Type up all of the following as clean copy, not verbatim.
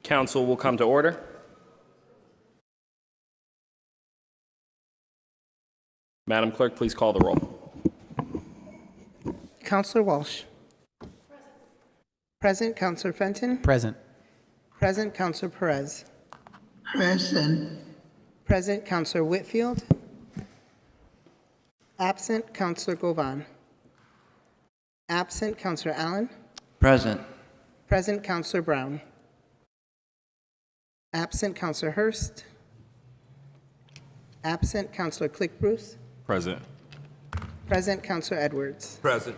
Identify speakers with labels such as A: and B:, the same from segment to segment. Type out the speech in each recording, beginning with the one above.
A: Council will come to order. Madam Clerk, please call the roll.
B: Councillor Walsh. Present. Councillor Fenton.
C: Present.
B: Present. Councillor Perez.
D: Present.
B: Present. Councillor Whitfield. Absent. Councillor Govan. Absent. Councillor Allen.
D: Present.
B: Present. Councillor Brown. Absent. Councillor Hurst. Absent. Councillor Click-Bruce.
E: Present.
B: Present. Councillor Edwards.
E: Present.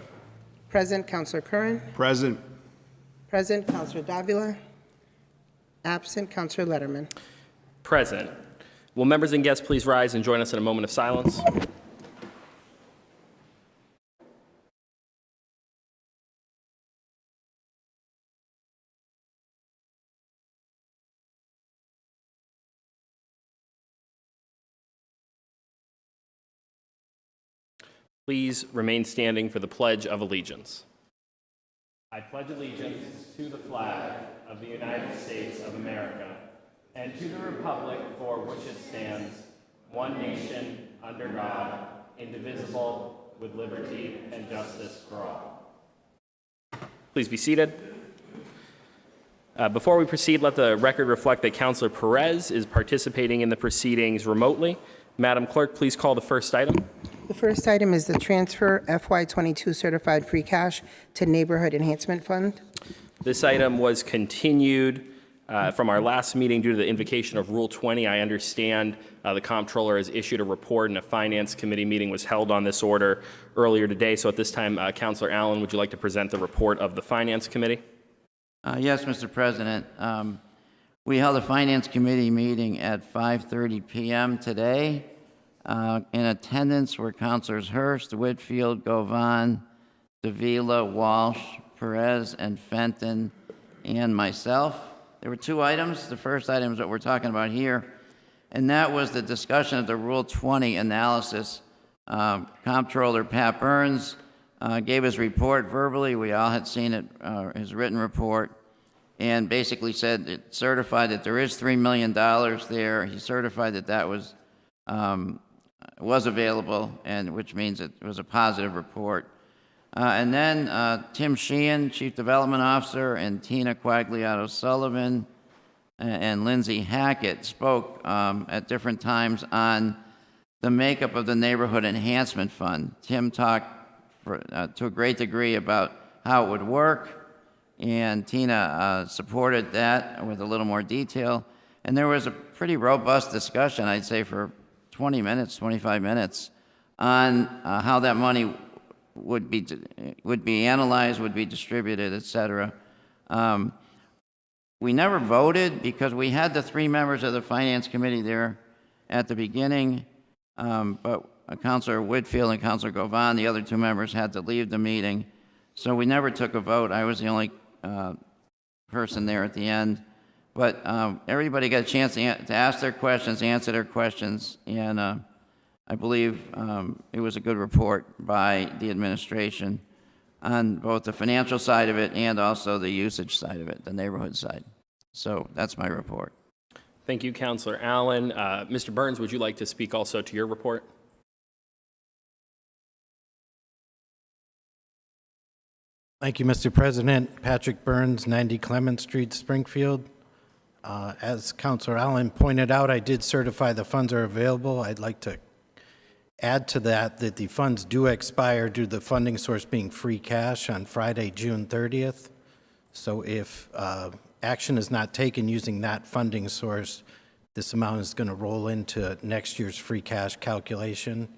B: Present. Councillor Curran.
E: Present.
B: Present. Councillor Davila. Absent. Councillor Letterman.
A: Present. Will members and guests please rise and join us in a moment of silence? Please remain standing for the Pledge of Allegiance. I pledge allegiance to the flag of the United States of America and to the republic for which it stands, one nation, under God, indivisible, with liberty and justice for all. Please be seated. Before we proceed, let the record reflect that Councillor Perez is participating in the proceedings remotely. Madam Clerk, please call the first item.
B: The first item is the transfer FY22 certified free cash to Neighborhood Enhancement Fund.
A: This item was continued from our last meeting due to the invocation of Rule 20. I understand the Comptroller has issued a report and a Finance Committee meeting was held on this order earlier today. So at this time, Councillor Allen, would you like to present the report of the Finance Committee?
D: Yes, Mr. President. We held a Finance Committee meeting at 5:30 p.m. today. In attendance were Councilors Hurst, Whitfield, Govan, Davila, Walsh, Perez, and Fenton, and myself. There were two items. The first item is what we're talking about here, and that was the discussion of the Rule 20 analysis. Comptroller Pat Burns gave his report verbally. We all had seen it, his written report, and basically said it certified that there is $3 million there. He certified that that was available, and which means it was a positive report. And then Tim Sheehan, Chief Development Officer, and Tina Quagliato-Sullivan and Lindsay Hackett spoke at different times on the makeup of the Neighborhood Enhancement Fund. Tim talked to a great degree about how it would work, and Tina supported that with a little more detail. And there was a pretty robust discussion, I'd say, for 20 minutes, 25 minutes, on how that money would be analyzed, would be distributed, et cetera. We never voted because we had the three members of the Finance Committee there at the beginning, but Councilor Whitfield and Councilor Govan, the other two members, had to leave the meeting. So we never took a vote. I was the only person there at the end. But everybody got a chance to ask their questions, answer their questions, and I believe it was a good report by the administration on both the financial side of it and also the usage side of it, the neighborhood side. So that's my report.
A: Thank you, Councillor Allen. Mr. Burns, would you like to speak also to your report?
C: Thank you, Mr. President. Patrick Burns, 90 Clement Street, Springfield. As Councilor Allen pointed out, I did certify the funds are available. I'd like to add to that the funds do expire due to the funding source being free cash on Friday, June 30th. So if action is not taken using that funding source, this amount is going to roll into next year's free cash calculation.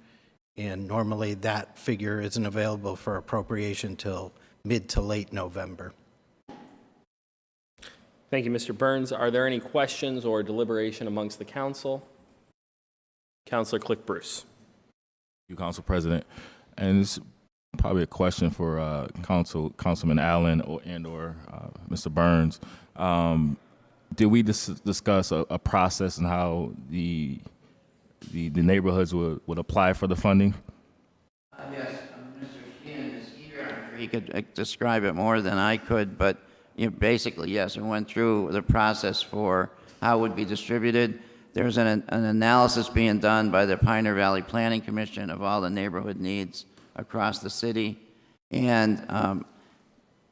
C: And normally that figure isn't available for appropriation till mid to late November.
A: Thank you, Mr. Burns. Are there any questions or deliberation amongst the council? Councilor Click-Bruce.
E: Thank you, Council President. And it's probably a question for Councilman Allen or Mr. Burns. Did we discuss a process and how the neighborhoods would apply for the funding?
D: Yes, Mr. Sheehan is here. I'm sure he could describe it more than I could, but basically, yes, it went through the process for how it would be distributed. There's an analysis being done by the Pioneer Valley Planning Commission of all the neighborhood needs across the city. And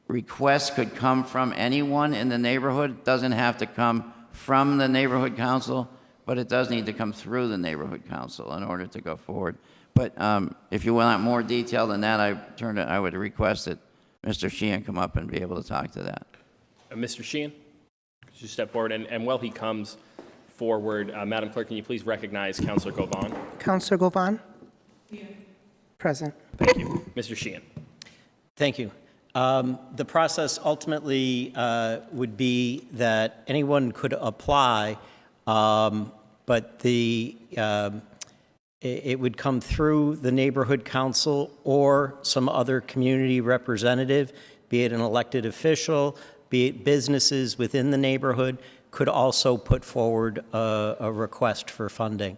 D: requests could come from anyone in the neighborhood. Doesn't have to come from the neighborhood council, but it does need to come through the neighborhood council in order to go forward. But if you want more detail than that, I would request that Mr. Sheehan come up and be able to talk to that.
A: Mr. Sheehan, could you step forward? And while he comes forward, Madam Clerk, can you please recognize Councilor Govan?
B: Counselor Govan? Here. Present.
A: Thank you. Mr. Sheehan.
F: Thank you. The process ultimately would be that anyone could apply, but it would come through the neighborhood council or some other community representative, be it an elected official, be it businesses within the neighborhood, could also put forward a request for funding.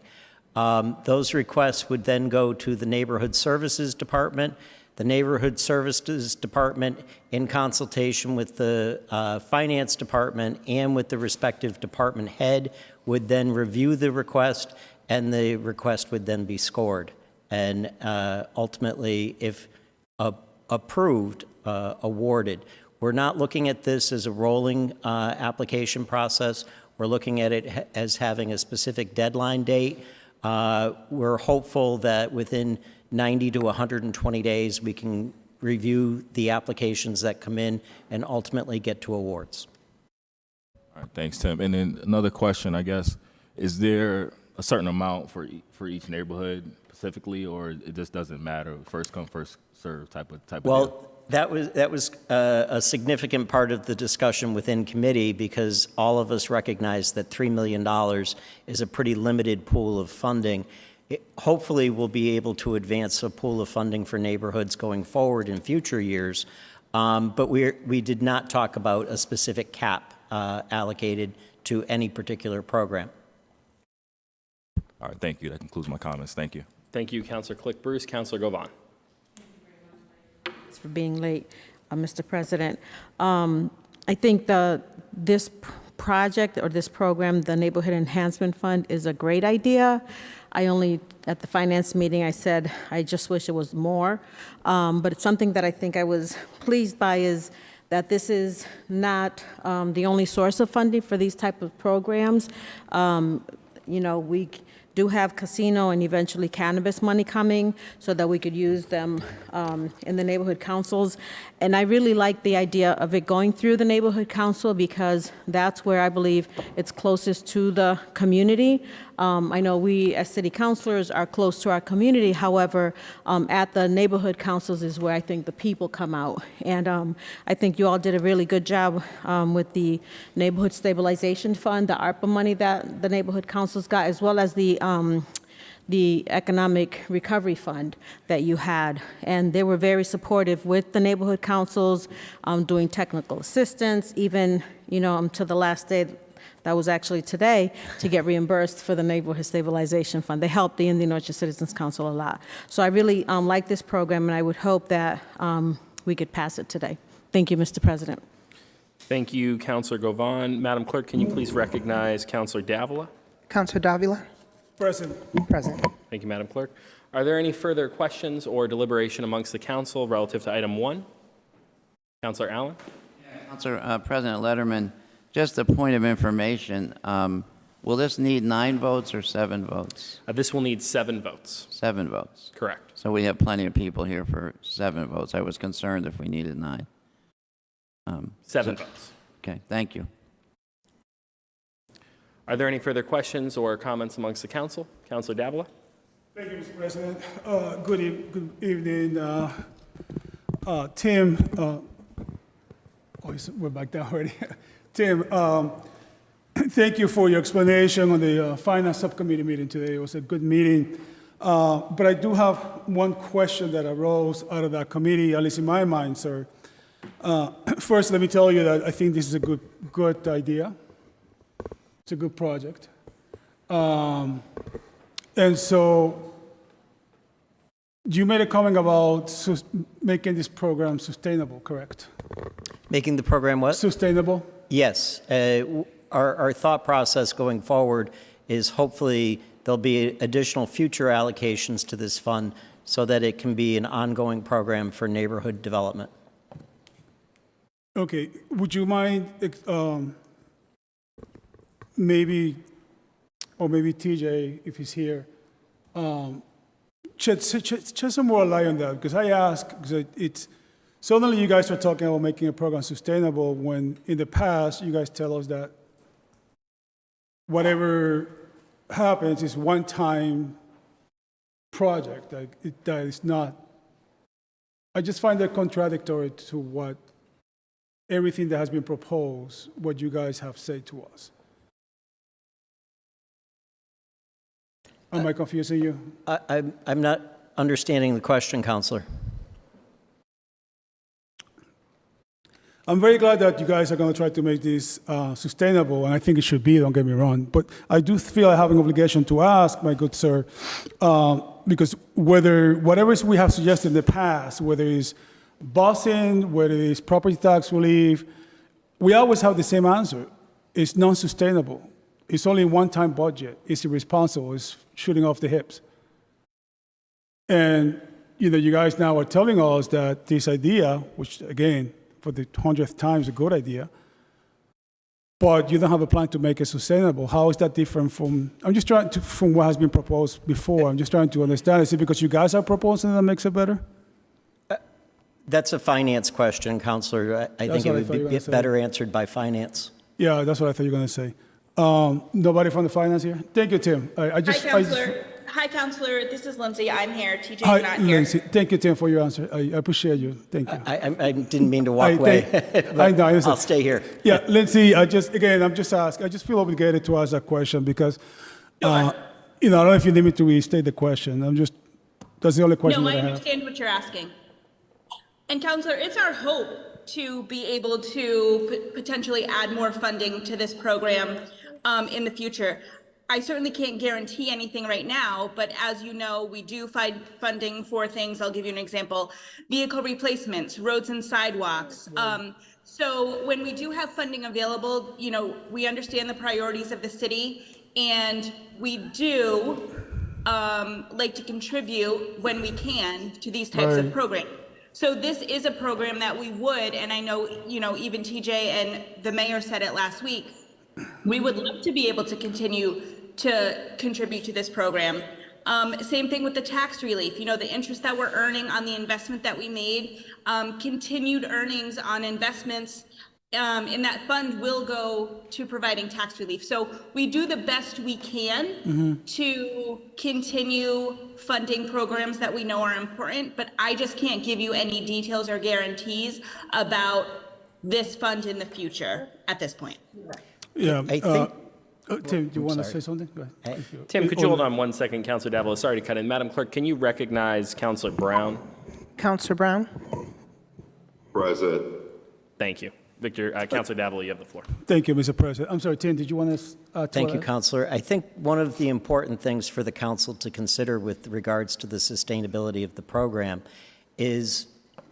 F: Those requests would then go to the Neighborhood Services Department. The Neighborhood Services Department, in consultation with the Finance Department and with the respective department head, would then review the request, and the request would then be scored. And ultimately, if approved, awarded. We're not looking at this as a rolling application process. We're looking at it as having a specific deadline date. We're hopeful that within 90 to 120 days, we can review the applications that come in and ultimately get to awards.
E: All right, thanks, Tim. And then another question, I guess, is there a certain amount for each neighborhood specifically, or it just doesn't matter? First come, first serve type of deal?
F: Well, that was a significant part of the discussion within committee, because all of us recognize that $3 million is a pretty limited pool of funding. Hopefully, we'll be able to advance a pool of funding for neighborhoods going forward in future years, but we did not talk about a specific cap allocated to any particular program.
E: All right, thank you. That concludes my comments. Thank you.
A: Thank you, Councilor Click-Bruce. Councilor Govan.
G: For being late, Mr. President. I think this project or this program, the Neighborhood Enhancement Fund, is a great idea. At the finance meeting, I said, I just wish it was more. But it's something that I think I was pleased by, is that this is not the only source of funding for these type of programs. We do have casino and eventually cannabis money coming, so that we could use them in the neighborhood councils. And I really like the idea of it going through the neighborhood council, because that's where I believe it's closest to the community. I know we as city councilors are close to our community. However, at the neighborhood councils is where I think the people come out. And I think you all did a really good job with the Neighborhood Stabilization Fund, the ARPA money that the neighborhood councils got, as well as the Economic Recovery Fund that you had. And they were very supportive with the neighborhood councils, doing technical assistance, even, to the last day, that was actually today, to get reimbursed for the Neighborhood Stabilization Fund. They helped the Indian Orchard Citizens Council a lot. So I really like this program, and I would hope that we could pass it today. Thank you, Mr. President.
A: Thank you, Councilor Govan. Madam Clerk, can you please recognize Councilor Davila?
B: Counselor Davila?
H: Present.
B: Present.
A: Thank you, Madam Clerk. Are there any further questions or deliberation amongst the council relative to item 1? Councilor Allen?
D: Councilor President Letterman, just a point of information. Will this need 9 votes or 7 votes?
A: This will need 7 votes.
D: 7 votes.
A: Correct.
D: So we have plenty of people here for 7 votes. I was concerned if we needed 9.
A: 7 votes.
D: Okay, thank you.
A: Are there any further questions or comments amongst the council? Councilor Davila?
H: Thank you, Mr. President. Good evening, Tim. We're back down already. Tim, thank you for your explanation on the Finance Subcommittee meeting today. It was a good meeting. But I do have one question that arose out of that committee, at least in my mind, sir. First, let me tell you that I think this is a good idea. It's a good project. And so you made a comment about making this program sustainable, correct?
F: Making the program what?
H: sustainable?
F: Yes. Our thought process going forward is hopefully there'll be additional future allocations to this fund so that it can be an ongoing program for neighborhood development.
H: Okay, would you mind, maybe, or maybe TJ, if he's here, shed some more light on that, because I ask, because it's, suddenly you guys are talking about making a program sustainable, when in the past, you guys tell us that whatever happens is one-time project, like, that is not, I just find that contradictory to what, everything that has been proposed, what you guys have said to us. Am I confusing you?
F: I'm not understanding the question, Counselor.
H: I'm very glad that you guys are going to try to make this sustainable, and I think it should be, don't get me wrong. But I do feel I have an obligation to ask, my good sir, because whatever we have suggested in the past, whether it's busing, whether it's property tax relief, we always have the same answer. It's non-sustainable. It's only one-time budget. It's irresponsible. It's shooting off the hips. And, you guys now are telling us that this idea, which, again, for the 100th time is a good idea, but you don't have a plan to make it sustainable. How is that different from, from what has been proposed before? I'm just trying to understand. Is it because you guys are proposing that makes it better?
F: That's a finance question, Counselor. I think it would be better answered by finance.
H: Yeah, that's what I thought you were going to say. Nobody from the finance here? Thank you, Tim.
I: Hi, Counselor. Hi, Counselor. This is Lindsay. I'm here. TJ's
H: Hi,
I: not here.
H: Lindsay. Thank you, Tim, for your answer. I appreciate you. Thank you.
F: I didn't mean to walk away.
H: I know.
F: I'll stay here.
H: Yeah, Lindsay, I'm just asking. I just feel obligated to ask that question because, I don't know if you need me to restate the question. That's the only question
I: No,
H: that
I: I
H: I have.
I: understand what you're asking. And Counselor, it's our hope to be able to potentially add more funding to this program in the future. I certainly can't guarantee anything right now, but as you know, we do find funding for things. I'll give you an example: vehicle replacements, roads and sidewalks. So when we do have funding available, we understand the priorities of the city, and we do like to contribute when we can to these types of programs. So this is a program that we would, and I know, even TJ and the mayor said it last week, we would love to be able to continue to contribute to this program. Same thing with the tax relief, the interest that we're earning on the investment that we made, continued earnings on investments in that fund will go to providing tax relief. So we do the best we can to continue funding programs that we know are important, but I just can't give you any details or guarantees about this fund in the future at this point.
H: Yeah.
F: I think.
H: Tim, do you want to say something? Go ahead.
A: Tim, could you hold on 1 second, Councilor Davila? Sorry to cut in. Madam Clerk, can you recognize Councilor Brown?
B: Counselor Brown?
J: Present.
A: Thank you. Victor, Councilor Davila, you have the floor.
H: Thank you, Mr. President. I'm sorry, Tim, did you want to?
F: Thank you, Counselor. I think one of the important things for the council to consider with regards to the sustainability of the program is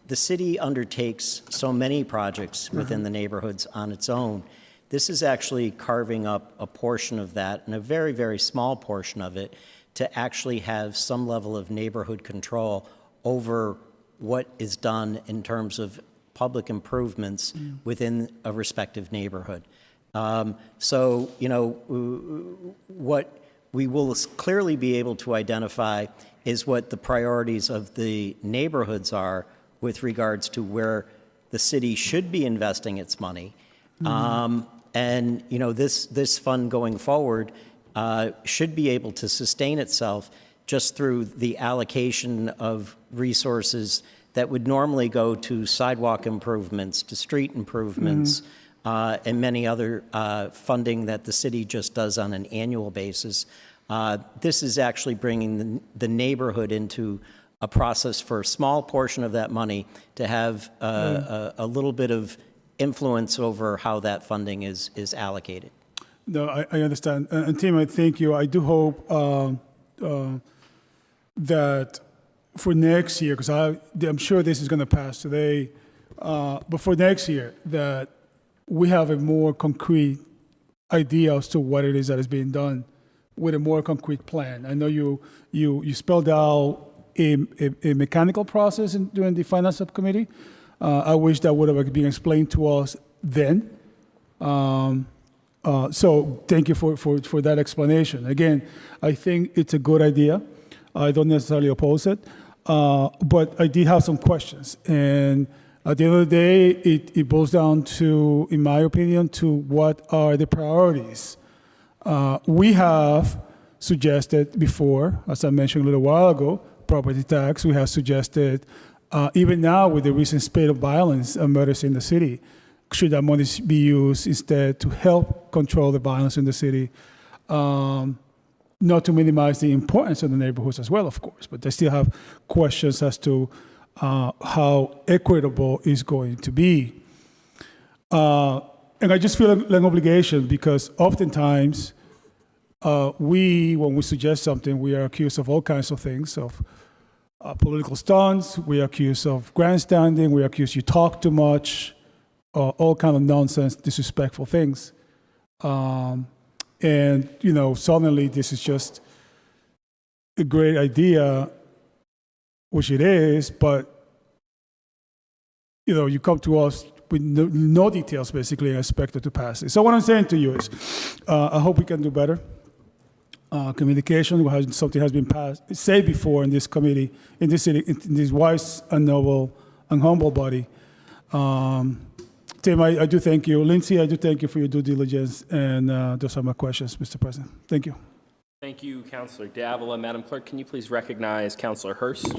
F: the city undertakes so many projects within the neighborhoods on its own. This is actually carving up a portion of that, and a very, very small portion of it, to actually have some level of neighborhood control over what is done in terms of public improvements within a respective neighborhood. So, what we will clearly be able to identify is what the priorities of the neighborhoods are with regards to where the city should be investing its money. And, this fund going forward should be able to sustain itself just through the allocation of resources that would normally go to sidewalk improvements, to street improvements, and many other funding that the city just does on an annual basis. This is actually bringing the neighborhood into a process for a small portion of that money to have a little bit of influence over how that funding is allocated.
H: No, I understand. And Tim, I thank you. I do hope that for next year, because I'm sure this is going to pass today, but for next year, that we have a more concrete idea as to what it is that is being done with a more concrete plan. I know you spelled out a mechanical process during the finance subcommittee. I wish that would have been explained to us then. So thank you for that explanation. Again, I think it's a good idea. I don't necessarily oppose it, but I did have some questions. And at the end of the day, it boils down to, in my opinion, to what are the priorities. We have suggested before, as I mentioned a little while ago, property tax. We have suggested, even now with the recent spate of violence and murders in the city, should that money be used instead to help control the violence in the city? Not to minimize the importance of the neighborhoods as well, of course, but they still have questions as to how equitable is going to be. And I just feel an obligation because oftentimes when we suggest something, we are accused of all kinds of things, of political stunts, we are accused of grandstanding, we are accused you talk too much, all kind of nonsense, disrespectful things. And, suddenly this is just a great idea, which it is, but, you come to us with no details, basically, and expect it to pass it. So what I'm saying to you is, I hope we can do better. Communication, something has been said before in this committee, in this city, in this wise and noble and humble body. Tim, I do thank you. Lindsay, I do thank you for your due diligence. And those are my questions, Mr. President. Thank you.
A: Thank you, Councilor Davila. Madam Clerk, can you please recognize Councilor Hurst?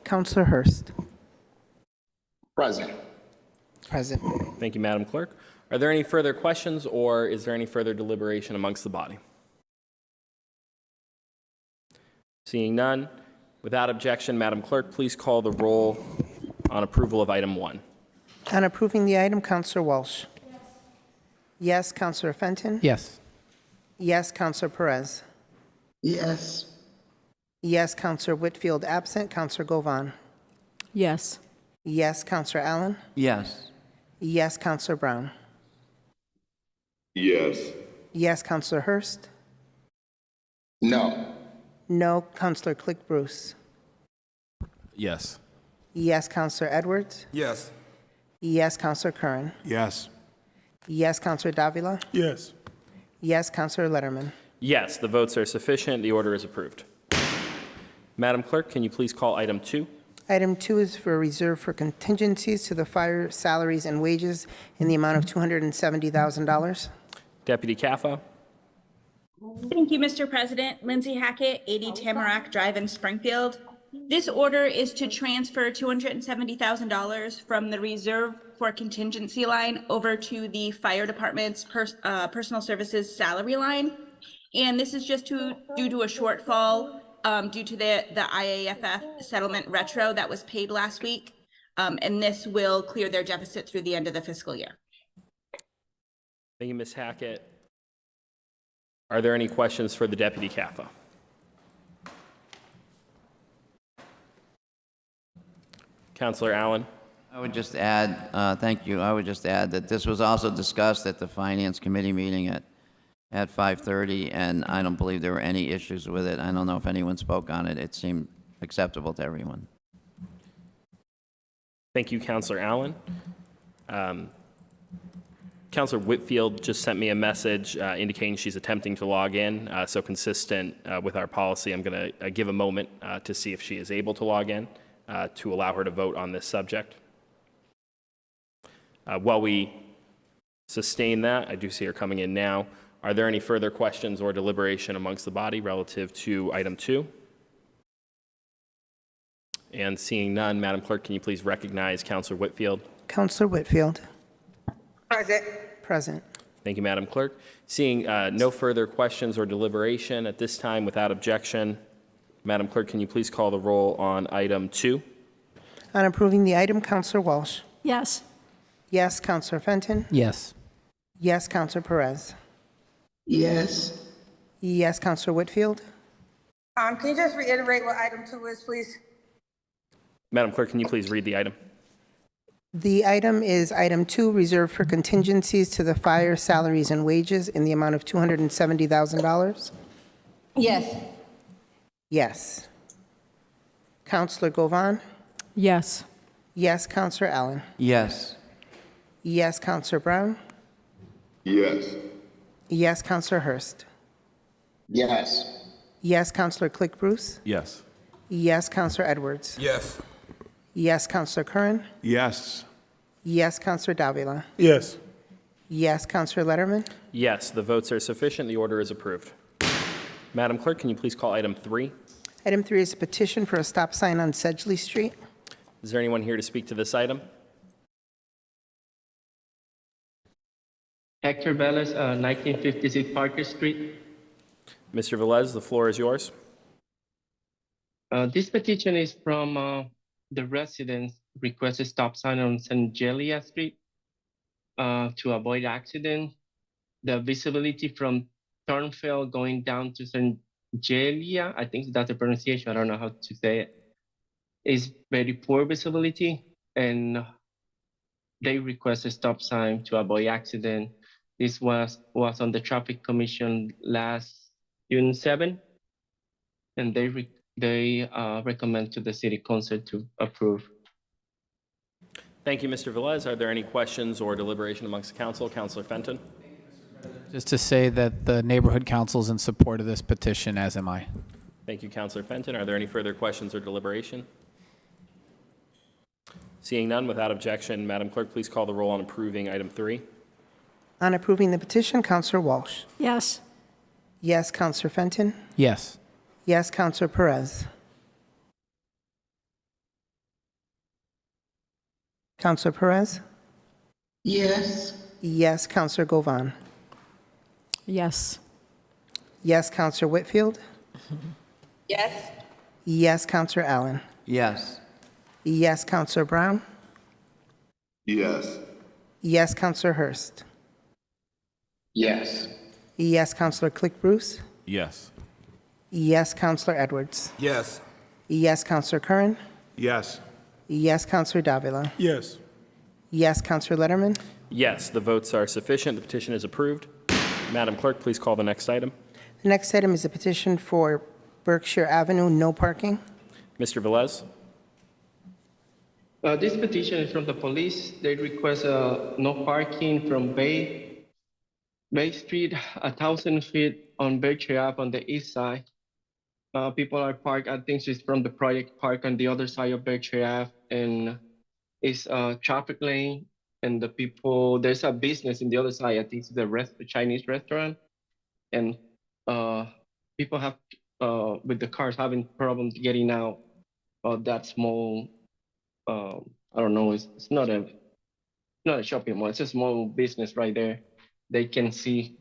B: Councillor Hurst.
J: Present.
B: Present.
A: Thank you, Madam Clerk. Are there any further questions or is there any further deliberation amongst the body? Seeing none, without objection, Madam Clerk, please call the roll on approval of item 1.
B: On approving the item, Councillor Walsh. Yes, Councillor Fenton.
C: Yes.
B: Yes, Councillor Perez.
K: Yes.
B: Yes, Councillor Whitfield absent. Councillor Govan.
G: Yes.
B: Yes, Councillor Allen.
D: Yes.
B: Yes, Councillor Brown.
J: Yes.
B: Yes, Councillor Hurst.
J: No.
B: No, Councillor Click Bruce.
E: Yes.
B: Yes, Councillor Edwards.
K: Yes.
B: Yes, Councillor Curran.
K: Yes.
B: Yes, Councillor Davila.
H: Yes.
B: Yes, Councillor Letterman.
A: Yes, the votes are sufficient. The order is approved. Madam Clerk, can you please call item 2?
B: Item 2 is for reserve for contingencies to the fire salaries and wages in the amount of $270,000.
A: Deputy Caffa?
I: Thank you, Mr. President. Lindsay Hackett, 80 Tamarack Drive in Springfield. This order is to transfer $270,000 from the reserve for contingency line over to the fire department's personal services salary line. And this is just due to a shortfall due to the IAFF settlement retro that was paid last week. And this will clear their deficit through the end of the fiscal year.
A: Thank you, Ms. Hackett. Are there any questions for the Deputy Caffa? Councilor Allen?
D: I would just add, thank you, I would just add that this was also discussed at the Finance Committee meeting at 5:30, and I don't believe there were any issues with it. I don't know if anyone spoke on it. It seemed acceptable to everyone.
A: Thank you, Councilor Allen. Councilor Whitfield just sent me a message indicating she's attempting to log in. So consistent with our policy, I'm going to give a moment to see if she is able to log in to allow her to vote on this subject. While we sustain that, I do see her coming in now. Are there any further questions or deliberation amongst the body relative to item 2? And seeing none, Madam Clerk, can you please recognize Councilor Whitfield?
B: Councillor Whitfield.
K: Present.
B: Present.
A: Thank you, Madam Clerk. Seeing no further questions or deliberation at this time without objection, Madam Clerk, can you please call the roll on item 2?
B: On approving the item, Councillor Walsh.
G: Yes.
B: Yes, Councillor Fenton.
C: Yes.
B: Yes, Councillor Perez.
K: Yes.
B: Yes, Councillor Whitfield.
K: Can you just reiterate what item 2 is, please?
A: Madam Clerk, can you please read the item?
B: The item is item 2, reserved for contingencies to the fire salaries and wages in the amount of $270,000.
K: Yes.
B: Yes. Counselor Govan?
G: Yes.
B: Yes, Counselor Allen?
D: Yes.
B: Yes, Counselor Brown?
J: Yes.
B: Yes, Counselor Hurst?
J: Yes.
B: Yes, Counselor Click Bruce?
E: Yes.
B: Yes, Counselor Edwards?
J: Yes.
B: Yes, Counselor Curran?
J: Yes.
B: Yes, Counselor Davila?
H: Yes.
B: Yes, Counselor Letterman?
A: Yes, the votes are sufficient. The order is approved. Madam Clerk, can you please call item 3?
B: Item 3 is a petition for a stop sign on Sedgley Street.
A: Is there anyone here to speak to this item?
L: Hector Velez, 1956 Parker Street.
A: Mr. Velez, the floor is yours.
L: This petition is from the residents request a stop sign on St. Gelia Street to avoid accident. The visibility from Turnfell going down to St. Gelia, I think that's the pronunciation, I don't know how to say it, is very poor visibility, and they request a stop sign to avoid accident. This was on the Traffic Commission last June 7, and they recommend to the City Council to approve.
A: Thank you, Mr. Velez. Are there any questions or deliberation amongst the council? Councilor Fenton?
M: Just to say that the neighborhood council is in support of this petition, as am I.
A: Thank you, Councilor Fenton. Are there any further questions or deliberation? Seeing none, without objection, Madam Clerk, please call the roll on approving item 3.
B: On approving the petition, Counselor Walsh?
G: Yes.
B: Yes, Counselor Fenton?
M: Yes.
B: Yes, Counselor Perez? Counselor Perez?
K: Yes.
B: Yes, Counselor Govan?
G: Yes.
B: Yes, Counselor Whitfield?
K: Yes.
B: Yes, Counselor Allen?
D: Yes.
B: Yes, Counselor Brown?
J: Yes.
B: Yes, Counselor Hurst?
J: Yes.
B: Yes, Counselor Click Bruce?
E: Yes.
B: Yes, Counselor Edwards?
J: Yes.
B: Yes, Counselor Curran?
J: Yes.
B: Yes, Counselor Davila?
H: Yes.
B: Yes, Counselor Letterman?
A: Yes, the votes are sufficient. The petition is approved. Madam Clerk, please call the next item.
B: The next item is a petition for Berkshire Avenue, no parking.
A: Mr. Velez?
L: This petition is from the police. They request no parking from Bay Street, 1,000 feet on Berkshire Ave on the east side. People are parked, I think it's from the project park on the other side of Berkshire Ave, and it's a traffic lane, and the people, there's a business in the other side, I think it's the Chinese restaurant, and people have, with the cars having problems getting out of that small, I don't know, it's not a shopping mall, it's a small business right there. They can see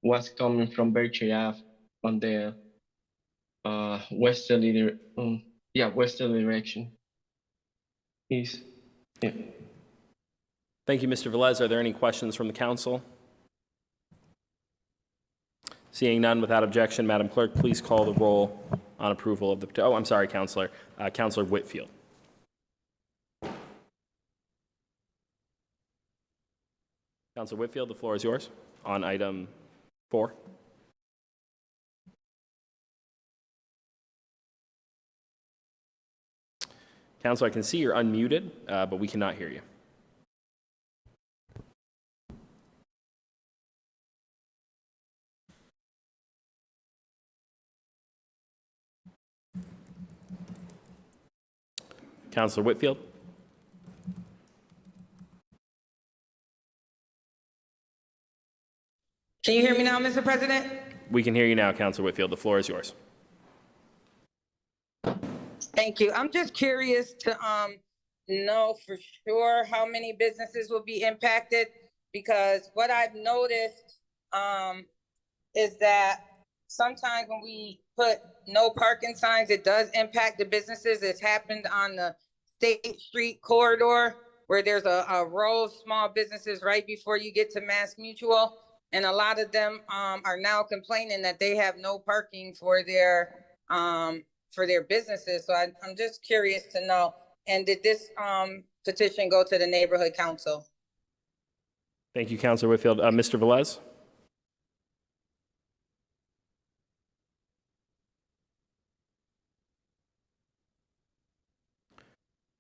L: what's coming from Berkshire Ave on the westerly direction. Yeah.
A: Thank you, Mr. Velez. Are there any questions from the council? Seeing none, without objection, Madam Clerk, please call the roll on approval of the, oh, I'm sorry, Counselor. Counselor Whitfield. Counselor Whitfield, the floor is yours on item 4. Counselor, I can see you're unmuted, but we cannot hear you. Counselor Whitfield?
K: Can you hear me now, Mr. President?
A: We can hear you now, Counselor Whitfield. The floor is yours.
K: Thank you. I'm just curious to know for sure how many businesses will be impacted, because what I've noticed is that sometimes when we put no parking signs, it does impact the businesses. It's happened on the State Street corridor where there's a row of small businesses right before you get to Mass Mutual. And a lot of them are now complaining that they have no parking for their businesses. So I'm just curious to know. And did this petition go to the neighborhood council.
A: Thank you, Councilor Whitfield. Mr. Velez?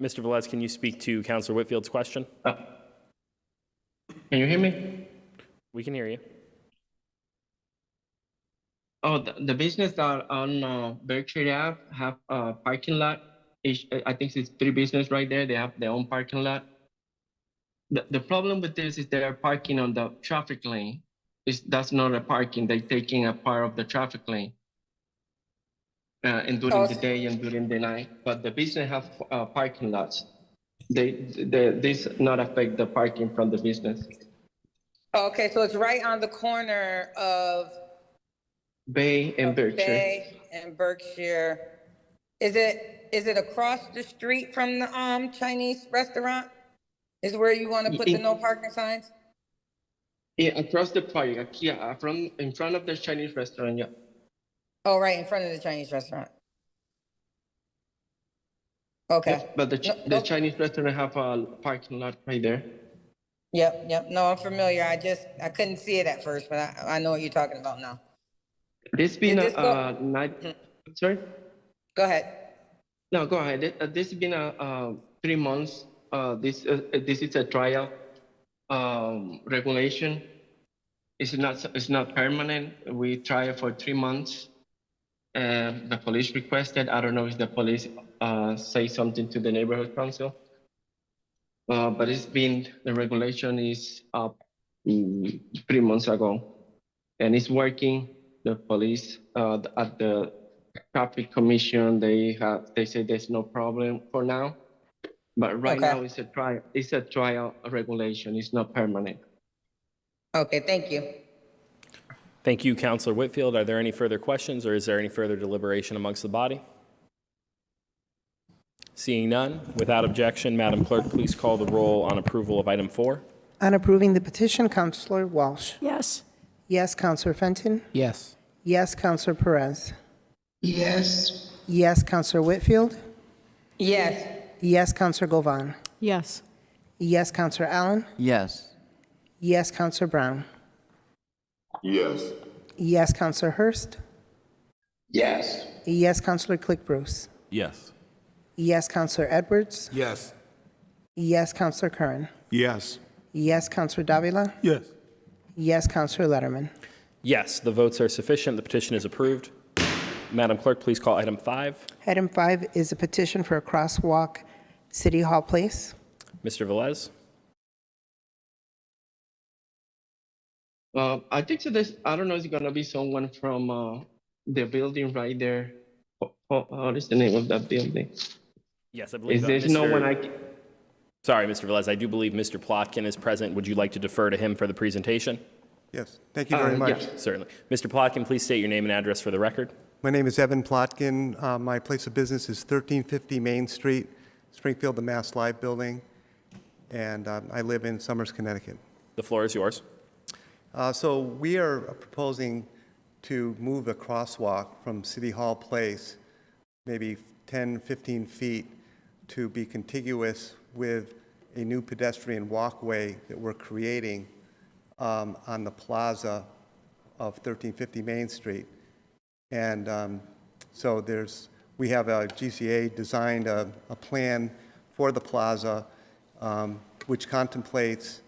A: Mr. Velez, can you speak to Councilor Whitfield's question?
L: Can you hear me?
A: We can hear you.
L: Oh, the business that on Berkshire Ave have a parking lot. I think it's 3 business right there. They have their own parking lot. The problem with this is they are parking on the traffic lane. That's not a parking. They're taking a part of the traffic lane. And during the day and during the night. But the business have parking lots. This not affect the parking from the business.
K: Okay, so it's right on the corner of
L: Bay and Berkshire.
K: Bay and Berkshire. Is it across the street from the Chinese restaurant? Is where you want to put the no parking signs?
L: Yeah, across the park. Yeah, in front of the Chinese restaurant. Yeah.
K: Oh, right in front of the Chinese restaurant. Okay.
L: Yeah, but the Chinese restaurant have a parking lot right there.
K: Yep. No, I'm familiar. I couldn't see it at first, but I know what you're talking about now.
L: This been
K: Did this
L: a night. Sorry.
K: Go ahead.
L: No, go ahead. This has been 3 months. This is a trial regulation. It's not permanent. We try it for 3 months. The police requested. I don't know if the police say something to the neighborhood council. But the regulation is up 3 months ago, and it's working. The police at the traffic commission, they say there's no problem for now, but right now it's a trial. It's a trial regulation. It's not permanent.
K: Okay, thank you.
A: Thank you, Councilor Whitfield. Are there any further questions, or is there any further deliberation amongst the body? Seeing none, without objection, Madam Clerk, please call the roll on approval of item 4.
B: On approving the petition, Councilor Walsh.
G: Yes.
B: Yes, Councilor Fenton.
M: Yes.
B: Yes, Councilor Perez.
J: Yes.
B: Yes, Councilor Whitfield.
K: Yes.
B: Yes, Councilor Govan.
G: Yes.
B: Yes, Councilor Allen.
D: Yes.
B: Yes, Councilor Brown.
J: Yes.
B: Yes, Councilor Hurst.
J: Yes.
B: Yes, Councilor Click Bruce.
E: Yes.
B: Yes, Councilor Edwards.
J: Yes.
B: Yes, Councilor Curran.
J: Yes.
B: Yes, Councilor Davila.
H: Yes.
B: Yes, Councilor Letterman.
A: Yes, the votes are sufficient. The petition is approved. Madam Clerk, please call item 5.
B: Item 5 is a petition for a crosswalk, City Hall Place.
A: Mr. Velez?
L: I think so. I don't know. It's gonna be someone from the building right there. What is the name of that building?
A: Yes, I believe
L: There's no one
A: Sorry, Mr. Velez, I do believe Mr. Plotkin is present. Would you like to defer to him for the presentation?
N: Yes, thank you very much.
L: Yes.
A: Certainly. Mr. Plotkin, please state your name and address for the record.
N: My name is Evan Plotkin. My place of business is 1350 Main Street, Springfield, the Mass Live Building, and I live in Somers, Connecticut.
A: The floor is yours.
N: So we are proposing to move a crosswalk from City Hall Place, maybe 10, 15 feet, to be contiguous with a new pedestrian walkway that we're creating on the plaza of 1350 Main Street. And so we have a GCA designed a plan for the plaza, which contemplates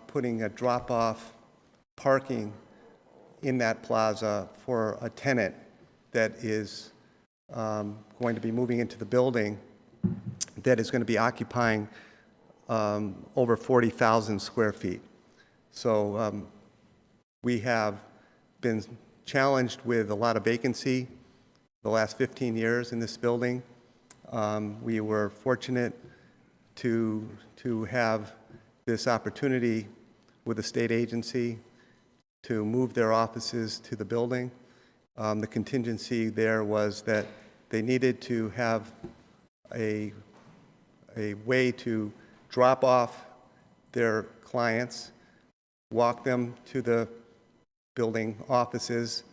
N: putting a drop-off parking in that plaza for a tenant that is going to be moving into the building that is going to be occupying over 40,000 square feet. So we have been challenged with a lot of vacancy the last 15 years in this building. We were fortunate to have this opportunity with a state agency to move their offices to the building. The contingency there was that they needed to have a way to drop off their clients, walk them to the building offices,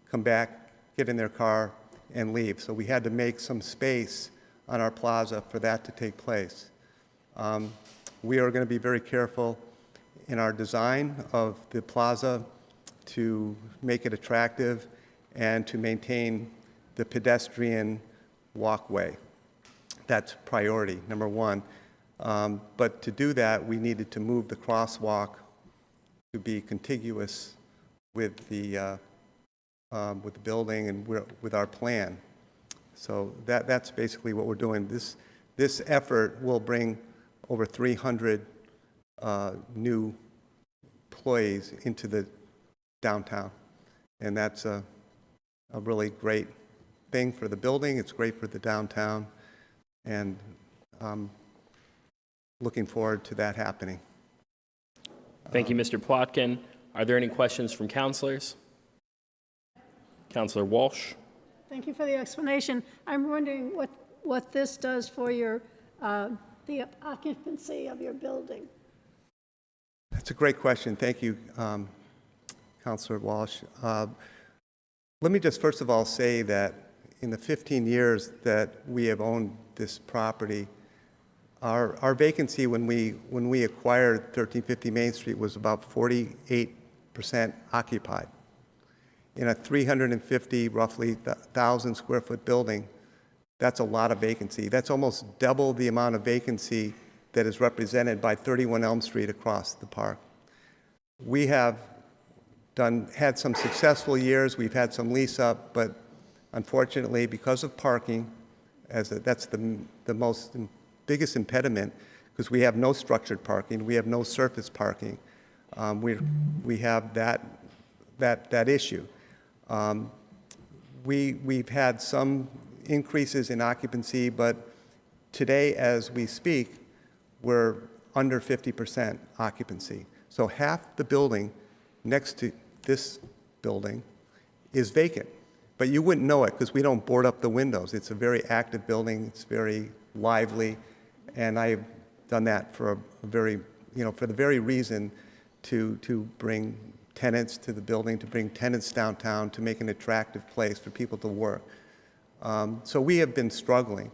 N: come back, get in their car, and leave. So we had to make some space on our plaza for that to take place. We are going to be very careful in our design of the plaza to make it attractive and to maintain the pedestrian walkway. That's priority, number one. But to do that, we needed to move the crosswalk to be contiguous with the building and with our plan. So that's basically what we're doing. This effort will bring over 300 new employees into the downtown. And that's a really great thing for the building. It's great for the downtown. And looking forward to that happening.
A: Thank you, Mr. Plotkin. Are there any questions from councilors? Councilor Walsh.
O: Thank you for the explanation. I'm wondering what this does for your, the occupancy of your building.
N: That's a great question. Thank you, Councilor Walsh. Let me just first of all say that in the 15 years that we have owned this property, our vacancy when we acquired 1350 Main Street was about 48% occupied. In a 350, roughly 1,000 square foot building, that's a lot of vacancy. That's almost double the amount of vacancy that is represented by 31 Elm Street across the park. We have had some successful years. We've had some lease up, but unfortunately, because of parking, that's the biggest impediment, because we have no structured parking, we have no surface parking. We have that issue. We've had some increases in occupancy, but today, as we speak, we're under 50% occupancy. So half the building next to this building is vacant. But you wouldn't know it because we don't board up the windows. It's a very active building. It's very lively. And I've done that for for the very reason to bring tenants to the building, to bring tenants downtown, to make an attractive place for people to work. So we have been struggling.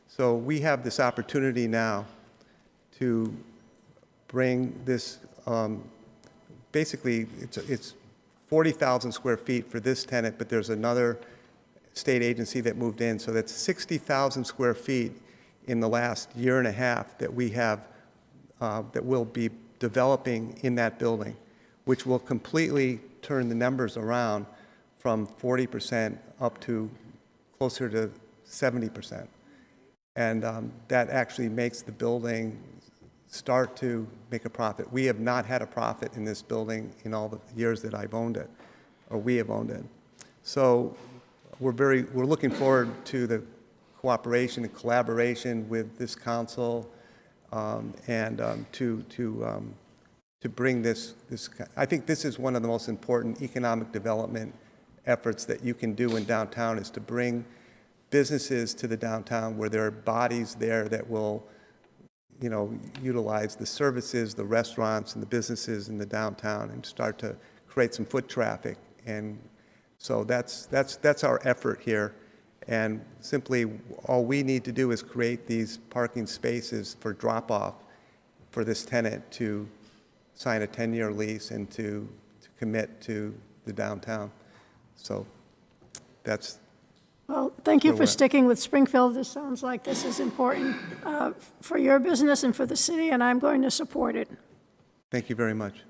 N: So we have this opportunity now to bring this, basically it's 40,000 square feet for this tenant, but there's another state agency that moved in. So that's 60,000 square feet in the last year and a half that we have, that we'll be developing in that building, which will completely turn the numbers around from 40% up to closer to 70%. And that actually makes the building start to make a profit. We have not had a profit in this building in all the years that I've owned it, or we have owned it. So we're looking forward to the cooperation and collaboration with this council, and to bring this. I think this is one of the most important economic development efforts that you can do in downtown, is to bring businesses to the downtown where there are bodies there that will, utilize the services, the restaurants and the businesses in the downtown, and start to create some foot traffic. And so that's our effort here. And simply all we need to do is create these parking spaces for drop-off for this tenant to sign a 10-year lease and to commit to the downtown. So that's...
O: Well, thank you for sticking with Springfield. This sounds like this is important for your business and for the city, and I'm going to support it.
N: Thank you very much.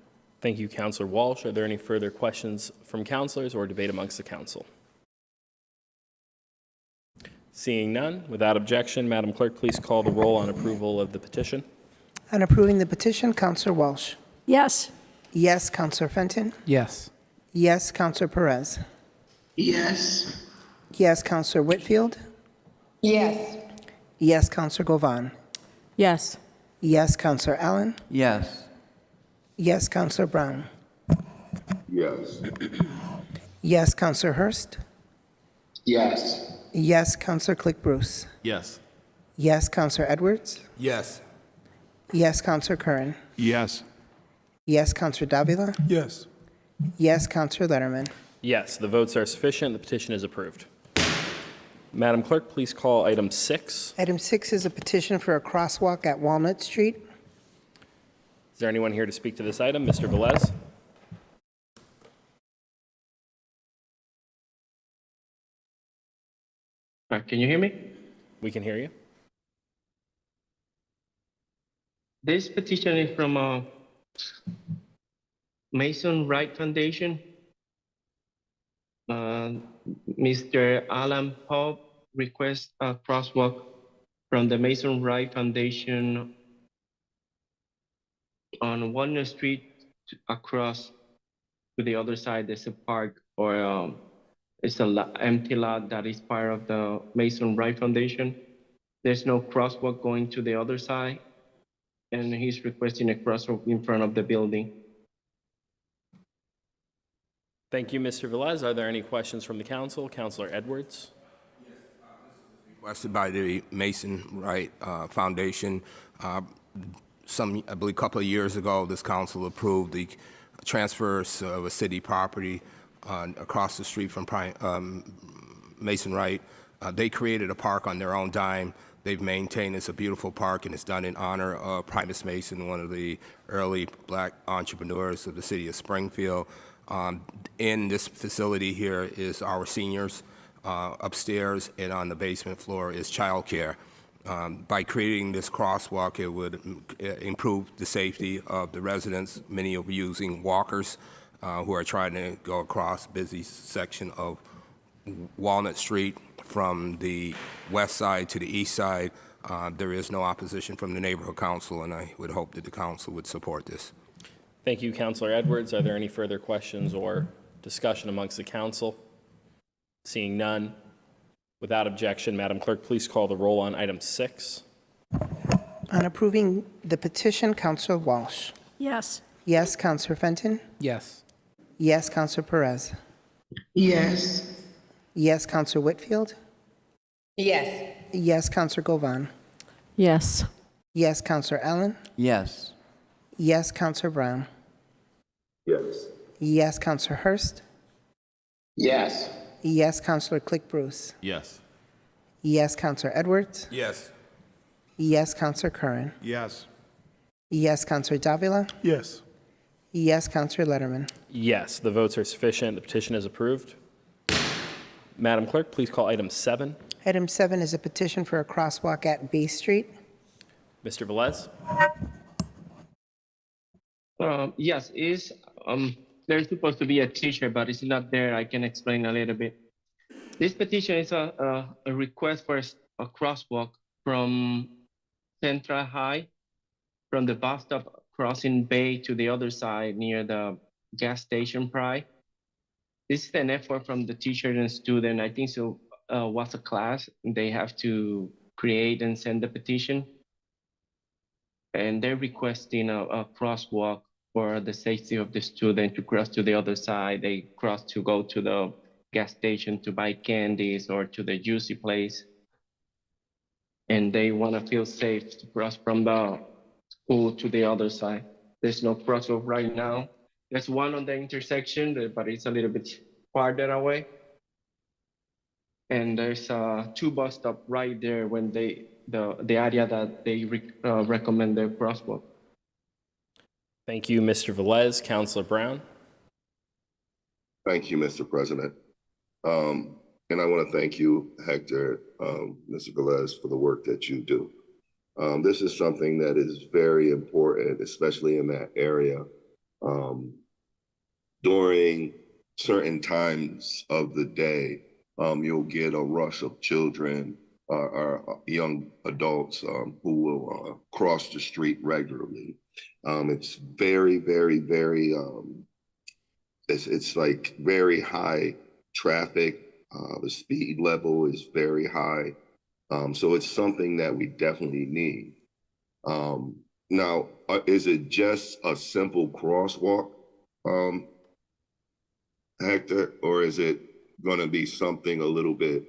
A: Thank you, Councilor Walsh. Are there any further questions from councilors or debate amongst the council? Seeing none, without objection, Madam Clerk, please call the roll on approval of the petition.
B: On approving the petition, Councilor Walsh.
O: Yes.
B: Yes, Councilor Fenton.
M: Yes.
B: Yes, Councilor Perez.
J: Yes.
B: Yes, Councilor Whitfield.
K: Yes.
B: Yes, Councilor Govan.
G: Yes.
B: Yes, Councilor Allen.
D: Yes.
B: Yes, Councilor Brown.
J: Yes.
B: Yes, Councilor Hurst.
J: Yes.
B: Yes, Councilor Click Bruce.
E: Yes.
B: Yes, Councilor Edwards.
E: Yes.
B: Yes, Councilor Curran.
E: Yes.
B: Yes, Councilor Davila.
H: Yes.
B: Yes, Councilor Letterman.
A: Yes, the votes are sufficient. The petition is approved. Madam Clerk, please call item 6.
B: Item 6 is a petition for a crosswalk at Walnut Street.
A: Is there anyone here to speak to this item? Mr. Velez?
L: Can you hear me?
A: We can hear you.
L: This petition is from Mason Wright Foundation. Mr. Alan Pope requests a crosswalk from the Mason Wright Foundation on Walnut Street across to the other side. There's a park or it's an empty lot that is part of the Mason Wright Foundation. There's no crosswalk going to the other side, and he's requesting a crosswalk in front of the building.
A: Thank you, Mr. Velez. Are there any questions from the council? Councilor Edwards?
P: Requested by the Mason Wright Foundation. I believe, a couple of years ago, this council approved the transfers of a city property across the street from Mason Wright. They created a park on their own dime. They've maintained it's a beautiful park, and it's done in honor of Primus Mason, one of the early black entrepreneurs of the city of Springfield. In this facility here is our seniors. Upstairs and on the basement floor is childcare. By creating this crosswalk, it would improve the safety of the residents, many of using walkers who are trying to go across busy section of Walnut Street from the west side to the east side. There is no opposition from the neighborhood council, and I would hope that the council would support this.
A: Thank you, Councilor Edwards. Are there any further questions or discussion amongst the council? Seeing none, without objection, Madam Clerk, please call the roll on item 6.
B: On approving the petition, Councilor Walsh.
O: Yes.
B: Yes, Councilor Fenton.
M: Yes.
B: Yes, Councilor Perez.
J: Yes.
B: Yes, Councilor Whitfield.
K: Yes.
B: Yes, Councilor Govan.
G: Yes.
B: Yes, Councilor Allen.
D: Yes.
B: Yes, Councilor Brown.
J: Yes.
B: Yes, Councilor Hurst.
J: Yes.
B: Yes, Councilor Click Bruce.
E: Yes.
B: Yes, Councilor Edwards.
P: Yes.
B: Yes, Councilor Curran.
P: Yes.
B: Yes, Councilor Davila.
H: Yes.
B: Yes, Councilor Letterman.
A: Yes, the votes are sufficient. The petition is approved. Madam Clerk, please call item 7.
B: Item 7 is a petition for a crosswalk at Bay Street.
A: Mr. Velez?
L: Yes, there's supposed to be a teacher, but it's not there. I can explain a little bit. This petition is a request for a crosswalk from Central High, from the bus stop crossing Bay to the other side near the gas station Pride. This is an effort from the teacher and student. I think so was a class. They have to create and send the petition. And they're requesting a crosswalk for the safety of the student to cross to the other side. They cross to go to the gas station to buy candies or to the juicy place. And they want to feel safe to cross from the school to the other side. There's no crosswalk right now. There's one on the intersection, but it's a little bit farther away. And there's 2 bus stops right there when the area that they recommend the crosswalk.
A: Thank you, Mr. Velez. Councilor Brown?
J: Thank you, Mr. President. And I want to thank you, Hector, Mr. Velez, for the work that you do. This is something that is very important, especially in that area. During certain times of the day, you'll get a rush of children or young adults who will cross the street regularly. It's very, very, very, it's like very high traffic. The speed level is very high. So it's something that we definitely need. Now, is it just a simple crosswalk, Hector, or is it going to be something a little bit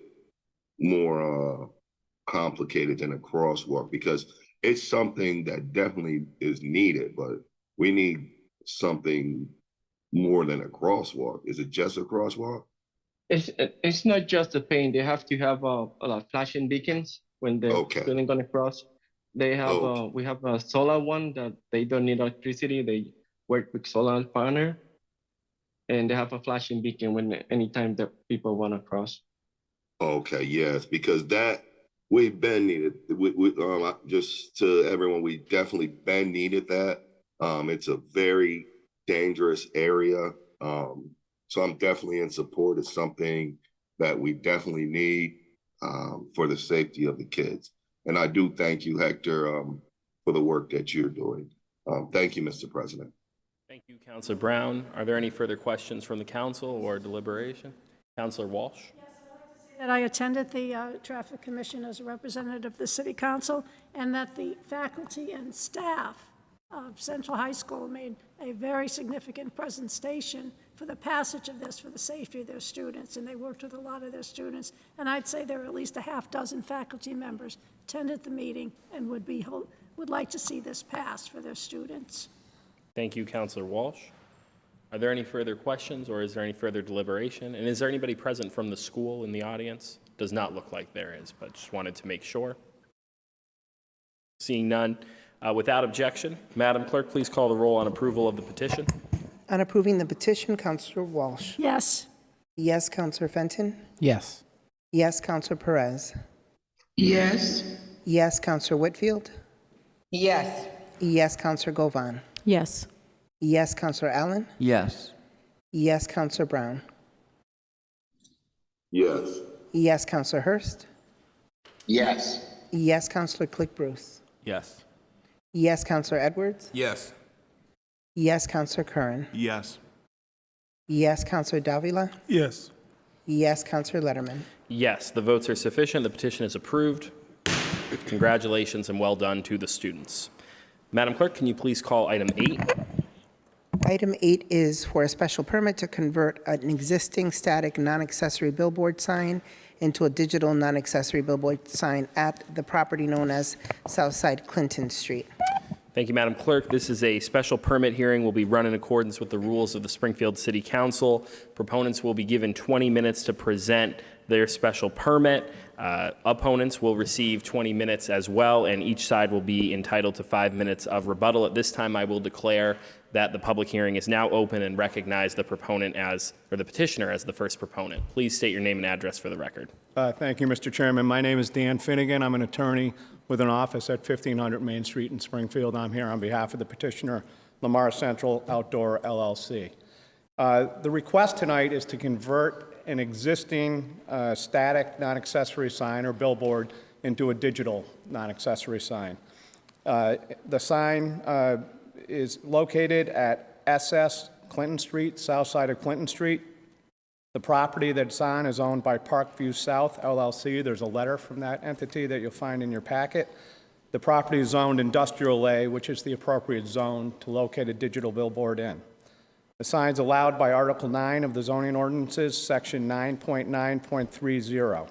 J: more complicated than a crosswalk? Because it's something that definitely is needed, but we need something more than a crosswalk. Is it just a crosswalk?
L: It's not just the paint. They have to have flashing beacons when the
J: Okay.
L: student gonna cross. They have
J: Okay.
L: we have a solar one that they don't need electricity. They work with solar panel, and they have a flashing beacon when anytime that people wanna cross.
J: Okay, yes, because that we've been needed. Just to everyone, we definitely been needed that. It's a very dangerous area. So I'm definitely in support of something that we definitely need for the safety of the kids. And I do thank you, Hector, for the work that you're doing. Thank you, Mr. President.
A: Thank you, Councilor Brown. Are there any further questions from the council or deliberation? Councilor Walsh?
O: That I attended the Traffic Commission as a representative of the City Council, and that the faculty and staff of Central High School made a very significant presentation for the passage of this for the safety of their students, and they worked with a lot of their students. And I'd say there were at least a half dozen faculty members attended the meeting and would like to see this pass for their students.
A: Thank you, Councilor Walsh. Are there any further questions, or is there any further deliberation? And is there anybody present from the school in the audience? Does not look like there is, but just wanted to make sure. Seeing none, without objection, Madam Clerk, please call the roll on approval of the petition.
B: On approving the petition, Councilor Walsh.
O: Yes.
B: Yes, Councilor Fenton.
M: Yes.
B: Yes, Councilor Perez.
K: Yes.
B: Yes, Councilor Whitfield.
K: Yes.
B: Yes, Councilor Govan.
G: Yes.
B: Yes, Councilor Allen.
D: Yes.
B: Yes, Councilor Brown.
J: Yes.
B: Yes, Councilor Hurst.
K: Yes.
B: Yes, Councilor Click Bruce.
E: Yes.
B: Yes, Councilor Edwards.
P: Yes.
B: Yes, Councilor Curran.
P: Yes.
B: Yes, Councilor Davila.
H: Yes.
B: Yes, Councilor Letterman.
A: Yes, the votes are sufficient. The petition is approved. Congratulations and well done to the students. Madam Clerk, can you please call item 8?
B: Item 8 is for a special permit to convert an existing static non-accessory billboard sign into a digital non-accessory billboard sign at the property known as Southside Clinton Street.
A: Thank you, Madam Clerk. This is a special permit hearing. Will be run in accordance with the rules of the Springfield City Council. Proponents will be given 20 minutes to present their special permit. Opponents will receive 20 minutes as well, and each side will be entitled to 5 minutes of rebuttal. At this time, I will declare that the public hearing is now open and recognize the proponent or the petitioner as the first proponent. Please state your name and address for the record.
Q: Thank you, Mr. Chairman. My name is Dan Finnegan. I'm an attorney with an office at 1500 Main Street in Springfield. I'm here on behalf of the petitioner, Lamar Central Outdoor LLC. The request tonight is to convert an existing static non-accessory sign or billboard into a digital non-accessory sign. The sign is located at SS Clinton Street, south side of Clinton Street. The property that's on is owned by Parkview South LLC. There's a letter from that entity that you'll find in your packet. The property is zoned Industrial A, which is the appropriate zone to locate a digital billboard in. The sign's allowed by Article 9 of the zoning ordinances, Section 9.9.30.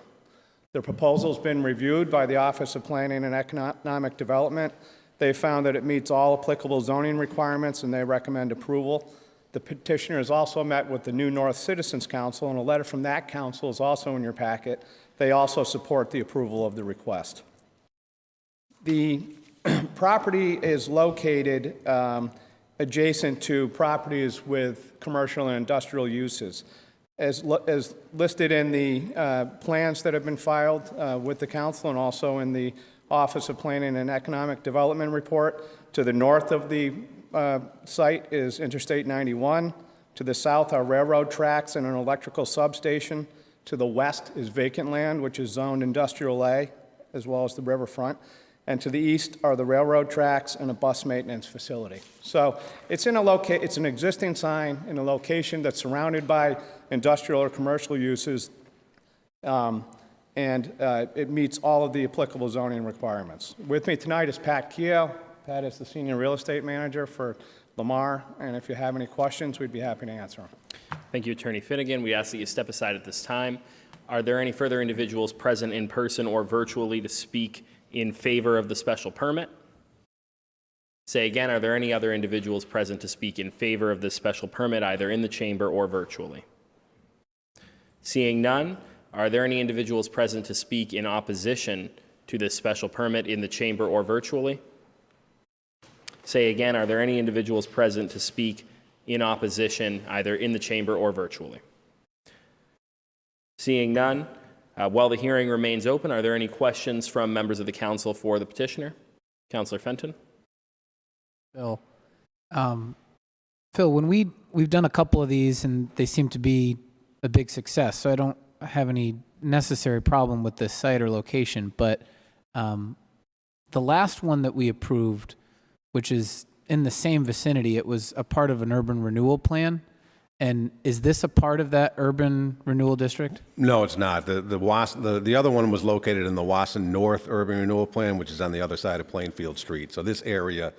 Q: The proposal's been reviewed by the Office of Planning and Economic Development. They found that it meets all applicable zoning requirements, and they recommend approval. The petitioner has also met with the New North Citizens Council, and a letter from that council is also in your packet. They also support the approval of the request. The property is located adjacent to properties with commercial and industrial uses. As listed in the plans that have been filed with the council and also in the Office of Planning and Economic Development report, to the north of the site is Interstate 91. To the south are railroad tracks and an electrical substation. To the west is vacant land, which is zoned Industrial A, as well as the riverfront. And to the east are the railroad tracks and a bus maintenance facility. So it's an existing sign in a location that's surrounded by industrial or commercial uses, and it meets all of the applicable zoning requirements. With me tonight is Pat Keogh. Pat is the senior real estate manager for Lamar, and if you have any questions, we'd be happy to answer them.
A: Thank you, Attorney Finnegan. We ask that you step aside at this time. Are there any further individuals present in person or virtually to speak in favor of the special permit? Say again, are there any other individuals present to speak in favor of this special permit, either in the chamber or virtually? Seeing none, are there any individuals present to speak in opposition to this special permit in the chamber or virtually? Say again, are there any individuals present to speak in opposition either in the chamber or virtually? Seeing none, while the hearing remains open, are there any questions from members of the council for the petitioner? Councillor Fenton?
M: Phil, Phil, when we've done a couple of these and they seem to be a big success, so I don't have any necessary problem with this site or location, but the last one that we approved, which is in the same vicinity, it was a part of an urban renewal plan. And is this a part of that urban renewal district?
R: No, it's not. The other one was located in the Wasson North Urban Renewal Plan, which is on the other side of Plainfield Street. So this area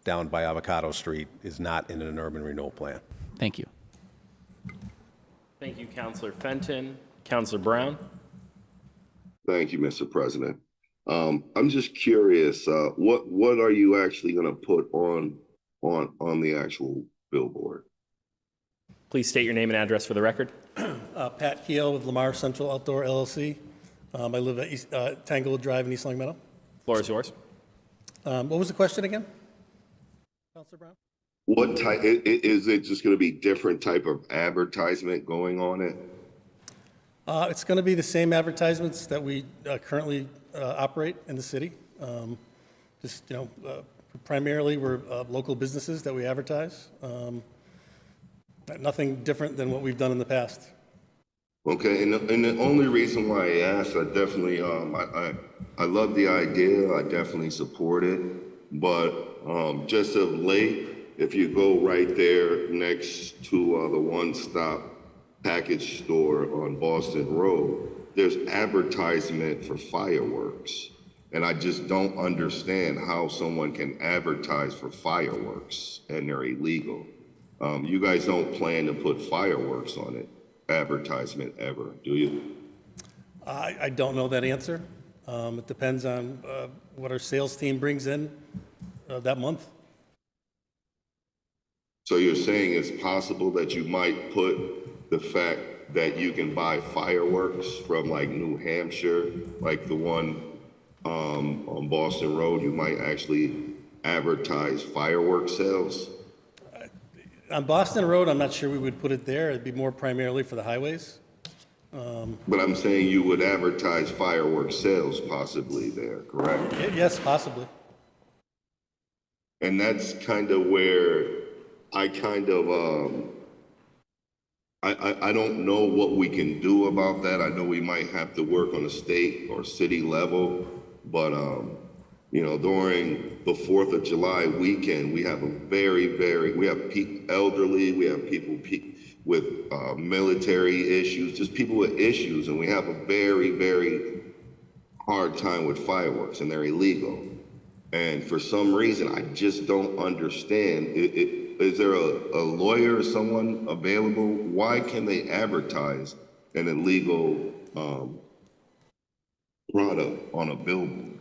R: down by Avocado Street is not in an urban renewal plan.
M: Thank you.
A: Thank you, Councillor Fenton. Councillor Brown?
J: Thank you, Mr. President. I'm just curious, what are you actually going to put on the actual billboard?
A: Please state your name and address for the record.
S: Pat Keel with Lamar Central Outdoor LLC. I live at Tanglewood Drive in East Long Meadow.
A: Floor is yours.
S: What was the question again, Councilor Brown?
J: What type, is it just going to be different type of advertisement going on it?
S: It's going to be the same advertisements that we currently operate in the city. Primarily we're local businesses that we advertise. Nothing different than what we've done in the past.
J: Okay, and the only reason why I asked, I definitely, I love the idea, I definitely support it, but just of late, if you go right there next to the one-stop package store on Boston Road, there's advertisement for fireworks. And I just don't understand how someone can advertise for fireworks and they're illegal. You guys don't plan to put fireworks on it, advertisement ever, do you?
S: I don't know that answer. It depends on what our sales team brings in that month.
J: So you're saying it's possible that you might put the fact that you can buy fireworks from like New Hampshire, like the one on Boston Road, you might actually advertise firework sales?
S: On Boston Road, I'm not sure we would put it there. It'd be more primarily for the highways.
J: But I'm saying you would advertise firework sales possibly there, correct?
S: Yes, possibly.
J: And that's kind of where I kind of, I don't know what we can do about that. I know we might have to work on a state or city level, but you know, during the 4th of July weekend, we have we have elderly, we have people with military issues, just people with issues, and we have a very hard time with fireworks, and they're illegal. And for some reason, I just don't understand. Is there a lawyer or someone available? Why can they advertise an illegal product on a billboard?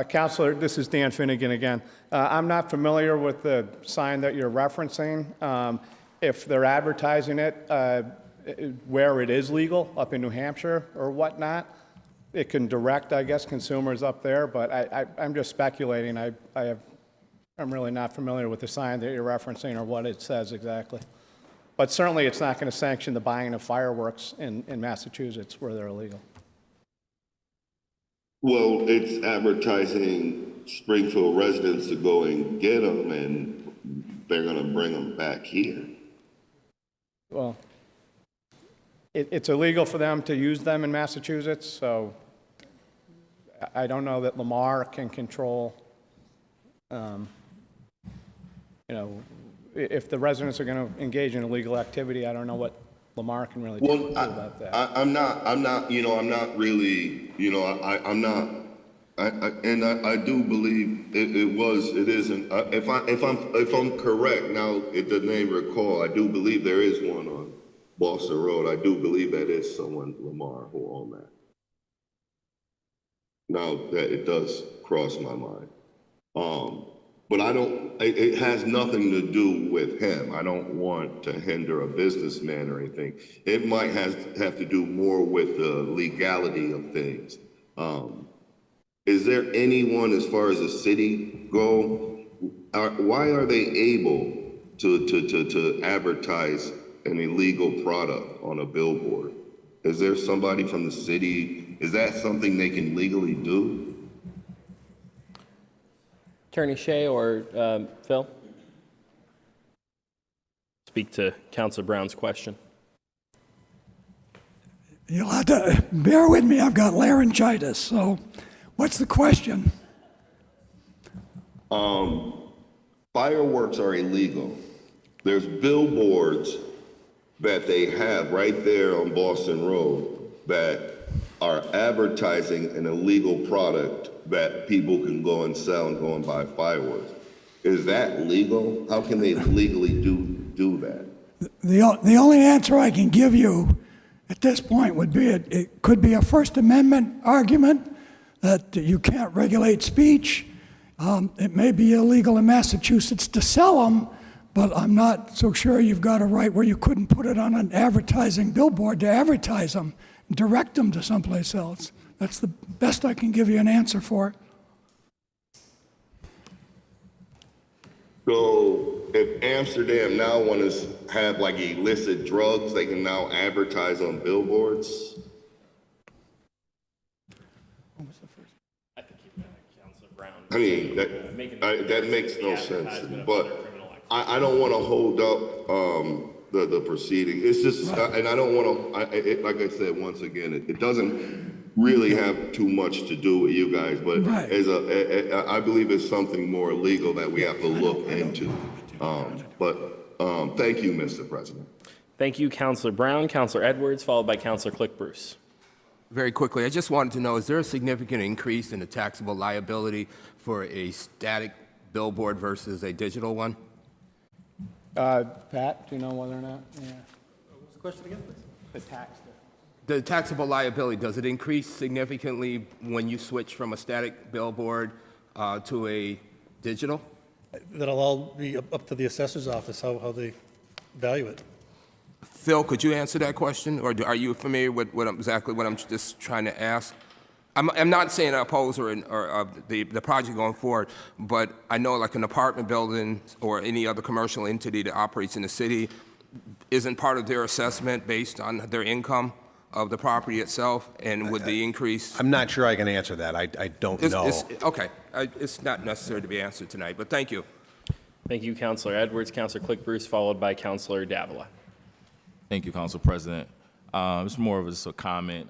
Q: Councilor, this is Dan Finnegan again. I'm not familiar with the sign that you're referencing. If they're advertising it where it is legal, up in New Hampshire or whatnot, it can direct, I guess, consumers up there, but I'm just speculating. I'm really not familiar with the sign that you're referencing or what it says exactly. But certainly it's not going to sanction the buying of fireworks in Massachusetts where they're illegal.
J: Well, it's advertising Springfield residents to go and get them, and they're going to bring them back here.
Q: Well, it's illegal for them to use them in Massachusetts, so I don't know that Lamar can control, you know, if the residents are going to engage in illegal activity, I don't know what Lamar can really do about that.
J: I'm not, you know, I'm not really, you know, I'm not, I do believe it isn't, if I'm correct, now, the name recall, I do believe there is one on Boston Road. I do believe that is someone, Lamar, who owned that. Now that it does cross my mind. But I don't, it has nothing to do with him. I don't want to hinder a businessman or anything. It might have to do more with the legality of things. Is there anyone, as far as the city go, why are they able to advertise an illegal product on a billboard? Is there somebody from the city? Is that something they can legally do?
A: Attorney Shea or Phil? Speak to Councilor Brown's question.
T: You'll have to bear with me. I've got laryngitis. So, what's the question?
J: Fireworks are illegal. There's billboards that they have right there on Boston Road that are advertising an illegal product that people can go and sell and go and buy fireworks. Is that legal? How can they legally do that?
T: The only answer I can give you at this point would be it could be a First Amendment argument that you can't regulate speech. It may be illegal in Massachusetts to sell them, but I'm not so sure you've got a right where you couldn't put it on an advertising billboard to advertise them, and direct them to someplace else. That's the best I can give you an answer for.
J: So if Amsterdam now wants to have like illicit drugs, they can now advertise on billboards? I mean, that makes no sense, but I don't want to hold up the proceeding. It's just, and I don't want to, like I said, once again, it doesn't really have too much to do with you guys, but as I believe it's something more legal that we have to look into. Thank you, Mr. President.
A: Thank you, Councilor Brown. Councilor Edwards, followed by Councilor Click Bruce.
P: Very quickly, I just wanted to know, is there a significant increase in the taxable liability for a static billboard versus a digital one?
Q: Pat, do you know whether or not? Yeah.
S: What's the question again, please?
Q: The tax.
P: The taxable liability, does it increase significantly when you switch from a static billboard to a digital?
S: That'll all be up to the assessor's office, how they value it.
P: Phil, could you answer that question, or are you familiar with exactly what I'm just trying to ask? I'm not saying I oppose the project going forward, but I know like an apartment building or any other commercial entity that operates in the city, isn't part of their assessment based on their income of the property itself, and would the increase?
R: I'm not sure I can answer that. I don't know.
P: Okay, it's not necessary to be answered tonight, but thank you.
A: Thank you, Councilor Edwards. Councilor Click Bruce, followed by Councilor Davila.
E: Thank you, Council President. It's more of just a comment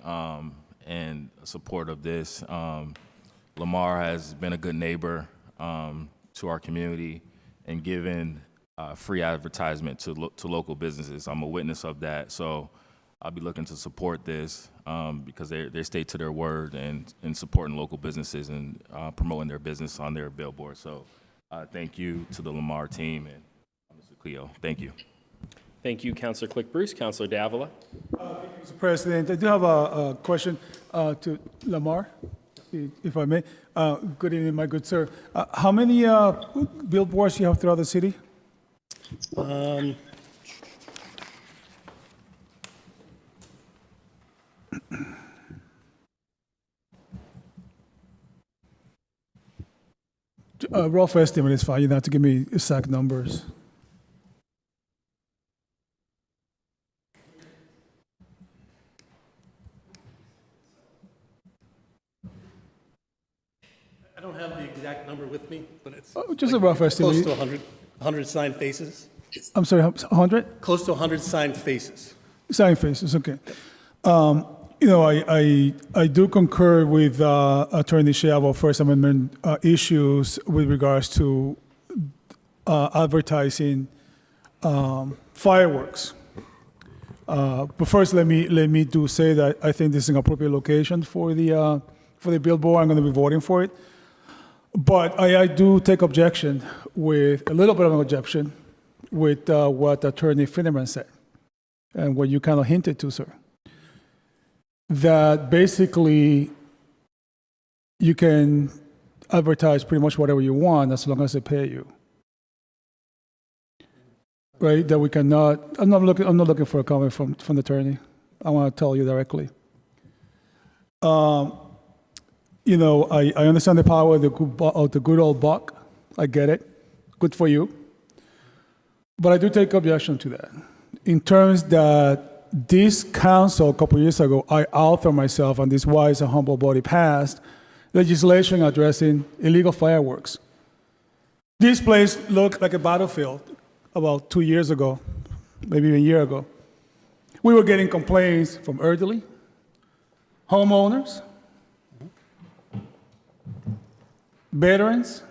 E: and support of this. Lamar has been a good neighbor to our community and given free advertisement to local businesses. I'm a witness of that, so I'll be looking to support this because they stay to their word and supporting local businesses and promoting their business on their billboard. So thank you to the Lamar team and Mr. Cleo. Thank you.
A: Thank you, Councilor Click Bruce. Councilor Davila.
H: Mr. President, I do have a question to Lamar, if I may. Good evening, my good sir. How many billboards do you have throughout the city? A rough estimate is fine. You don't have to give me exact numbers.
S: I don't have the exact number with me, but it's
H: Just a rough estimate.
S: close to 100 signed faces.
H: I'm sorry, 100?
S: Close to 100 signed faces.
H: Sign faces, okay. You know, I do concur with Attorney Shea about First Amendment issues with regards to advertising fireworks. But first, let me do say that I think this is an appropriate location for the billboard. I'm going to be voting for it. But I do take objection with a little bit of an objection with what Attorney Finneran said and what you kind of hinted to, sir. That basically you can advertise pretty much whatever you want as long as they pay you. right? That we cannot. I'm not looking for a comment from the attorney. I want to tell you directly. You know, I understand the power of the good old buck. I get it. Good for you. But I do take objection to that. In terms that this council, a couple years ago, I authored myself, and this wise and humble body passed legislation addressing illegal fireworks. This place looked like a battlefield about 2 years ago, maybe even a year ago. We were getting complaints from elderly, homeowners, veterans.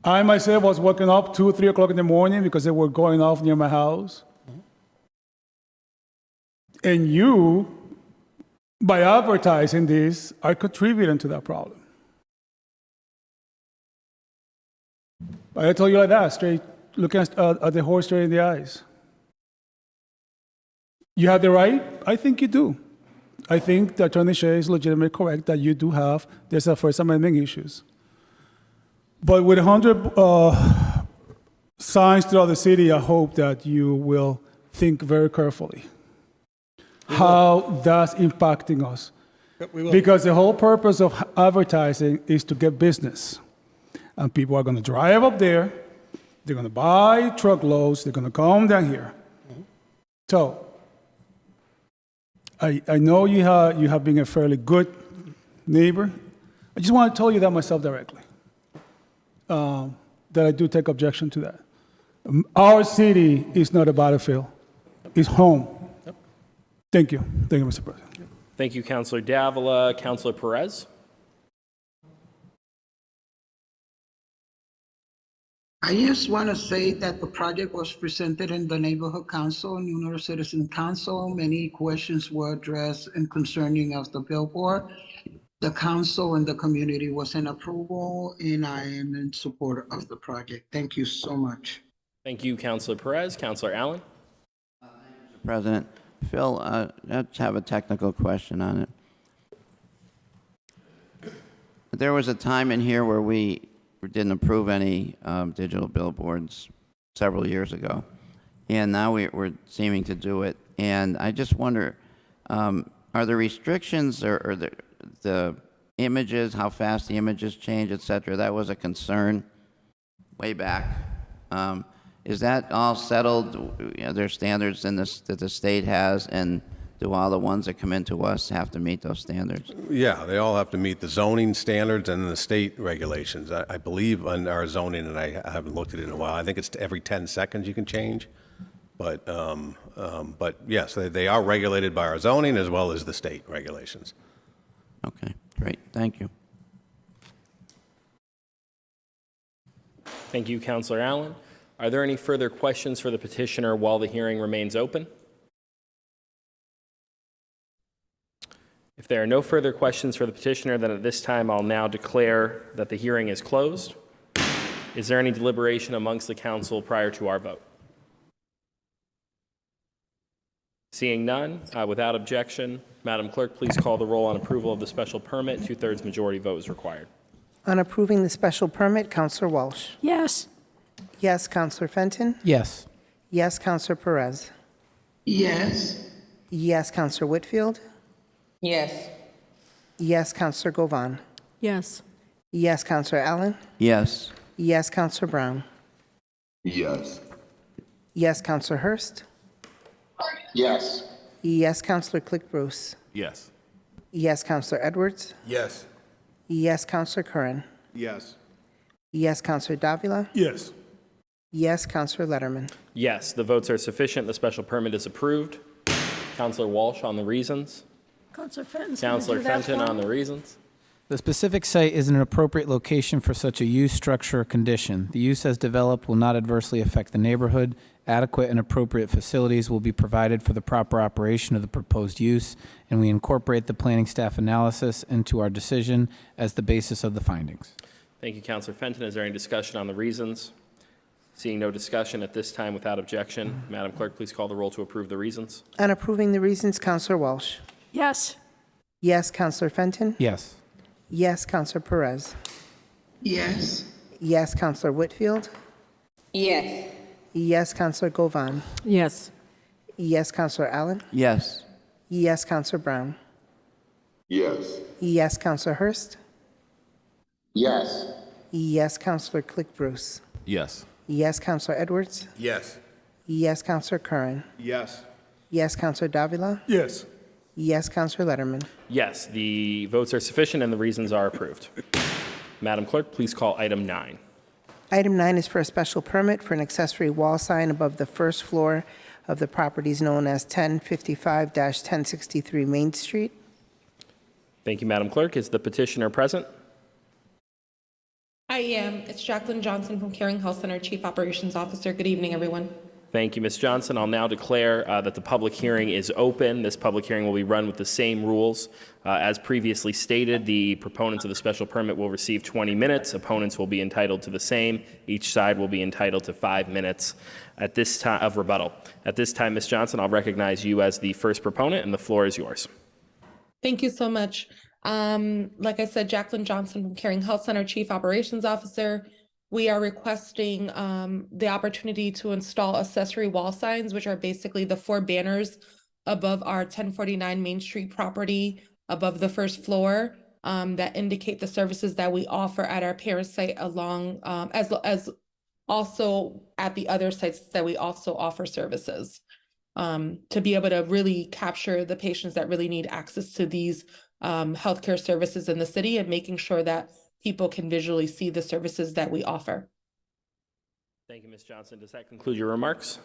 H: I myself was waking up 2 or 3 o'clock in the morning because they were going off near my house. And you, by advertising this, are contributing to that problem. I tell you like that, straight, looking at the horse straight in the eyes. You have the right? I think you do. I think the Attorney Shea is legitimately correct that you do have, there's a First Amendment issues. But with 100 signs throughout the city, I hope that you will think very carefully how that's impacting us.
S: We will.
H: Because the whole purpose of advertising is to get business. And people are going to drive up there, they're going to buy truckloads, they're going to come down here. So, I know you have been a fairly good neighbor. I just want to tell you that myself directly, that I do take objection to that. Our city is not a battlefield, it's home. Thank you. Thank you, Mr. President.
A: Thank you, Councilor Davila. Councilor Perez?
U: I just want to say that the project was presented in the Neighborhood Council, New York Citizen Council. Many questions were addressed and concerning of the billboard. The council and the community was in approval, and I am in support of the project. Thank you so much.
A: Thank you, Councilor Perez. Councilor Allen?
D: Mr. President, Phil, I just have a technical question on it. There was a time in here where we didn't approve any digital billboards several years ago, and now we're seeming to do it. And I just wonder, are the restrictions or the images, how fast the images change, et cetera, that was a concern way back. Is that all settled? Are there standards in this that the state has, and do all the ones that come into us have to meet those standards?
R: Yeah, they all have to meet the zoning standards and the state regulations. I believe on our zoning, and I haven't looked at it in a while, I think it's every 10 seconds you can change. But yes, they are regulated by our zoning as well as the state regulations.
D: Okay, great. Thank you.
A: Thank you, Councilor Allen. Are there any further questions for the petitioner while the hearing remains open? If there are no further questions for the petitioner, then at this time I'll now declare that the hearing is closed. Is there any deliberation amongst the council prior to our vote? Seeing none, without objection, Madam Clerk, please call the roll on approval of the special permit. 2/3 majority vote is required.
B: On approving the special permit, Councilor Walsh.
O: Yes.
B: Yes, Councilor Fenton.
M: Yes.
B: Yes, Councilor Perez.
U: Yes.
B: Yes, Councilor Whitfield.
K: Yes.
B: Yes, Councilor Govan.
G: Yes.
B: Yes, Councilor Allen.
D: Yes.
B: Yes, Councilor Brown.
J: Yes.
B: Yes, Councilor Hurst.
J: Yes.
B: Yes, Councilor Click Bruce.
E: Yes.
B: Yes, Councilor Edwards.
P: Yes.
B: Yes, Councilor Curran.
P: Yes.
B: Yes, Councilor Davila.
H: Yes.
B: Yes, Councilor Letterman.
A: Yes, the votes are sufficient. The special permit is approved. Councilor Walsh on the reasons.
O: Councilor Fenton's
A: Councilor Fenton on the reasons.
M: The specific site is an appropriate location for such a use, structure, or condition. The use as developed will not adversely affect the neighborhood. Adequate and appropriate facilities will be provided for the proper operation of the proposed use, and we incorporate the planning staff analysis into our decision as the basis of the findings.
A: Thank you, Councilor Fenton. Is there any discussion on the reasons? Seeing no discussion at this time without objection, Madam Clerk, please call the roll to approve the reasons.
B: On approving the reasons, Councilor Walsh.
O: Yes.
B: Yes, Councilor Fenton.
M: Yes.
B: Yes, Councilor Perez.
U: Yes.
B: Yes, Councilor Whitfield.
K: Yes.
B: Yes, Counselor Govan.
G: Yes.
B: Yes, Counselor Allen.
D: Yes.
B: Yes, Counselor Brown.
J: Yes.
B: Yes, Counselor Hurst.
J: Yes.
B: Yes, Counselor Click Bruce.
E: Yes.
B: Yes, Counselor Edwards.
P: Yes.
B: Yes, Counselor Curran.
P: Yes.
B: Yes, Counselor Davila.
H: Yes.
B: Yes, Counselor Letterman.
A: Yes, the votes are sufficient and the reasons are approved. Madam Clerk, please call item 9.
B: Item 9 is for a special permit for an accessory wall sign above the first floor of the properties known as 1055-1063 Main Street.
A: Thank you, Madam Clerk. Is the petitioner present?
F: I am. It's Jacqueline Johnson from Caring Health Center, Chief Operations Officer. Good evening, everyone.
A: Thank you, Ms. Johnson. I'll now declare that the public hearing is open. This public hearing will be run with the same rules. As previously stated, the proponents of the special permit will receive 20 minutes. Opponents will be entitled to the same. Each side will be entitled to 5 minutes at this time of rebuttal. At this time, Ms. Johnson, I'll recognize you as the first proponent, and the floor is yours.
F: Thank you so much. Like I said, Jacqueline Johnson from Caring Health Center, Chief Operations Officer. We are requesting the opportunity to install accessory wall signs, which are basically the 4 banners above our 1049 Main Street property, above the first floor, that indicate the services that we offer at our parent site, along as also at the other sites that we also offer services, to be able to really capture the patients that really need access to these healthcare services in the city, and making sure that people can visually see the services that we offer.
A: Thank you, Ms. Johnson. Does that conclude your remarks?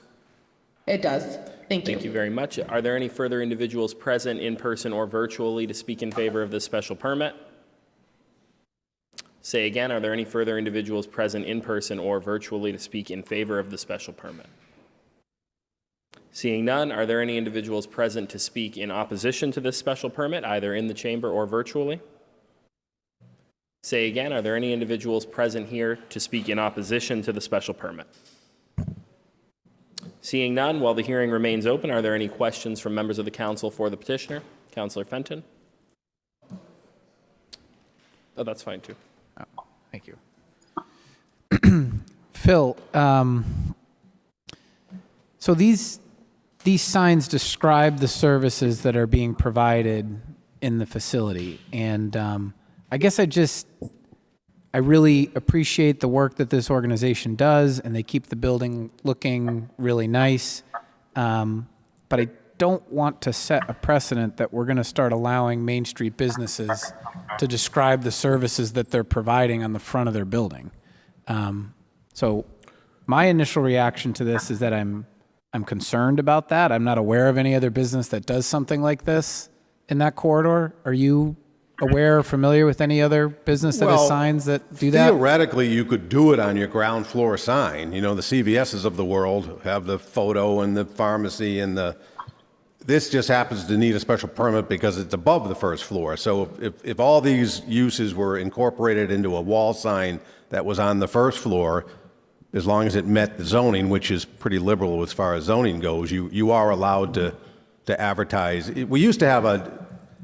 F: It does. Thank you.
A: Thank you very much. Are there any further individuals present in person or virtually to speak in favor of this special permit? Say again, are there any further individuals present in person or virtually to speak in favor of the special permit? Seeing none, are there any individuals present to speak in opposition to this special permit, either in the chamber or virtually? Say again, are there any individuals present here to speak in opposition to the special permit? Seeing none, while the hearing remains open, are there any questions from members of the council for the petitioner? Councilor Fenton? Oh, that's fine too.
M: Oh, thank you. Phil, so these signs describe the services that are being provided in the facility, and I guess I really appreciate the work that this organization does, and they keep the building looking really nice. But I don't want to set a precedent that we're going to start allowing Main Street businesses to describe the services that they're providing on the front of their building. So my initial reaction to this is that I'm concerned about that. I'm not aware of any other business that does something like this in that corridor. Are you aware or familiar with any other business that has signs that do that?
R: Theoretically, you could do it on your ground floor sign. You know, the CVS's of the world have the photo and the pharmacy and this just happens to need a special permit because it's above the first floor. So if all these uses were incorporated into a wall sign that was on the first floor, as long as it met the zoning, which is pretty liberal as far as zoning goes, you are allowed to advertise. We used to have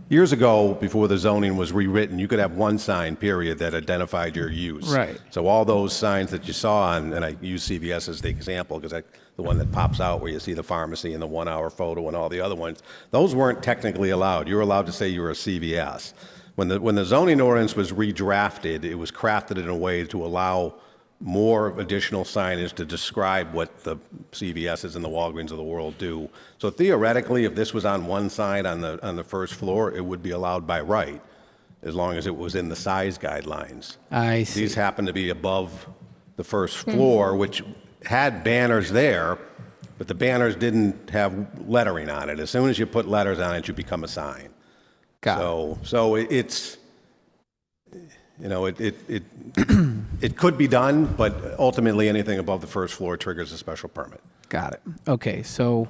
R: years ago, before the zoning was rewritten, you could have one sign, period, that identified your use.
M: Right.
R: So all those signs that you saw, and I use CVS as the example because the one that pops out where you see the pharmacy and the 1 hour photo and all the other ones, those weren't technically allowed. You were allowed to say you were a CVS. When the zoning ordinance was redrafted, it was crafted in a way to allow more additional signage to describe what the CVS's and the Walgreens of the world do. So theoretically, if this was on one side on the first floor, it would be allowed by right, as long as it was in the size guidelines.
M: I see.
R: These happen to be above the first floor, which had banners there, but the banners didn't have lettering on it. As soon as you put letters on it, you become a sign. So it's, you know, it could be done, but ultimately anything above the first floor triggers a special permit.
M: Got it. Okay, so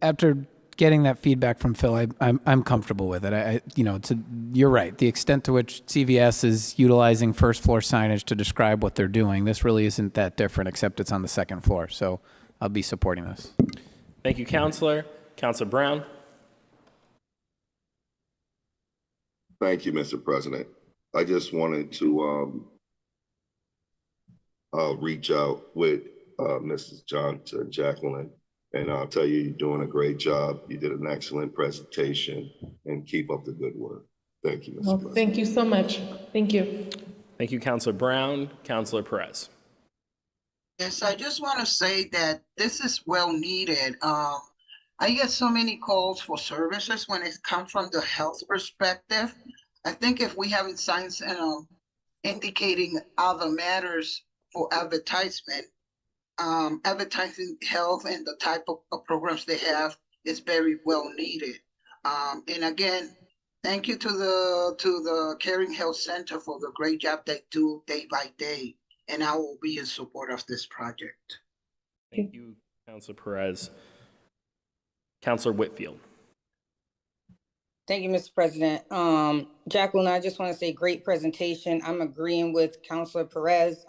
M: after getting that feedback from Phil, I'm comfortable with it. You're right. The extent to which CVS is utilizing first floor signage to describe what they're doing, this really isn't that different, except it's on the second floor. So I'll be supporting this.
A: Thank you, Counselor. Counselor Brown?
J: Thank you, Mr. President. I just wanted to reach out with Mrs. Johnson, Jacqueline, and I'll tell you, you're doing a great job. You did an excellent presentation, and keep up the good work. Thank you, Mr.
F: Well,
J: President.
F: thank you so much. Thank you.
A: Thank you, Councilor Brown. Councilor Perez.
U: Yes, I just want to say that this is well needed. I get so many calls for services when it comes from the health perspective. I think if we have signs indicating other matters for advertisement, advertising health and the type of programs they have is very well needed. And again, thank you to the Caring Health Center for the great job they do day by day. And I will be in support of this project.
A: Thank you, Councilor Perez. Councilor Whitfield.
K: Thank you, Mr. President. Jacqueline, I just want to say great presentation. I'm agreeing with Councilor Perez.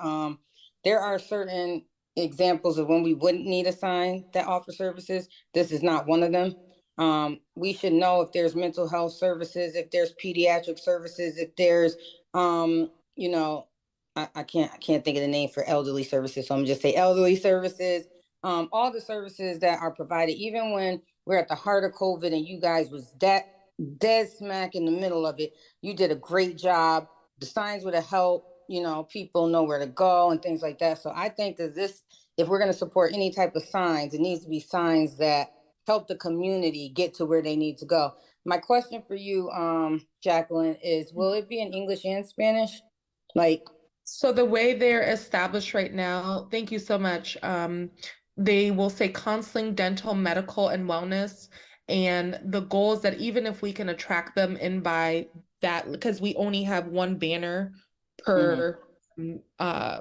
K: There are certain examples of when we wouldn't need a sign that offer services. This is not one of them. We should know if there's mental health services, if there's pediatric services, if there's, you know, I can't think of the name for elderly services, so I'm just say elderly services. All the services that are provided, even when we're at the heart of COVID and you guys was dead smack in the middle of it, you did a great job. The signs would have helped, you know, people know where to go and things like that. So I think that this, if we're going to support any type of signs, it needs to be signs that help the community get to where they need to go. My question for you, Jacqueline, is will it be in English and Spanish?
F: So the way they're established right now, thank you so much. They will say counseling, dental, medical, and wellness. And the goal is that even if we can attract them in by that, because we only have one banner per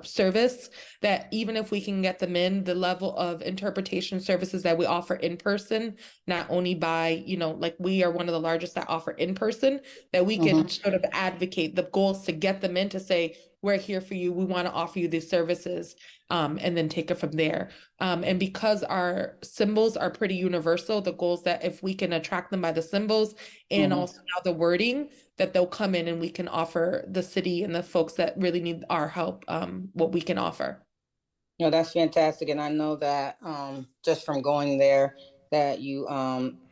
F: service, that even if we can get them in, the level of interpretation services that we offer in person, not only by, you know, like we are one of the largest that offer in person, that we can sort of advocate. The goal is to get them in to say, we're here for you. We want to offer you these services, and then take it from there. And because our symbols are pretty universal, the goal is that if we can attract them by the symbols and also now the wording, that they'll come in and we can offer the city and the folks that really need our help, what we can offer.
K: No, that's fantastic. And I know that just from going there, that you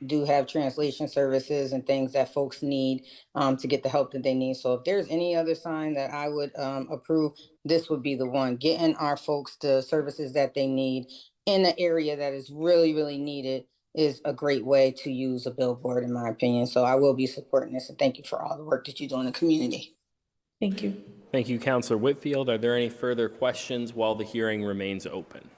K: do have translation services and things that folks need to get the help that they need. So if there's any other sign that I would approve, this would be the one. Getting our folks the services that they need in the area that is really, really needed is a great way to use a billboard, in my opinion. So I will be supporting this, and thank you for all the work that you do in the community.
F: Thank you.
A: Thank you, Councilor Whitfield. Are there any further questions while the hearing remains open?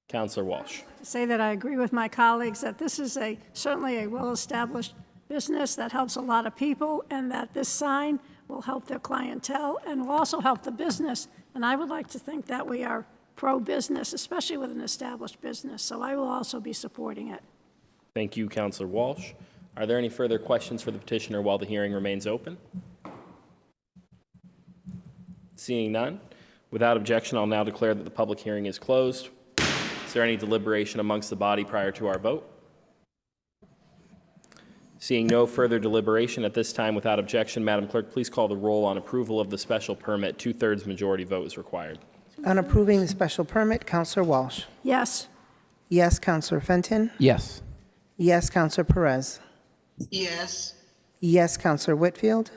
A: Councilor Walsh.
O: To say that I agree with my colleagues that this is certainly a well-established business that helps a lot of people, and that this sign will help their clientele and will also help the business. And I would like to think that we are pro-business, especially with an established business. So I will also be supporting it.
A: Thank you, Councilor Walsh. Are there any further questions for the petitioner while the hearing remains open? Seeing none, without objection, I'll now declare that the public hearing is closed. Is there any deliberation amongst the body prior to our vote? Seeing no further deliberation at this time, without objection, Madam Clerk, please call the roll on approval of the special permit. 2/3 majority vote is required.
B: On approving the special permit, Councilor Walsh.
O: Yes.
B: Yes, Councilor Fenton.
M: Yes.
B: Yes, Councilor Perez.
U: Yes.
B: Yes, Councilor Whitfield.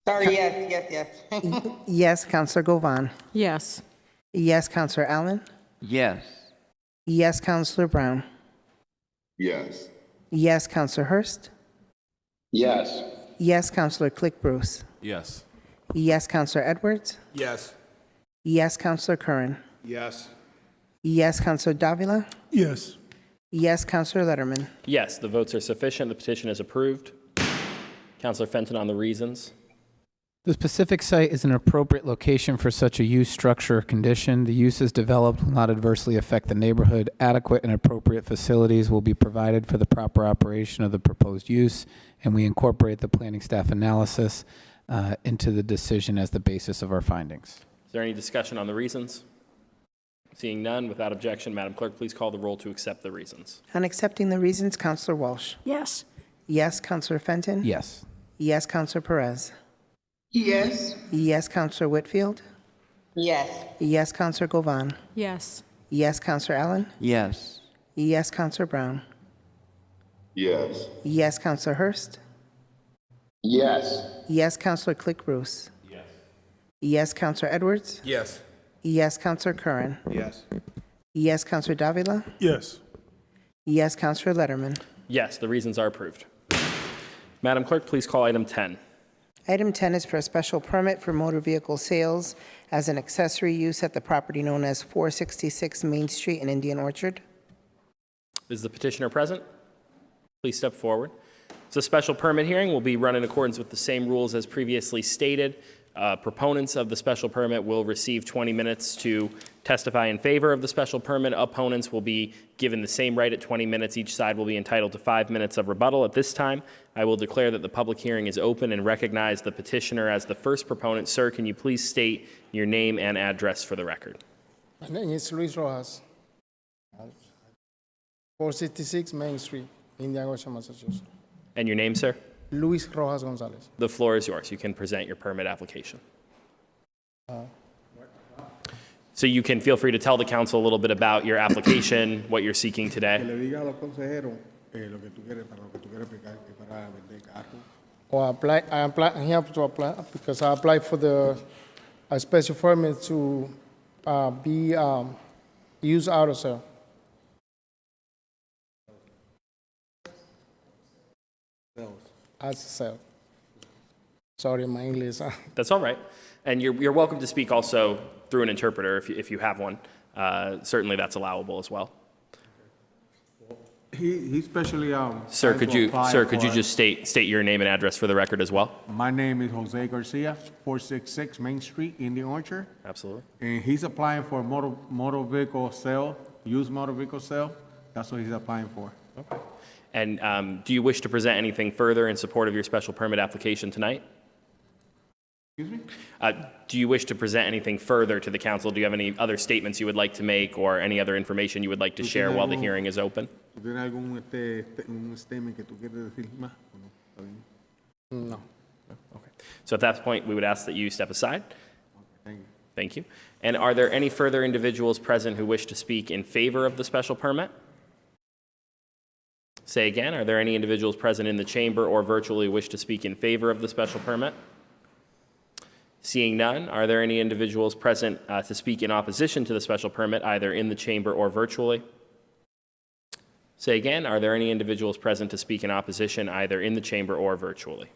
K: Sorry, yes.
B: Yes, Councilor Govan.
G: Yes.
B: Yes, Councilor Allen.
D: Yes.
B: Yes, Councilor Brown.
J: Yes.
B: Yes, Councilor Hurst.
P: Yes.
B: Yes, Councilor Click Bruce.
E: Yes.
B: Yes, Councilor Edwards.
P: Yes.
B: Yes, Councilor Curran.
P: Yes.
B: Yes, Councilor Davila.
H: Yes.
B: Yes, Councilor Letterman.
A: Yes, the votes are sufficient. The petition is approved. Councilor Fenton on the reasons.
M: The specific site is an appropriate location for such a use, structure, or condition. The use as developed will not adversely affect the neighborhood. Adequate and appropriate facilities will be provided for the proper operation of the proposed use, and we incorporate the planning staff analysis into the decision as the basis of our findings.
A: Is there any discussion on the reasons? Seeing none, without objection, Madam Clerk, please call the roll to accept the reasons.
B: On accepting the reasons, Councilor Walsh.
O: Yes.
B: Yes, Councilor Fenton.
M: Yes.
B: Yes, Councilor Perez.
U: Yes.
B: Yes, Counselor Whitfield.
K: Yes.
B: Yes, Counselor Govan.
G: Yes.
B: Yes, Counselor Allen.
D: Yes.
B: Yes, Counselor Brown.
J: Yes.
B: Yes, Counselor Hurst.
J: Yes.
B: Yes, Counselor Click Bruce.
E: Yes.
B: Yes, Counselor Edwards.
P: Yes.
B: Yes, Counselor Curran.
Q: Yes.
B: Yes, Counselor Davila.
H: Yes.
B: Yes, Counselor Letterman.
A: Yes, the reasons are approved. Madam Clerk, please call item 10.
B: Item 10 is for a special permit for motor vehicle sales as an accessory use at the property known as 466 Main Street in Indian Orchard.
A: Is the petitioner present? Please step forward. So, special permit hearing will be run in accordance with the same rules as previously stated. Proponents of the special permit will receive 20 minutes to testify in favor of the special permit. Opponents will be given the same right at 20 minutes. Each side will be entitled to 5 minutes of rebuttal. At this time, I will declare that the public hearing is open and recognize the petitioner as the first proponent. Sir, can you please state your name and address for the record?
I: My name is Luis Rojas, 466 Main Street, Indian Orchard, Massachusetts.
A: And your name, sir?
I: Luis Rojas Gonzalez.
A: The floor is yours. You can present your permit application. So you can feel free to tell the council a little bit about your application, what you're seeking today.
I: I have to apply because I applied for a special permit to be used auto sale. As a sale. Sorry, my English.
A: That's all right. And you're welcome to speak also through an interpreter if you have one. Certainly that's allowable as well.
V: He especially
A: Sir, could you just state your name and address for the record as well?
V: My name is Jose Garcia, 466 Main Street, Indian Orchard.
A: Absolutely.
V: And he's applying for motor vehicle sale, used motor vehicle sale. That's what he's applying for.
A: Okay. And do you wish to present anything further in support of your special permit application tonight?
V: Excuse me?
A: Do you wish to present anything further to the council? Do you have any other statements you would like to make or any other information you would like to share while the hearing is open?
V: ¿Tiene algún un statement que tú quieres decir más? ¿O no?
I: No.
A: Okay. So at that point, we would ask that you step aside.
V: Thank you.
A: Thank you. And are there any further individuals present who wish to speak in favor of the special permit? Say again, are there any individuals present in the chamber or virtually who wish to speak in favor of the special permit? Seeing none, are there any individuals present to speak in opposition to the special permit, either in the chamber or virtually? Say again, are there any individuals present to speak in opposition, either in the chamber or virtually?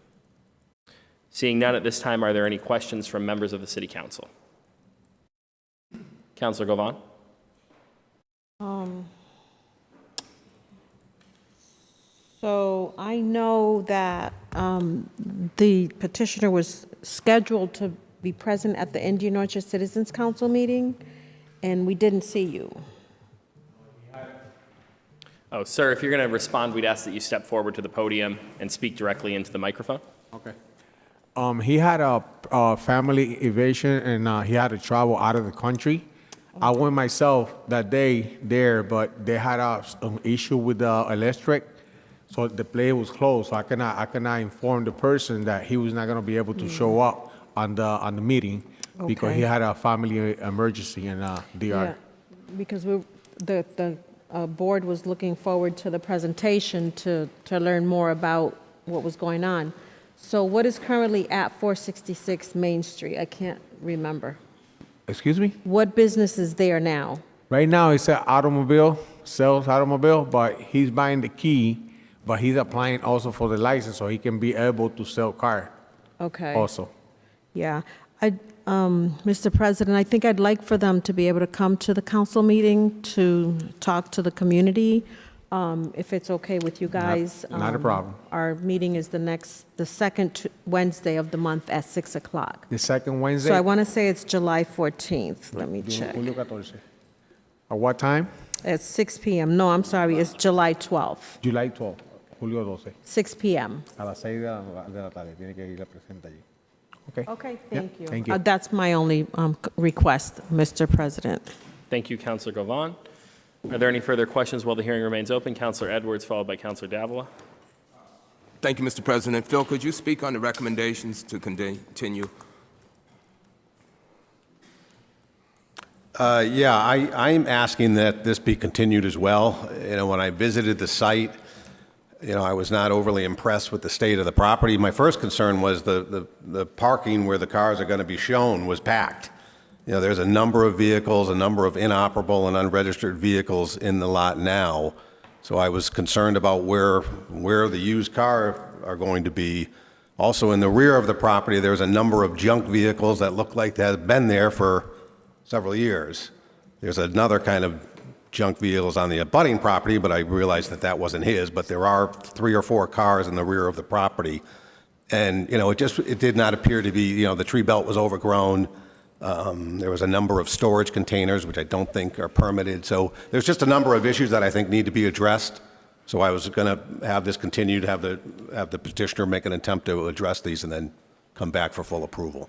A: Seeing none at this time, are there any questions from members of the City Council? Councilor Govan?
G: So I know that the petitioner was scheduled to be present at the Indian Orchard Citizens Council meeting, and we didn't see you.
A: Oh, sir, if you're going to respond, we'd ask that you step forward to the podium and speak directly into the microphone.
V: Okay. He had a family evasion and he had to travel out of the country. I went myself that day there, but they had an issue with the electric, so the place was closed. So I cannot inform the person that he was not going to be able to show up on the meeting because he had a family emergency in DR.
G: Yeah, because the board was looking forward to the presentation to learn more about what was going on. So what is currently at 466 Main Street? I can't remember.
V: Excuse me?
G: What business is there now?
V: Right now it's an automobile, sells automobile, but he's buying the key, but he's applying also for the license so he can be able to sell car
G: Okay.
V: also.
G: Yeah. Mr. President, I think I'd like for them to be able to come to the council meeting to talk to the community, if it's okay with you guys.
V: Not a problem.
G: Our meeting is the second Wednesday of the month at 6 o'clock.
V: The second Wednesday?
G: So I want to say it's July 14th. Let me check.
V: Julio 14. At what time?
G: It's 6 p.m. No, I'm sorry, it's July 12th,
V: July 12, Julio 12.
G: 6 p.m.
V: A las 6 de la tarde. Tiene que ir la presente allí. Okay.
G: Okay, thank you.
V: Thank you.
G: That's my only request, Mr. President.
A: Thank you, Councilor Govan. Are there any further questions while the hearing remains open? Councilor Edwards, followed by Councilor Davila.
P: Thank you, Mr. President. Phil, could you speak on the recommendations to continue?
R: Yeah, I'm asking that this be continued as well. You know, when I visited the site, you know, I was not overly impressed with the state of the property. My first concern was the parking where the cars are going to be shown was packed. You know, there's a number of vehicles, a number of inoperable and unregistered vehicles in the lot now. So I was concerned about where the used cars are going to be. Also, in the rear of the property, there's a number of junk vehicles that look like they have been there for several years. There's another kind of junk vehicles on the abutting property, but I realized that wasn't his. But there are 3 or 4 cars in the rear of the property. And, you know, it did not appear to be, you know, the tree belt was overgrown. There was a number of storage containers, which I don't think are permitted. So there's just a number of issues that I think need to be addressed. So I was going to have this continued, have the petitioner make an attempt to address these and then come back for full approval.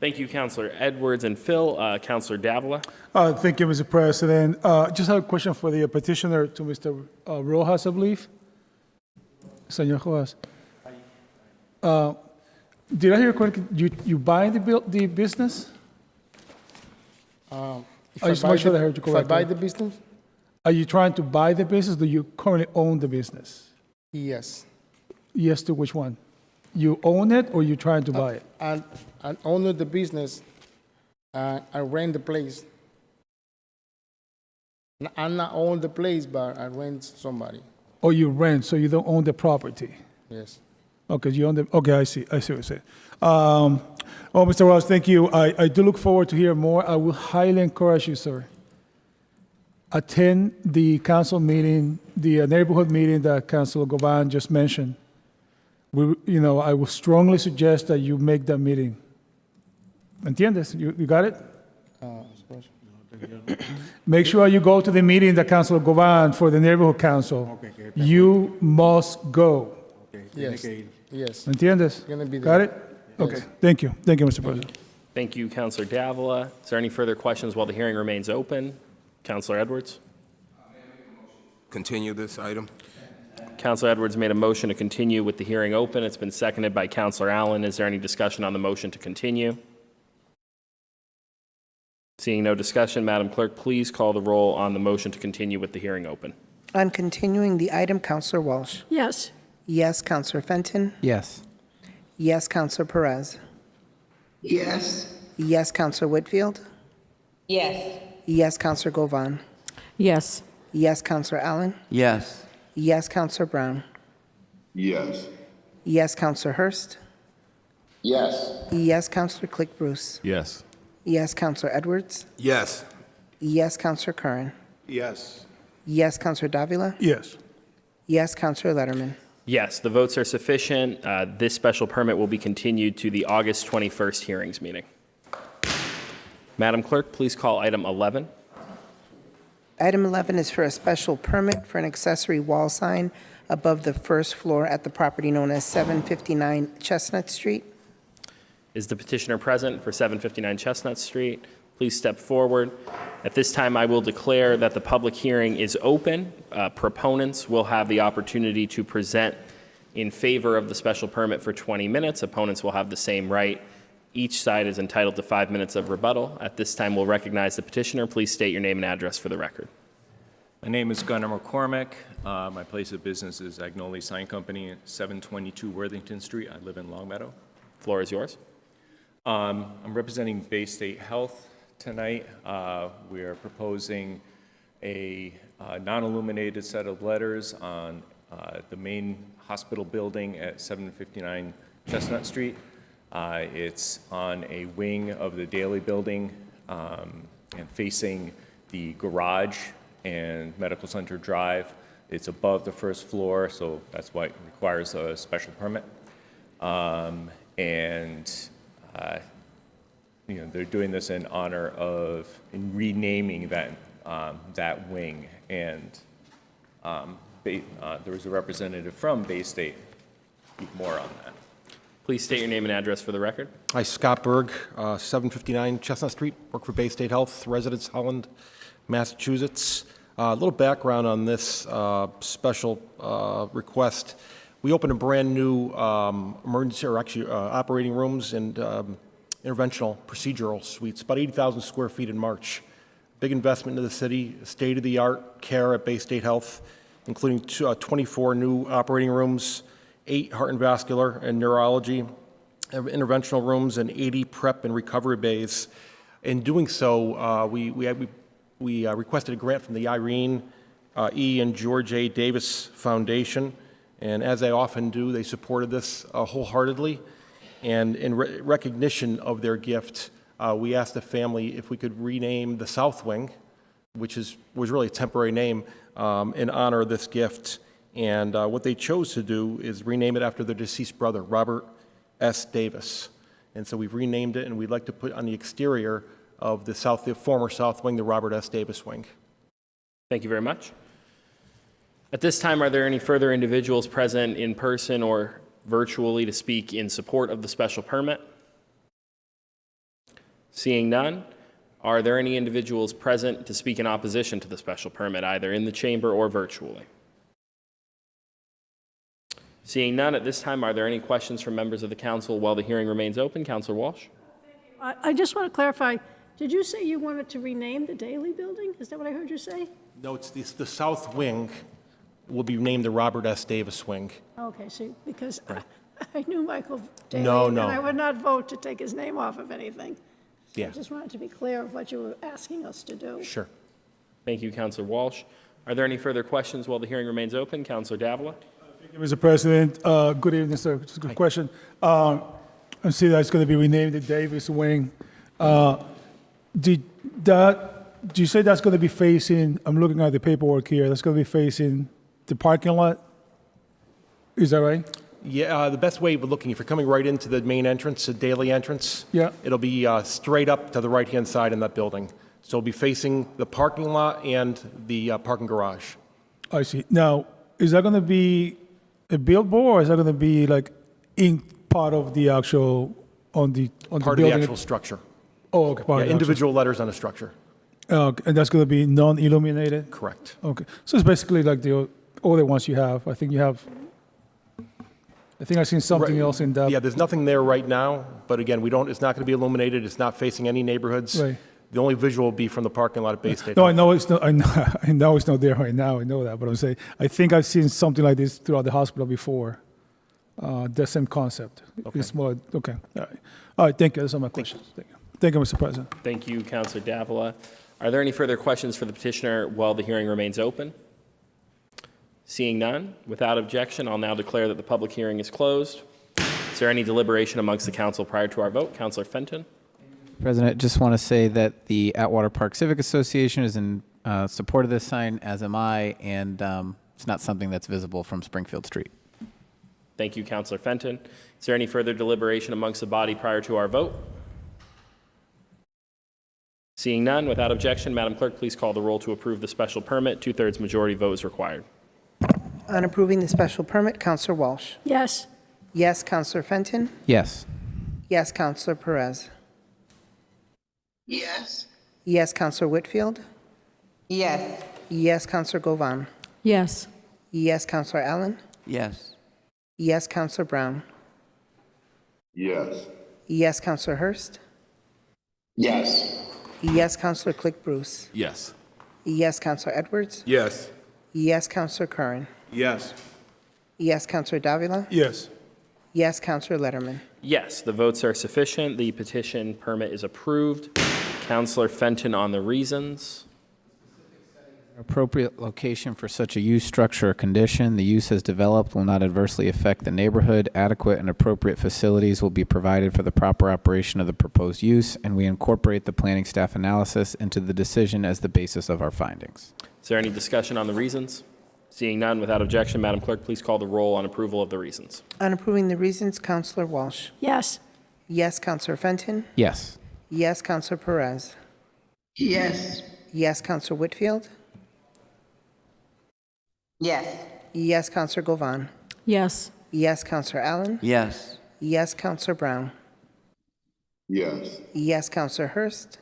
A: Thank you, Councilor Edwards and Phil. Councilor Davila.
H: Thank you, Mr. President. Just have a question for the petitioner to Mr. Rojas, I believe. Senor Rojas. Did I hear correctly? You buy the business?
I: If
H: I just make sure I heard you
I: if I
H: correctly.
I: buy the business?
H: Are you trying to buy the business? Do you currently own the business?
I: Yes.
H: Yes to which one? You own it or you trying to buy it?
I: I own the business. I rent the place. I'm not own the place, but I rent somebody.
H: Or you rent, so you don't own the property?
I: Yes.
H: Okay, you own the, okay, I see what you're saying. Oh, Mr. Ross, thank you. I do look forward to hear more. I will highly encourage you, sir. Attend the council meeting, the neighborhood meeting that Councilor Govan just mentioned. I would strongly suggest that you make that meeting. ¿Entiendes? You got it? Make sure you go to the meeting that Councilor Govan for the neighborhood council. You must go.
I: Yes. Yes.
H: ¿Entiendes?
I: Gonna be
H: Got
I: there.
H: it? Okay. Thank you. Thank you, Mr. President.
A: Thank you, Councilor Davila. Is there any further questions while the hearing remains open? Councilor Edwards.
P: Continue this item.
A: Councilor Edwards made a motion to continue with the hearing open. It's been seconded by Councilor Allen. Is there any discussion on the motion to continue? Seeing no discussion, Madam Clerk, please call the roll on the motion to continue with the hearing open.
B: On continuing the item, Councilor Walsh.
O: Yes.
B: Yes, Councilor Fenton.
M: Yes.
B: Yes, Councilor Perez.
U: Yes.
B: Yes, Councilor Whitfield.
K: Yes.
B: Yes, Councilor Govan.
G: Yes.
B: Yes, Councilor Allen.
D: Yes.
B: Yes, Councilor Brown.
J: Yes.
B: Yes, Councilor Hurst.
U: Yes.
B: Yes, Councilor Click Bruce.
E: Yes.
B: Yes, Councilor Edwards.
P: Yes.
B: Yes, Councilor Curran.
Q: Yes.
B: Yes, Councilor Davila.
H: Yes.
B: Yes, Councilor Letterman.
A: Yes, the votes are sufficient. This special permit will be continued to the August 21st hearings meeting. Madam Clerk, please call item 11.
B: Item 11 is for a special permit for an accessory wall sign above the first floor at the property known as 759 Chestnut Street.
A: Is the petitioner present for 759 Chestnut Street? Please step forward. At this time, I will declare that the public hearing is open. Proponents will have the opportunity to present in favor of the special permit for 20 minutes. Opponents will have the same right. Each side is entitled to 5 minutes of rebuttal. At this time, we'll recognize the petitioner. Please state your name and address for the record.
C: My name is Gunnar McCormick. My place of business is Agnoli Sign Company, 722 Worthington Street. I live in Longmeadow.
A: Floor is yours.
C: I'm representing Bay State Health tonight. We are proposing a non-illuminated set of letters on the main hospital building at 759 Chestnut Street. It's on a wing of the Daily building and facing the garage and Medical Center Drive. It's above the first floor, so that's why it requires a special permit. They're doing this in honor of renaming that wing. And there was a representative from Bay State. Speak more on that.
A: Please state your name and address for the record.
N: Hi, Scott Berg, 759 Chestnut Street, work for Bay State Health, residence Holland, Massachusetts.
L: A little background on this special request. We opened a brand-new emergency, or actually operating rooms and interventional procedural suites, about 80,000 square feet in March. Big investment into the city, state-of-the-art care at Bay State Health, including 24 new operating rooms, 8 heart and vascular and neurology interventional rooms, and 80 prep and recovery bays. In doing so, we requested a grant from the Irene E. and George A. Davis Foundation, and as they often do, they supported this wholeheartedly. And in recognition of their gift, we asked the family if we could rename the South Wing, which was really a temporary name, in honor of this gift. And what they chose to do is rename it after their deceased brother, Robert S. Davis. And so we've renamed it, and we'd like to put on the exterior of the former South Wing, the Robert S. Davis Wing.
A: Thank you very much. At this time, are there any further individuals present in person or virtually to speak in support of the special permit? Seeing none, are there any individuals present to speak in opposition to the special permit, either in the chamber or virtually? Seeing none, at this time, are there any questions from members of the council while the hearing remains open? Councilor Walsh?
O: I just want to clarify, did you say you wanted to rename the Daly Building? Is that what I heard you say?
L: No, it's the South Wing will be named the Robert S. Davis Wing.
O: Okay, so because I knew Michael Daly,
L: No.
O: and I would not vote to take his name off of anything. So
L: Yeah.
O: I just wanted to be clear of what you were asking us to do.
L: Sure.
A: Thank you, Councilor Walsh. Are there any further questions while the hearing remains open? Councilor Davila?
H: Thank you, Mr. President. Good evening, sir. Just a good question. I see that it's going to be renamed the Davis Wing. Did you say that's going to be facing, I'm looking at the paperwork here, that's going to be facing the parking lot? Is that right?
L: Yeah, the best way we're looking, if you're coming right into the main entrance, the daily entrance,
H: Yeah.
L: it'll be straight up to the right-hand side in that building. So it'll be facing the parking lot and the parking garage.
H: I see. Now, is that going to be a billboard, or is that going to be like in part of the actual, on the
L: Part of
H: building?
L: the actual structure.
H: Oh, okay. Part
L: Yeah,
H: of the
L: individual letters on the structure.
H: actual- and that's going to be non-illuminated?
L: Correct.
H: Okay. So it's basically like the other ones you have. I think I've seen something
L: Right.
H: else in that.
L: Yeah, there's nothing there right now, but again, it's not going to be illuminated, it's not facing any neighborhoods.
H: Right.
L: The only visual will be from the parking lot at Bay State.
H: No, I know it's not. I know it's not there right now. I know that, but I'm saying I think I've seen something like this throughout the hospital before. The same concept.
L: Okay.
H: It's more okay. All right. All right. Thank you. That's all my questions. Thank you, Mr. President.
A: Thank you, Councilor Davila. Are there any further questions for the petitioner while the hearing remains open? Seeing none, without objection, I'll now declare that the public hearing is closed. Is there any deliberation amongst the council prior to our vote? Councilor Fenton?
M: President, just want to say that the Atwater Park Civic Association is in support of this sign, as am I, and it's not something that's visible from Springfield Street.
A: Thank you, Councilor Fenton. Is there any further deliberation amongst the body prior to our vote? Seeing none, without objection, Madam Clerk, please call the roll to approve the special permit. 2/3 majority vote is required.
B: On approving the special permit, Counselor Walsh.
O: Yes.
B: Yes, Counselor Fenton.
M: Yes.
B: Yes, Counselor Perez.
U: Yes.
B: Yes, Counselor Whitfield.
K: Yes.
B: Yes, Counselor Govan.
G: Yes.
B: Yes, Counselor Allen.
D: Yes.
B: Yes, Counselor Brown.
J: Yes.
B: Yes, Counselor Hurst.
J: Yes.
B: Yes, Counselor Click Bruce.
E: Yes.
B: Yes, Counselor Edwards.
P: Yes.
B: Yes, Counselor Curran.
P: Yes.
B: Yes, Counselor Davila.
H: Yes.
B: Yes, Counselor Letterman.
A: Yes, the votes are sufficient. The petition permit is approved. Councilor Fenton on the reasons.
M: Appropriate location for such a use, structure, or condition. The use as developed will not adversely affect the neighborhood. Adequate and appropriate facilities will be provided for the proper operation of the proposed use, and we incorporate the planning staff analysis into the decision as the basis of our findings.
A: Is there any discussion on the reasons? Seeing none, without objection, Madam Clerk, please call the roll on approval of the reasons.
B: On approving the reasons, Counselor Walsh.
O: Yes.
B: Yes, Counselor Fenton.
M: Yes.
B: Yes, Counselor Perez.
U: Yes.
B: Yes, Counselor Whitfield.
K: Yes.
B: Yes, Counselor Govan.
G: Yes.
B: Yes, Counselor Allen.
D: Yes.
B: Yes, Counselor Brown.
J: Yes.
B: Yes, Counselor Hurst.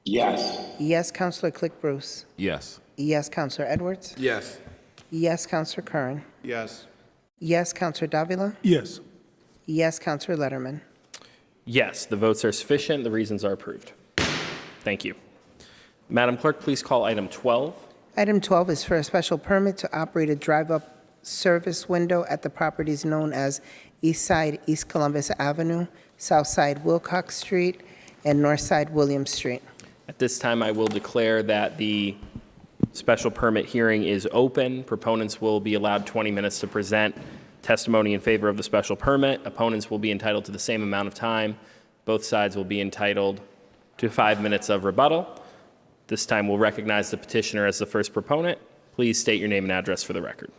U: Yes.
B: Yes, Counselor Click Bruce.
E: Yes.
B: Yes, Counselor Edwards.
P: Yes.
B: Yes, Counselor Curran.
L: Yes.
B: Yes, Counselor Davila.
H: Yes.
B: Yes, Counselor Letterman.
A: Yes, the votes are sufficient. The reasons are approved. Thank you. Madam Clerk, please call item 12.
B: Item 12 is for a special permit to operate a drive-up service window at the properties known as East Side East Columbus Avenue, South Side Wilcox Street, and North Side Williams Street.
A: At this time, I will declare that the special permit hearing is open. Proponents will be allowed 20 minutes to present testimony in favor of the special permit. Opponents will be entitled to the same amount of time. Both sides will be entitled to 5 minutes of rebuttal. This time, we'll recognize the petitioner as the first proponent. Please state your name and address for the record.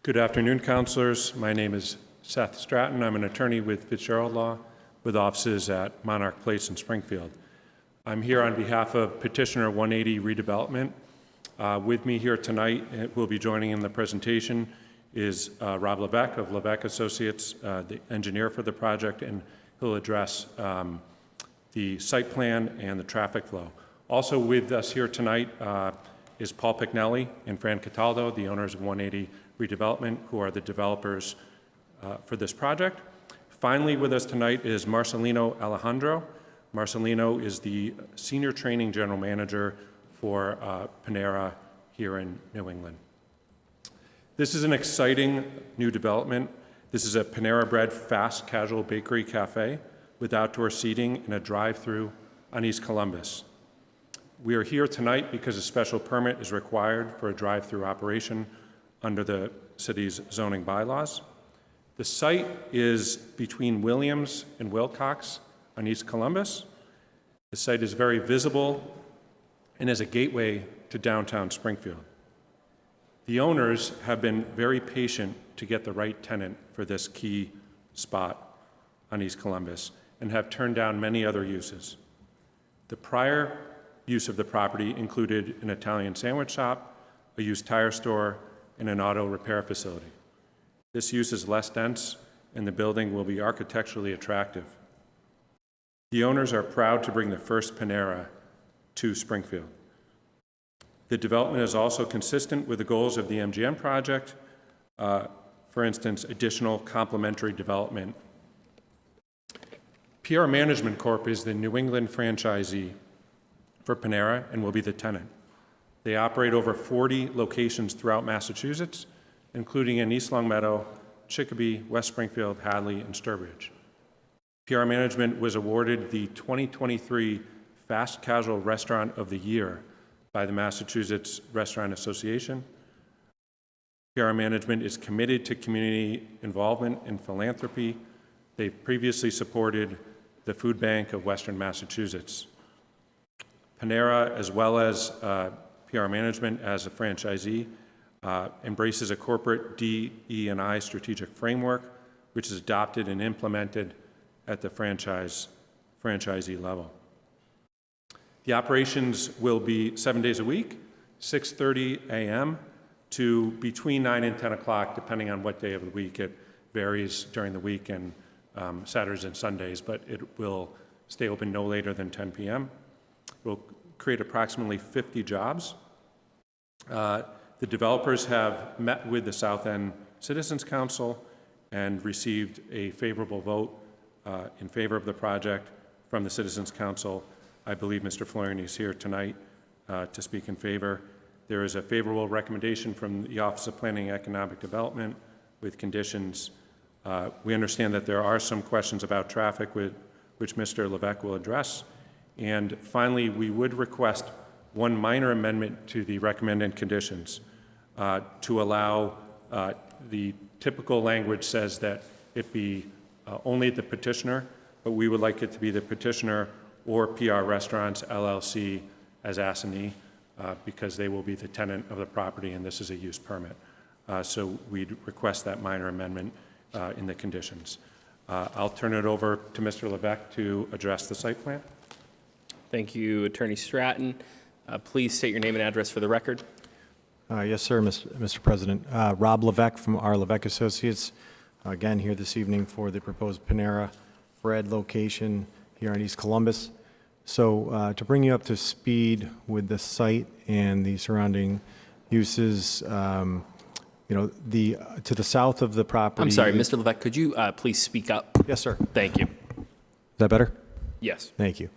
N: Good afternoon, councilors. My name is Seth Stratton. I'm an attorney with Fitzgerald Law with offices at Monarch Place in Springfield. I'm here on behalf of petitioner 180 redevelopment. With me here tonight, will be joining in the presentation is Rob Levesque of Levesque Associates, the engineer for the project, and he'll address the site plan and the traffic flow. Also with us here tonight is Paul Pignelli and Fran Cataldo, the owners of 180 Redevelopment, who are the developers for this project. Finally with us tonight is Marcelino Alejandro. Marcelino is the Senior Training General Manager for Panera here in New England. This is an exciting new development. This is a Panera Bread fast casual bakery cafe with outdoor seating and a drive-through on East Columbus. We are here tonight because a special permit is required for a drive-through operation under the city's zoning bylaws. The site is between Williams and Wilcox on East Columbus. The site is very visible and is a gateway to downtown Springfield. The owners have been very patient to get the right tenant for this key spot on East Columbus and have turned down many other uses. The prior use of the property included an Italian sandwich shop, a used tire store, and an auto repair facility. This use is less dense, and the building will be architecturally attractive. The owners are proud to bring the first Panera to Springfield. The development is also consistent with the goals of the MGM project, for instance, additional complementary development. PR Management Corp. Is the New England franchisee for Panera and will be the tenant. They operate over 40 locations throughout Massachusetts, including in East Longmeadow, Chicopee, West Springfield, Hadley, and Sturbridge. PR Management was awarded the 2023 Fast Casual Restaurant of the Year by the Massachusetts Restaurant Association. PR Management is committed to community involvement and philanthropy. They've previously supported the Food Bank of Western Massachusetts. Panera, as well as PR Management as a franchisee, embraces a corporate DE&I strategic framework, which is adopted and implemented at the franchisee level. The operations will be 7 days a week, 6:30 a.m. to between 9 and 10 o'clock, depending on what day of the week. It varies during the week and Saturdays and Sundays, but it will stay open no later than 10 p.m. It will create approximately 50 jobs. The developers have met with the South End Citizens Council and received a favorable vote in favor of the project from the Citizens Council. I believe Mr. Florian is here tonight to speak in favor. There is a favorable recommendation from the Office of Planning and Economic Development with conditions. We understand that there are some questions about traffic which Mr. Levesque will address. And finally, we would request one minor amendment to the recommended conditions to allow the typical language says that it be only the petitioner, but we would like it to be the petitioner or PR Restaurants LLC as assignee because they will be the tenant of the property and this is a use permit. So we'd request that minor amendment in the conditions. I'll turn it over to Mr. Levesque to address the site plan.
A: Thank you, Attorney Stratton. Please state your name and address for the record.
T: Yes, sir, Mr. President. Rob Levesque from our Levesque Associates, again here this evening for the proposed Panera Bread location here in East Columbus. So to bring you up to speed with the site and the surrounding uses, to the south of the property.
A: I'm sorry, Mr. Levesque, could you please speak up?
T: Yes, sir.
A: Thank you.
T: Is that better?
A: Yes.
T: Thank you.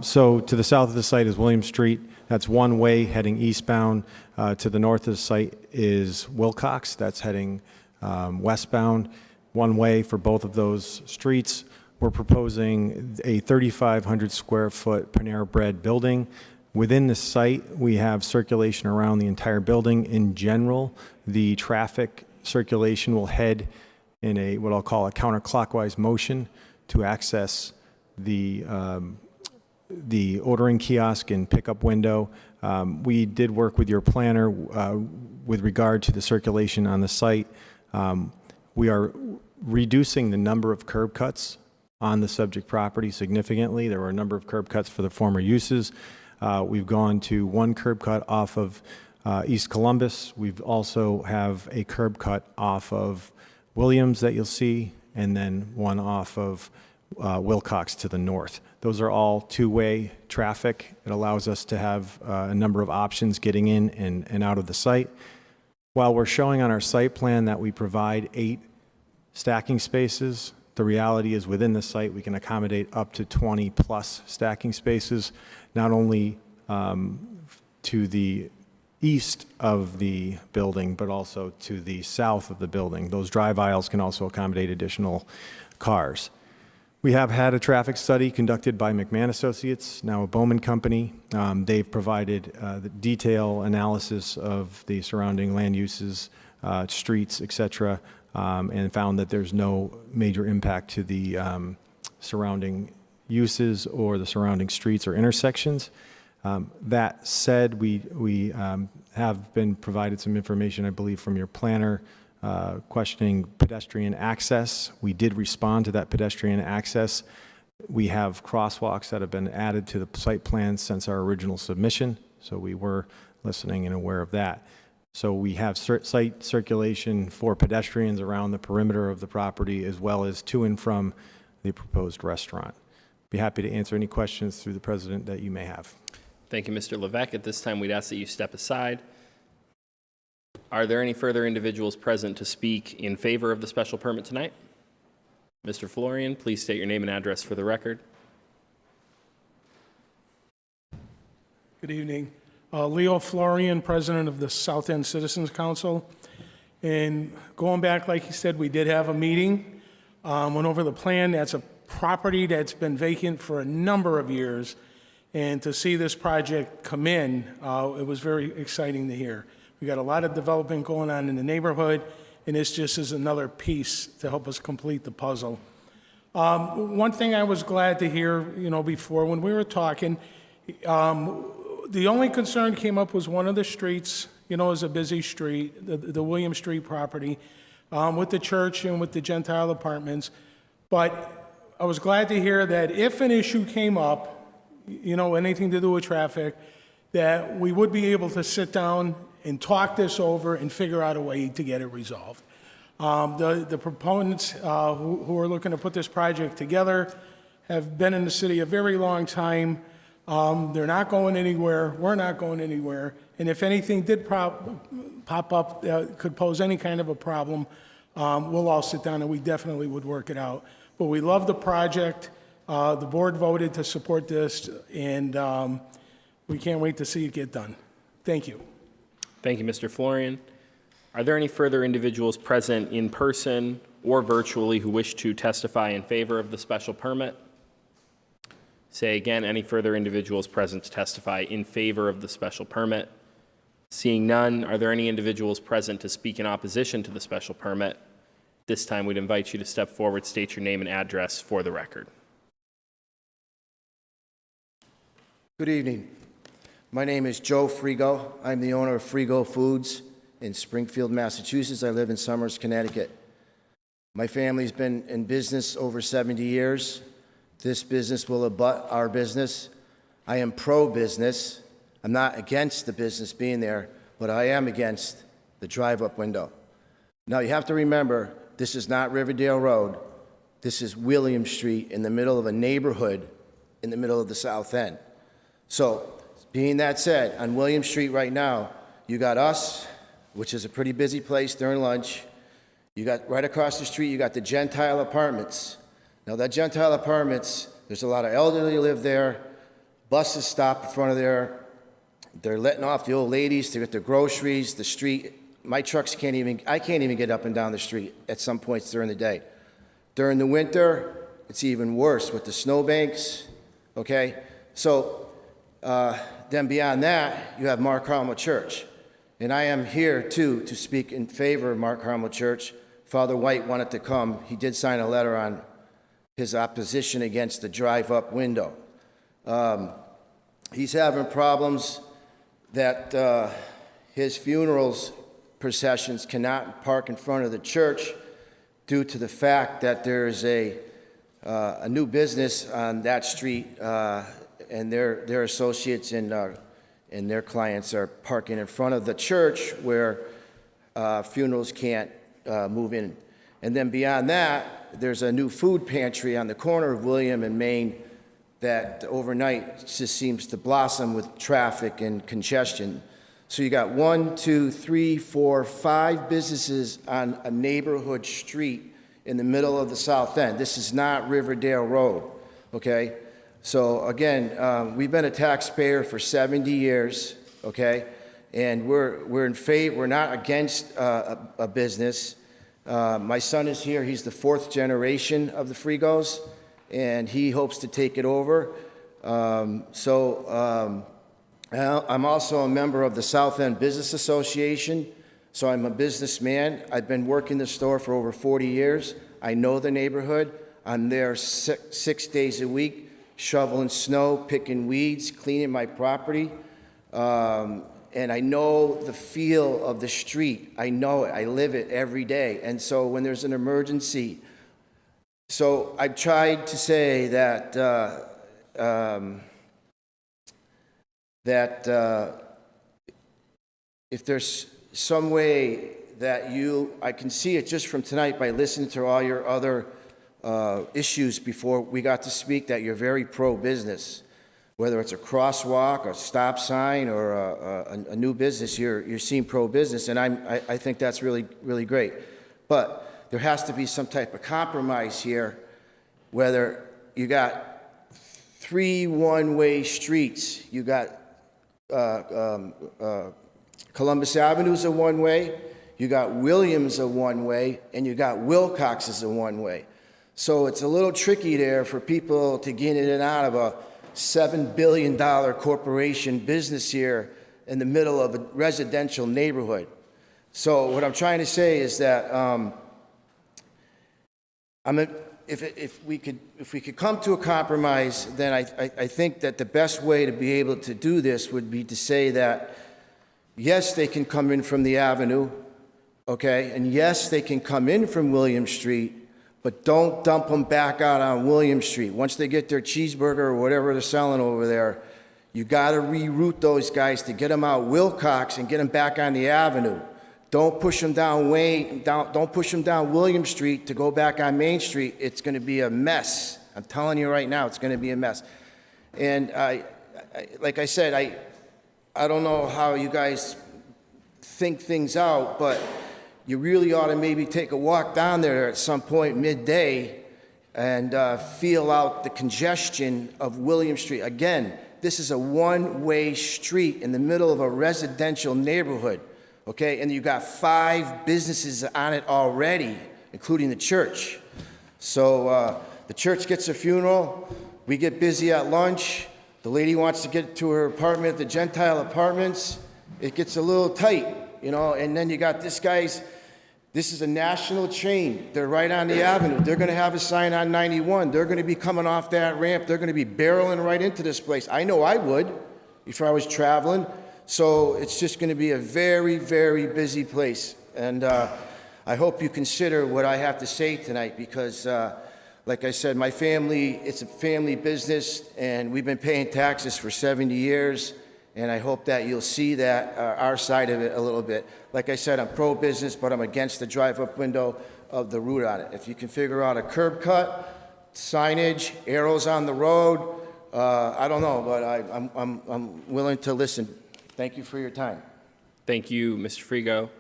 T: So to the south of the site is William Street. That's one way heading eastbound. To the north of the site is Wilcox. That's heading westbound. One way for both of those streets. We're proposing a 3,500 square foot Panera Bread building. Within the site, we have circulation around the entire building. In general, the traffic circulation will head in a what I'll call a counterclockwise motion to access the ordering kiosk and pickup window. We did work with your planner with regard to the circulation on the site. We are reducing the number of curb cuts on the subject property significantly. There were a number of curb cuts for the former uses. We've gone to one curb cut off of East Columbus. We've also have a curb cut off of Williams that you'll see, and then one off of Wilcox to the north. Those are all two-way traffic. It allows us to have a number of options getting in and out of the site. While we're showing on our site plan that we provide 8 stacking spaces, the reality is within the site we can accommodate up to 20 plus stacking spaces, not only to the east of the building, but also to the south of the building. Those drive aisles can also accommodate additional cars. We have had a traffic study conducted by McMahon Associates, now a Bowman company. They've provided the detailed analysis of the surrounding land uses, streets, et cetera, and found that there's no major impact to the surrounding uses or the surrounding streets or intersections. That said, we have been provided some information, I believe, from your planner questioning pedestrian access. We did respond to that pedestrian access. We have crosswalks that have been added to the site plan since our original submission, so we were listening and aware of that. So we have site circulation for pedestrians around the perimeter of the property as well as to and from the proposed restaurant. Be happy to answer any questions through the president that you may have.
A: Thank you, Mr. Levesque. At this time, we'd ask that you step aside. Are there any further individuals present to speak in favor of the special permit tonight? Mr. Florian, please state your name and address for the record.
H: Good evening. Leo Florian, president of the South End Citizens Council. And going back, like you said, we did have a meeting, went over the plan. That's a property that's been vacant for a number of years. And to see this project come in, it was very exciting to hear. We got a lot of development going on in the neighborhood, and this just is another piece to help us complete the puzzle. One thing I was glad to hear, before when we were talking, the only concern came up was one of the streets, is a busy street, the William Street property, with the church and with the Gentile apartments. But I was glad to hear that if an issue came up, anything to do with traffic, that we would be able to sit down and talk this over and figure out a way to get it resolved. The proponents who are looking to put this project together have been in the city a very long time. They're not going anywhere. We're not going anywhere. And if anything did pop up that could pose any kind of a problem, we'll all sit down and we definitely would work it out. But we love the project. The board voted to support this, and we can't wait to see it get done. Thank you.
A: Thank you, Mr. Florian. Are there any further individuals present in person or virtually who wish to testify in favor of the special permit? Say again, any further individuals present to testify in favor of the special permit? Seeing none, are there any individuals present to speak in opposition to the special permit? This time, we'd invite you to step forward, state your name and address for the record.
F: Good evening. My name is Joe Frigo. I'm the owner of Frigo Foods in Springfield, Massachusetts. I live in Somers, Connecticut. My family's been in business over 70 years. This business will abut our business. I am pro-business. I'm not against the business being there, but I am against the drive-up window. Now, you have to remember, this is not Riverdale Road. This is William Street in the middle of a neighborhood in the middle of the south end. So, being that said, on William Street right now, you got us, which is a pretty busy place during lunch. You got right across the street, you got the Gentile Apartments. Now, that Gentile Apartments, there's a lot of elderly live there. Buses stop in front of there. They're letting off the old ladies to get their groceries. The street, my trucks I can't even get up and down the street at some points during the day. During the winter, it's even worse with the snowbanks, okay? So, then beyond that, you have Mark Carmel Church. And I am here, too, to speak in favor of Mark Carmel Church. Father White wanted to come. He did sign a letter on his opposition against the drive-up window. He's having problems that his funerals processions cannot park in front of the church due to the fact that there's a new business on that street, and their associates and their clients are parking in front of the church where funerals can't move in. And then beyond that, there's a new food pantry on the corner of William and Main that overnight just seems to blossom with traffic and congestion. So you got 1, 2, 3, 4, 5 businesses on a neighborhood street in the middle of the South End. This is not Riverdale Road, okay? So again, we've been a taxpayer for 70 years, okay? And we're in favor, we're not against a business. My son is here, he's the 4th generation of the Frigos, and he hopes to take it over. I'm also a member of the South End Business Association, so I'm a businessman. I've been working the store for over 40 years. I know the neighborhood. I'm there 6 days a week, shoveling snow, picking weeds, cleaning my property. And I know the feel of the street. I know it. I live it every day. And so when there's an emergency, so I've tried to say that if there's some way that I can see it just from tonight by listening to all your other issues before we got to speak, that you're very pro-business. Whether it's a crosswalk, a stop sign, or a new business, you seem pro-business, and I think that's really, really great. But there has to be some type of compromise here, whether you got 3 one-way streets, you got Columbus Avenue's a one-way, you got Williams a one-way, and you got Wilcox is a one-way. So it's a little tricky there for people to get in and out of a $7 billion corporation business here in the middle of a residential neighborhood. So what I'm trying to say is that if we could come to a compromise, then I think that the best way to be able to do this would be to say that, yes, they can come in from the avenue, okay, and yes, they can come in from William Street, but don't dump them back out on William Street. Once they get their cheeseburger or whatever they're selling over there, you got to reroute those guys to get them out Wilcox and get them back on the avenue. Don't push them down don't push them down William Street to go back on Main Street. It's going to be a mess. I'm telling you right now, it's going to be a mess. And like I said, I don't know how you guys think things out, but you really ought to maybe take a walk down there at some point midday and feel out the congestion of William Street. Again, this is a one-way street in the middle of a residential neighborhood, okay? And you got 5 businesses on it already, including the church. So the church gets a funeral, we get busy at lunch, the lady wants to get to her apartment at the Gentile Apartments, it gets a little tight, you know, and then you got this is a national chain. They're right on the avenue. They're going to have a sign on 91. They're going to be coming off that ramp. They're going to be barreling right into this place. I know I would if I was traveling. So it's just going to be a very, very busy place. And I hope you consider what I have to say tonight because, like I said, my family, it's a family business, and we've been paying taxes for 70 years. And I hope that you'll see that our side of it a little bit. Like I said, I'm pro-business, but I'm against the drive-up window of the route on it. If you can figure out a curb cut, signage, arrows on the road, I don't know, but I'm willing to listen. Thank you for your time.
A: Thank you, Mr. Frigo.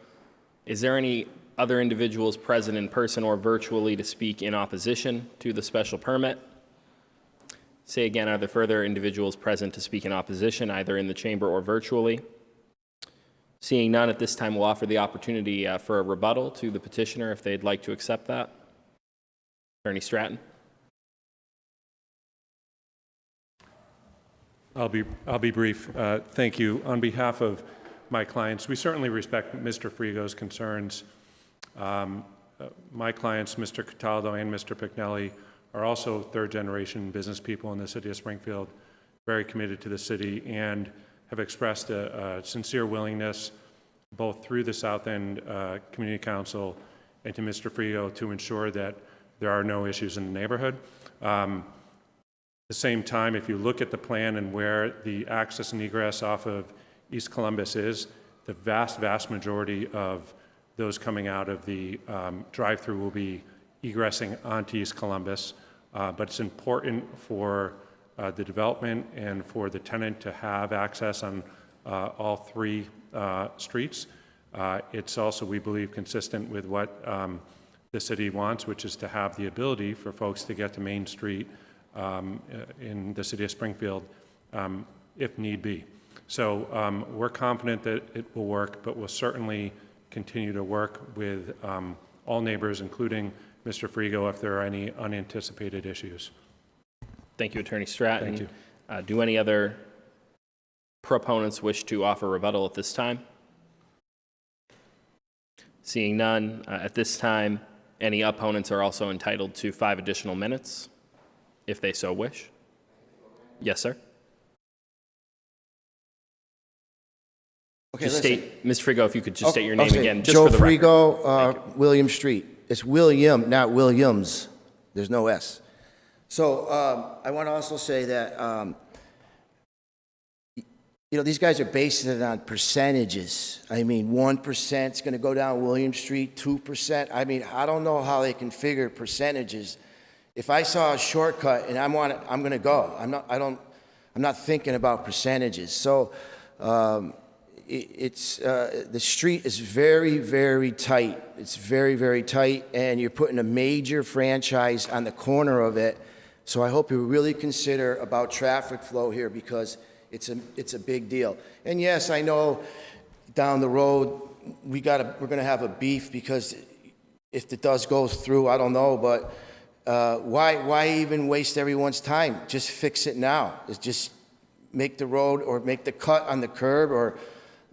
A: Is there any other individuals present in person or virtually to speak in opposition to the special permit? Say again, are there further individuals present to speak in opposition, either in the chamber or virtually? Seeing none, at this time we'll offer the opportunity for a rebuttal to the petitioner if they'd like to accept that. Attorney Stratton.
N: I'll be brief. Thank you. On behalf of my clients, we certainly respect Mr. Frigo's concerns. My clients, Mr. Cataldo and Mr. Picnelli, are also third-generation business people in the city of Springfield, very committed to the city, and have expressed a sincere willingness, both through the South End Community Council and to Mr. Frigo, to ensure that there are no issues in the neighborhood. At the same time, if you look at the plan and where the access and egress off of East Columbus is, the vast majority of those coming out of the drive-through will be egressing onto East Columbus. But it's important for the development and for the tenant to have access on all three streets. It's also, we believe, consistent with what the city wants, which is to have the ability for folks to get to Main Street in the city of Springfield if need be. So we're confident that it will work, but we'll certainly continue to work with all neighbors, including Mr. Frigo, if there are any unanticipated issues.
A: Thank you, Attorney Stratton.
N: Thank you.
A: Do any other proponents wish to offer rebuttal at this time? Seeing none, at this time, any opponents are also entitled to 5 additional minutes, if they so wish. Yes, sir.
F: Okay,
A: just
F: listen.
A: state, Mr. Frigo, if you could just state your name
F: Okay,
A: again, just
F: Joe
A: for the record.
F: Frigo, William Street. It's William, not Williams. There's no S. So I want to also say that, you know, these guys are basing it on percentages. I mean, 1% is going to go down William Street, 2%. I mean, I don't know how they can figure percentages. If I saw a shortcut and I'm going to go. I'm not thinking about percentages. So the street is very, very tight. It's very, very tight, and you're putting a major franchise on the corner of it. So I hope you really consider about traffic flow here, because it's a big deal. And yes, I know down the road we're going to have a beef, because if it does go through, I don't know, but why even waste everyone's time? Just fix it now. It's just make the road, or make the cut on the curb, or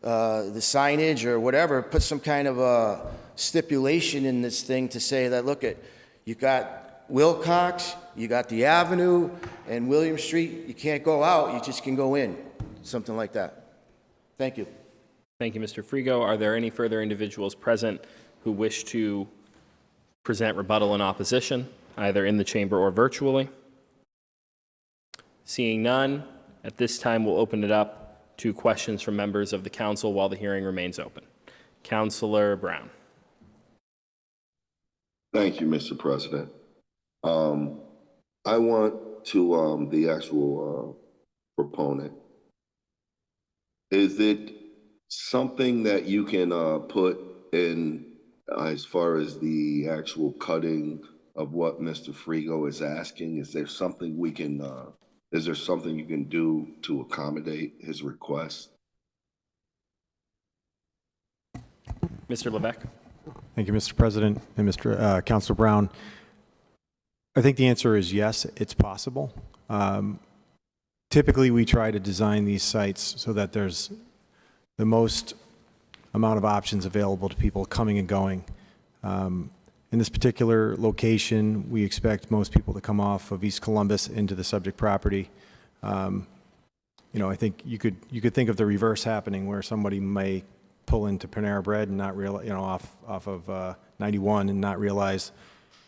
F: the signage, or whatever. Put some kind of a stipulation in this thing to say that, look, you got Wilcox, you got the Avenue, and William Street. You can't go out, you just can go in. Something like that. Thank you.
A: Thank you, Mr. Frigo. Are there any further individuals present who wish to present rebuttal in opposition, either in the chamber or virtually? Seeing none, at this time we'll open it up to questions from members of the council while the hearing remains open. Councilor Brown.
J: Thank you, Mr. President. I want to, the actual proponent, is it something that you can put in as far as the actual cutting of what Mr. Frigo is asking? Is there something we can, is there something you can do to accommodate his request?
A: Mr. Levesque.
T: Thank you, Mr. President and Mr. Councilor Brown. I think the answer is yes, it's possible. Typically, we try to design these sites so that there's the most amount of options available to people coming and going. In this particular location, we expect most people to come off of East Columbus into the subject property. You know, I think you could think of the reverse happening, where somebody may pull into Panera Bread and not realize, you know, off of 91 and not realize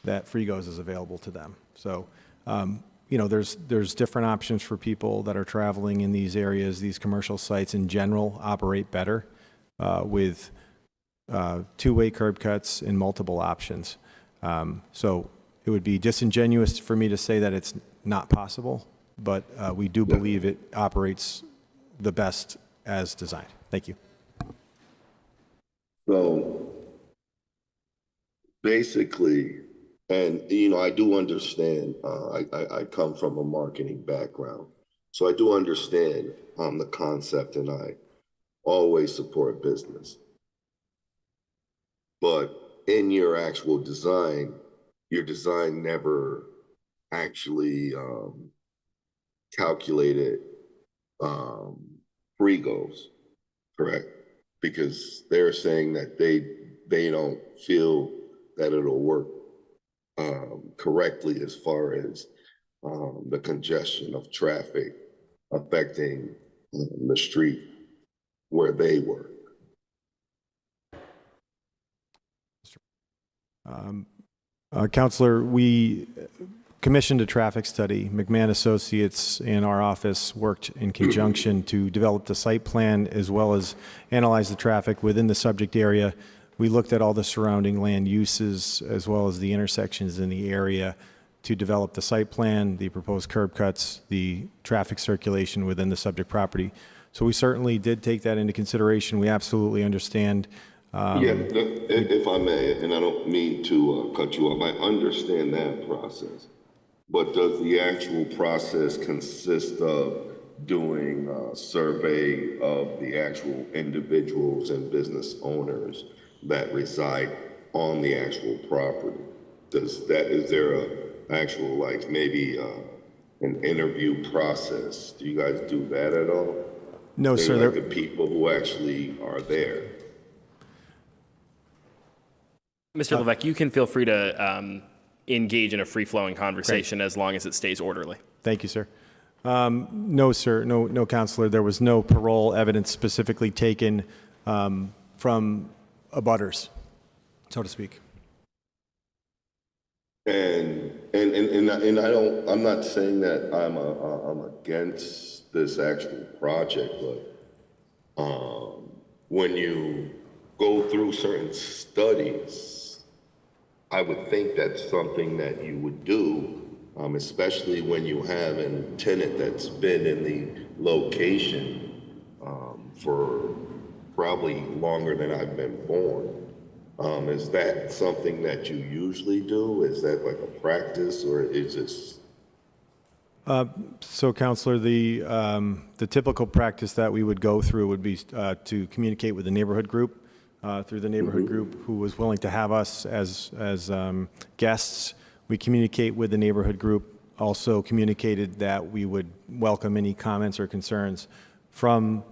T: that Frigo's is available to them. So, you know, there's different options for people that are traveling in these areas. These commercial sites in general operate better with two-way curb cuts and multiple options. So it would be disingenuous for me to say that it's not possible, but we do believe it operates the best as designed. Thank you.
J: So basically, and I do understand, I come from a marketing background. So I do understand the concept, and I always support business. But in your actual design, your design never actually calculated free goals, correct? Because they're saying that they don't feel that it'll work correctly as far as the congestion of traffic affecting the street where they work.
T: Councilor, we commissioned a traffic study. McMahon Associates and our office worked in conjunction to develop the site plan as well as analyze the traffic within the subject area. We looked at all the surrounding land uses as well as the intersections in the area to develop the site plan, the proposed curb cuts, the traffic circulation within the subject property. So we certainly did take that into consideration. We absolutely understand.
J: If I may, and I don't mean to cut you off, I understand that process. But does the actual process consist of doing a survey of the actual individuals and business owners that reside on the actual property? Is there a actual, like, maybe an interview process? Do you guys do that at all?
T: No,
J: Maybe
T: sir.
J: like the people who actually are there.
A: Mr. Levesque, you can feel free to engage in a free-flowing conversation as long as it stays orderly.
T: Thank you, sir. No, sir. No, Counselor. There was no parole evidence specifically taken from abutters, so to speak.
J: And I don't. I'm not saying that I'm against this actual project, but when you go through certain studies, I would think that's something that you would do, especially when you have a tenant that's been in the location for probably longer than I've been born. Is that something that you usually do? Is that like a practice, or is this?
T: So, Counselor, the typical practice that we would go through would be to communicate with the neighborhood group. Through the neighborhood group who was willing to have us as guests. We communicate with the neighborhood group, also communicated that we would welcome any comments or concerns from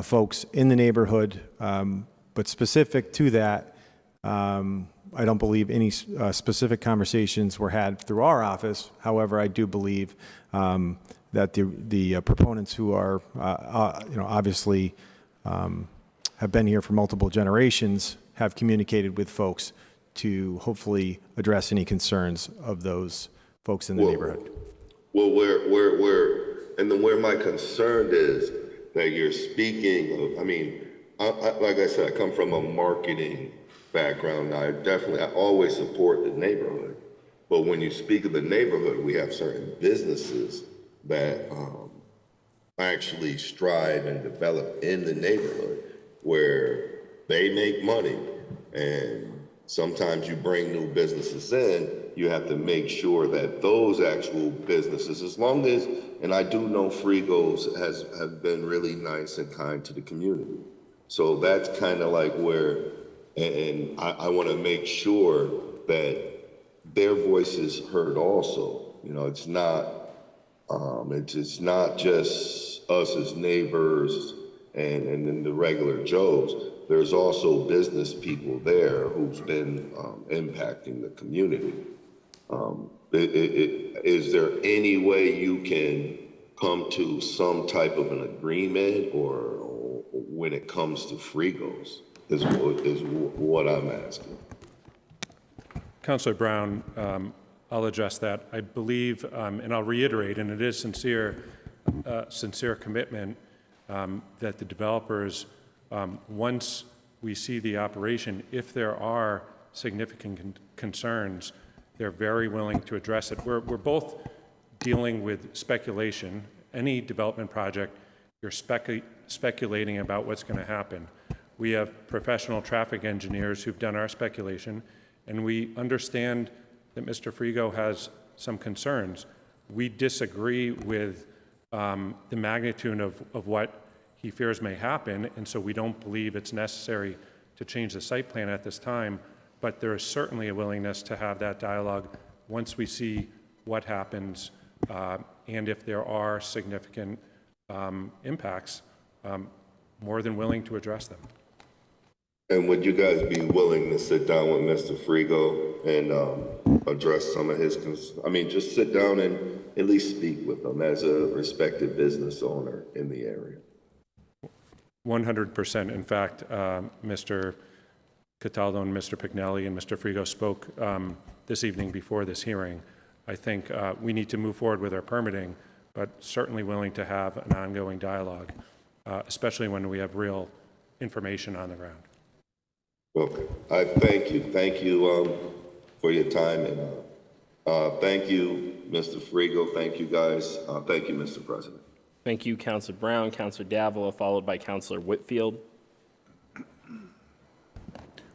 T: folks in the neighborhood. But specific to that, I don't believe any specific conversations were had through our office. However, I do believe that the proponents who are, obviously have been here for multiple generations, have communicated with folks to hopefully address any concerns of those folks in the neighborhood.
J: Well, where my concern is that you're speaking of, I mean, like I said, I come from a marketing background. I always support the neighborhood. But when you speak of the neighborhood, we have certain businesses that actually strive and develop in the neighborhood, where they make money, and sometimes you bring new businesses in, you have to make sure that those actual businesses, as long as, and I do know Frigos have been really nice and kind to the community. So that's kind of like where, and I want to make sure that their voice is heard also. It's not just us as neighbors and then the regular Joes. There's also business people there who's been impacting the community. Is there any way you can come to some type of an agreement, or when it comes to Frigos, is what I'm asking.
N: Councilor Brown, I'll address that. I believe, and I'll reiterate, and it is sincere commitment that the developers, once we see the operation, if there are significant concerns, they're very willing to address it. We're both dealing with speculation. Any development project, you're speculating about what's going to happen. We have professional traffic engineers who've done our speculation, and we understand that Mr. Frigo has some concerns. We disagree with the magnitude of what he fears may happen, and so we don't believe it's necessary to change the site plan at this time, but there is certainly a willingness to have that dialogue once we see what happens, and if there are significant impacts, more than willing to address them.
J: And would you guys be willing to sit down with Mr. Frigo and address some of his just sit down and at least speak with him as a respected business owner in the area?
N: 100%. In fact, Mr. Cataldo and Mr. Pignelli and Mr. Frigo spoke this evening before this hearing. I think we need to move forward with our permitting, but certainly willing to have an ongoing dialogue, especially when we have real information on the ground.
J: Okay, I thank you. Thank you for your time, and thank you, Mr. Frigo. Thank you, guys. Thank you, Mr. President.
A: Thank you, Councilor Brown. Councilor Davila, followed by Councilor Whitfield.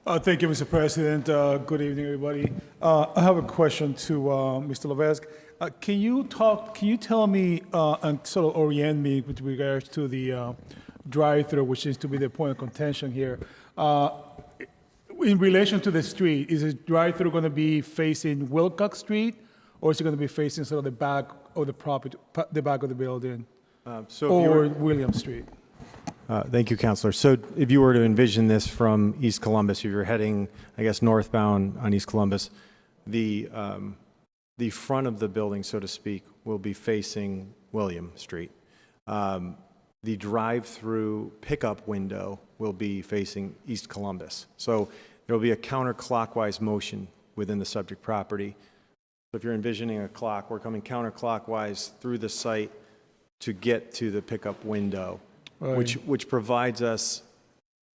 H: Thank you, Mr. President. Good evening, everybody. I have a question to Mr. Levesque. Can you tell me and sort of orient me with regards to the drive-through, which seems to be the point of contention here. In relation to the street, is the drive-through going to be facing Wilcox Street, or is it going to be facing sort of the back of the property, the back of the building, or William Street?
T: Thank you, Councilor. So if you were to envision this from East Columbus, if you're heading, I guess, northbound on East Columbus, the front of the building, so to speak, will be facing William Street. The drive-through pickup window will be facing East Columbus. So there will be a counterclockwise motion within the subject property. So if you're envisioning a clock, we're coming counterclockwise through the site to get to the pickup window, which provides us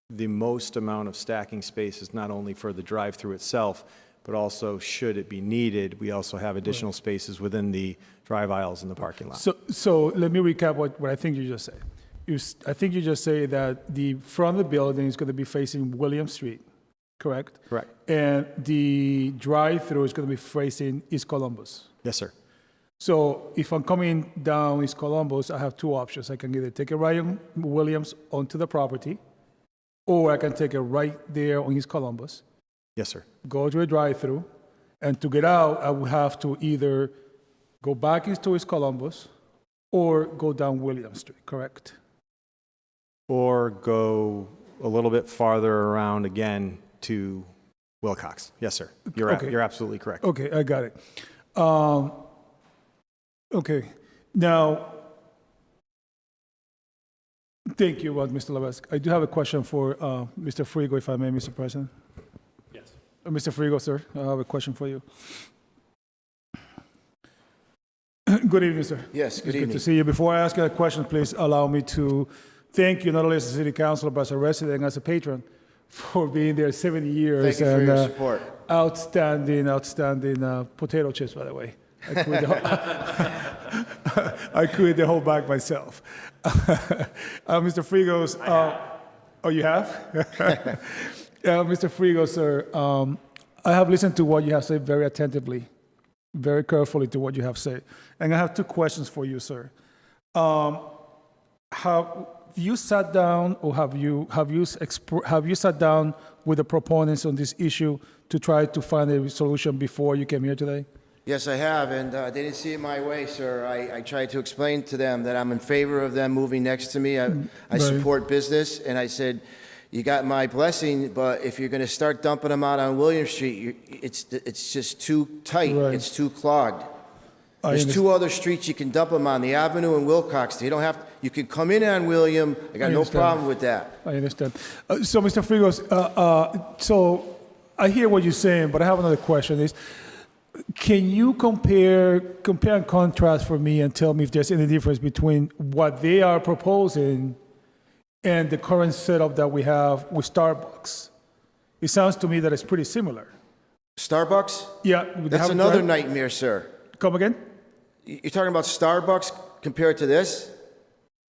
T: the most amount of stacking spaces, not only for the drive-through itself, but also, should it be needed, we also have additional spaces within the drive aisles in the parking lot.
H: So let me recap what I think you just said. I think you just say that the front of the building is going to be facing William Street, correct?
T: Correct.
H: And the drive-through is going to be facing East Columbus.
T: Yes, sir.
H: So if I'm coming down East Columbus, I have two options. I can either take a right on Williams onto the property, or I can take a right there on East Columbus.
T: Yes, sir.
H: Go to a drive-through, and to get out, I would have to either go back into East Columbus or go down William Street, correct?
T: Or go a little bit farther around again to Wilcox. Yes, sir. You're absolutely correct.
H: Okay, I got it. Okay, now, thank you, Mr. Levesque. I do have a question for Mr. Frigo, if I may, Mr. President.
A: Yes.
H: Mr. Frigo, sir, I have a question for you. Good evening, sir.
F: Yes, good
H: It's
F: evening.
H: Good to see you. Before I ask you a question, please allow me to thank you not only as a city councilor, but as a resident and as a patron for being there 70 years.
F: Thank you for your support.
H: Outstanding potato chips, by the way. I created the whole bag myself. Mr. Frigo's, oh, you have? Mr. Frigo, sir, I have listened to what you have said very attentively, very carefully to what you have said. And I have two questions for you, sir. Have you sat down, or have you sat down with the proponents on this issue to try to find a solution before you came here today?
F: Yes, I have, and they didn't see it my way, sir. I tried to explain to them that I'm in favor of them moving next to me. I support business, and I said, you got my blessing, but if you're going to start dumping them out on William Street, it's just too tight.
H: Right.
F: It's too clogged. There's two other streets you can dump them on, the Avenue and Wilcox. You don't have. You can come in on William. I got no problem with that.
H: I understand. So, Mr. Frigo, so I hear what you're saying, but I have another question. Can you compare and contrast for me and tell me if there's any difference between what they are proposing and the current setup that we have with Starbucks? It sounds to me that it's pretty similar.
F: Starbucks?
H: Yeah.
F: That's another nightmare, sir.
H: Come again?
F: you're talking about Starbucks compared to this?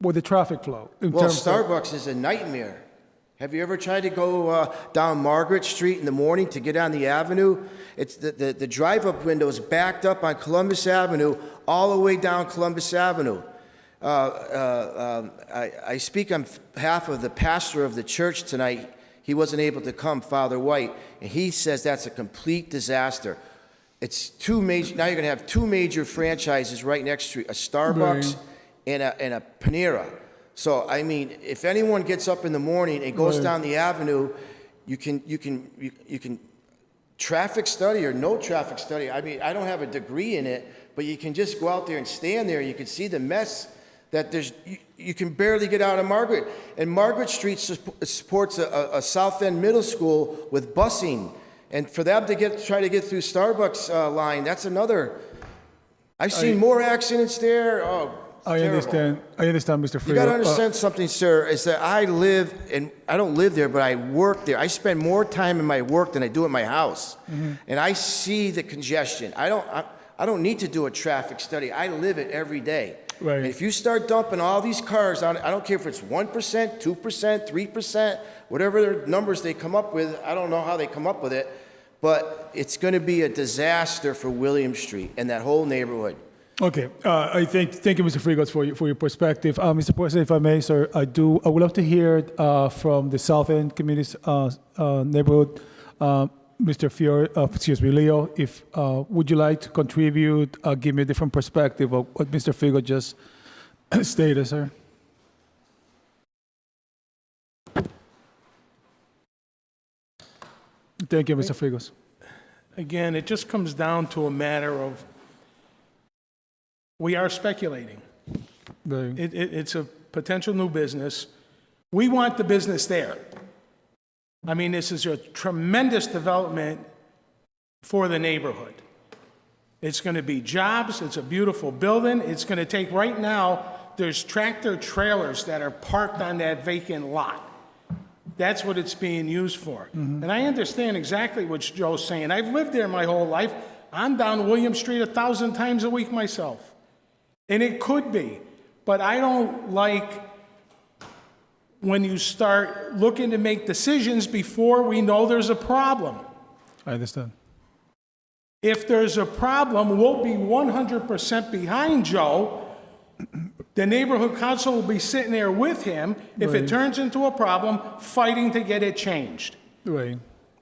H: With the traffic flow.
F: Well, Starbucks is a nightmare. Have you ever tried to go down Margaret Street in the morning to get on the avenue? It's the drive-up window is backed up on Columbus Avenue all the way down Columbus Avenue. I speak on behalf of the pastor of the church tonight. He wasn't able to come, Father White, and he says that's a complete disaster. It's two major. Now you're going to have two major franchises right next to a Starbucks and a Panera. So I mean, if anyone gets up in the morning and goes down the avenue, you can traffic study or no traffic study. I mean, I don't have a degree in it, but you can just go out there and stand there. You can see the mess that there's. You can barely get out of Margaret, and Margaret Street supports a South End middle school with busing, and for them to try to get through Starbucks line, that's another. I've seen more accidents there. Oh.
H: I understand, Mr. Frigo.
F: You got to understand something, sir, is that I don't live there, but I work there. I spend more time in my work than I do at my house. And I see the congestion. I don't need to do a traffic study. I live it every day.
H: Right.
F: And if you start dumping all these cars on, I don't care if it's 1%, 2%, 3%, whatever numbers they come up with, I don't know how they come up with it, but it's going to be a disaster for William Street and that whole neighborhood.
H: Okay, thank you, Mr. Frigos, for your perspective. Mr. President, if I may, sir, I would love to hear from the South End Community neighborhood, Mr. Leo, if would you like to contribute, give me a different perspective of what Mr. Frigo just stated, sir? Thank you, Mr. Frigos.
S: Again, it just comes down to a matter of we are speculating. It's a potential new business. We want the business there. I mean, this is a tremendous development for the neighborhood. It's going to be jobs. It's a beautiful building. It's going to take, right now, there's tractor trailers that are parked on that vacant lot. That's what it's being used for. And I understand exactly what Joe's saying. I've lived there my whole life. I'm down William Street 1,000 times a week myself. And it could be, but I don't like when you start looking to make decisions before we know there's a problem.
H: I understand.
S: If there's a problem, we'll be 100% behind Joe. The neighborhood council will be sitting there with him if it turns into a problem, fighting to get it changed.
H: Right.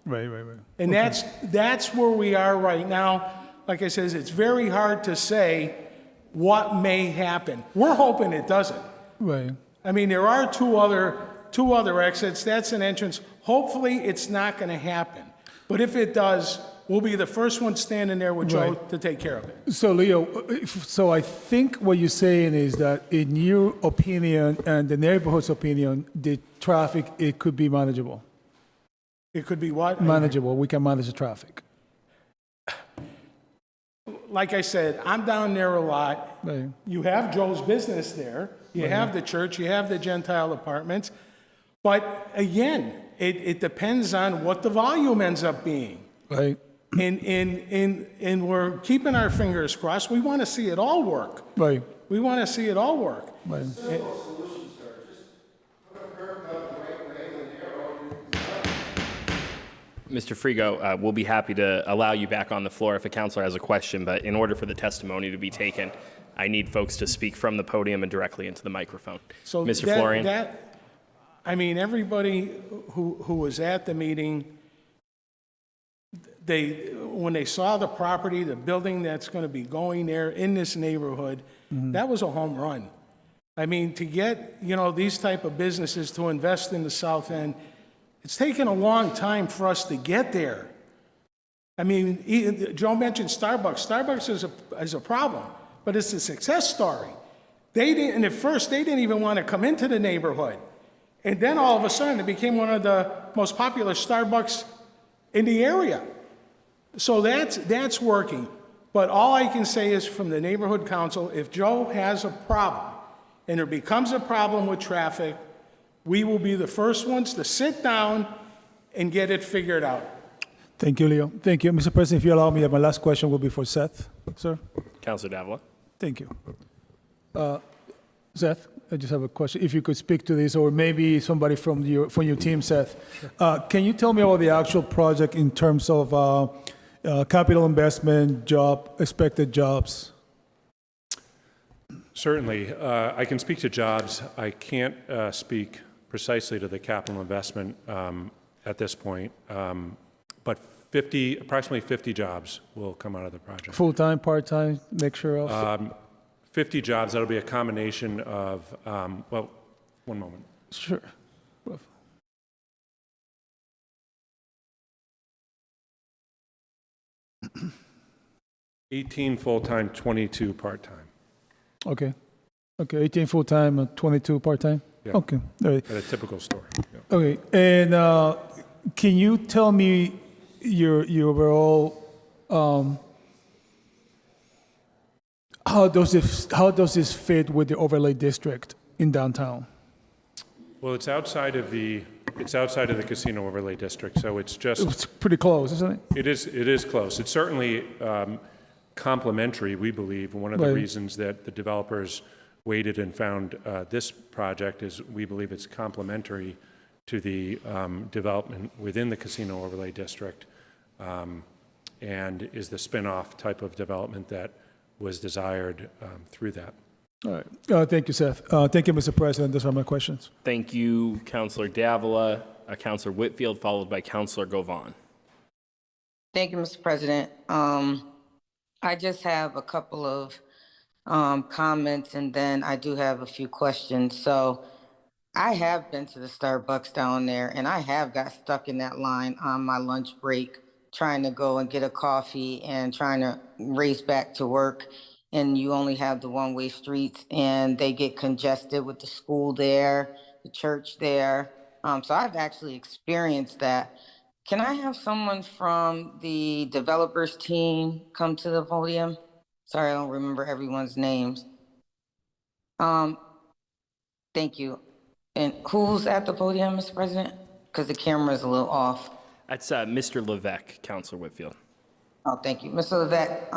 S: And that's where we are right now. Like I said, it's very hard to say what may happen. We're hoping it doesn't.
H: Right.
S: I mean, there are two other exits. That's an entrance. Hopefully, it's not going to happen. But if it does, we'll be the first one standing there with Joe to take care of it.
H: So, Leo, so I think what you're saying is that in your opinion and the neighborhood's opinion, the traffic, it could be manageable.
S: It could be what?
H: Manageable. We can manage the traffic.
S: Like I said, I'm down there a lot.
H: Right.
S: You have Joe's business there. You have the church. You have the Gentile apartments. But again, it depends on what the volume ends up being.
H: Right.
S: And we're keeping our fingers crossed. We want to see it all work.
H: Right.
S: We want to see it all work.
H: Right.
A: Mr. Frigo, we'll be happy to allow you back on the floor if a counselor has a question, but in order for the testimony to be taken, I need folks to speak from the podium and directly into the microphone.
S: So
A: Mr. Florian?
S: Everybody who was at the meeting, when they saw the property, the building that's going to be going there in this neighborhood, that was a home run. I mean, to get, these type of businesses to invest in the South End, it's taken a long time for us to get there. I mean, Joe mentioned Starbucks. Starbucks is a problem, but it's a success story. At first, they didn't even want to come into the neighborhood. And then all of a sudden, it became one of the most popular Starbucks in the area. So that's working. But all I can say is from the neighborhood council, if Joe has a problem and there becomes a problem with traffic, we will be the first ones to sit down and get it figured out.
H: Thank you, Leo. Thank you. Mr. President, if you allow me, my last question will be for Seth, sir.
A: Councilor Davila.
H: Thank you. Seth, I just have a question. If you could speak to this, or maybe somebody from your team, Seth. Can you tell me about the actual project in terms of capital investment, expected jobs?
N: Certainly. I can speak to jobs. I can't speak precisely to the capital investment at this point, but approximately 50 jobs will come out of the project.
H: Full-time, part-time, mixture of?
N: 50 jobs. That'll be a combination of, well, one moment.
H: Sure.
N: 18 full-time, 22 part-time.
H: Okay. Okay, 18 full-time, 22 part-time?
N: Yeah.
H: Okay. All right.
N: At a typical store. Yeah.
H: Okay, and can you tell me your overall, how does this fit with the overlay district in downtown?
N: Well, it's outside of the casino overlay district, so it's just.
H: It's pretty close, isn't it?
N: It is close. It's certainly complementary, we believe. One of the
H: Right.
N: reasons that the developers waited and found this project is we believe it's complementary to the development within the casino overlay district, and is the spin-off type of development that was desired through that.
H: All right. Thank you, Seth. Thank you, Mr. President. Those are my questions.
A: Thank you, Councilor Davila, Councilor Whitfield, followed by Councilor Govan.
K: Thank you, Mr. President. I just have a couple of comments, and then I do have a few questions. So I have been to the Starbucks down there, and I have got stuck in that line on my lunch break trying to go and get a coffee and trying to race back to work. And you only have the one-way streets, and they get congested with the school there, the church there. So I've actually experienced that. Can I have someone from the developers team come to the podium? Sorry, I don't remember everyone's names. Thank you. And who's at the podium, Mr. President? Because the camera is a little off.
A: That's Mr. Levesque, Councilor Whitfield.
K: Oh, thank you. Mr. Levesque,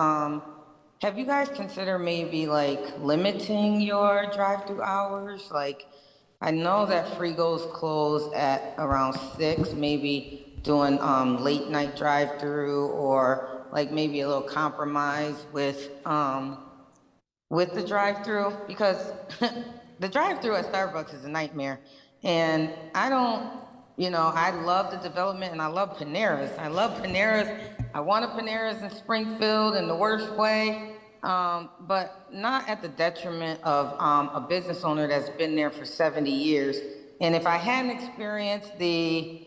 K: have you guys considered maybe like limiting your drive-through hours? Like, I know that Frigo's closed at around 6, maybe doing late night drive-through, or like maybe a little compromise with the drive-through, because the drive-through at Starbucks is a nightmare. And I love the development, and I love Panera's. I want a Panera's in Springfield in the worst way, but not at the detriment of a business owner that's been there for 70 years. And if I hadn't experienced the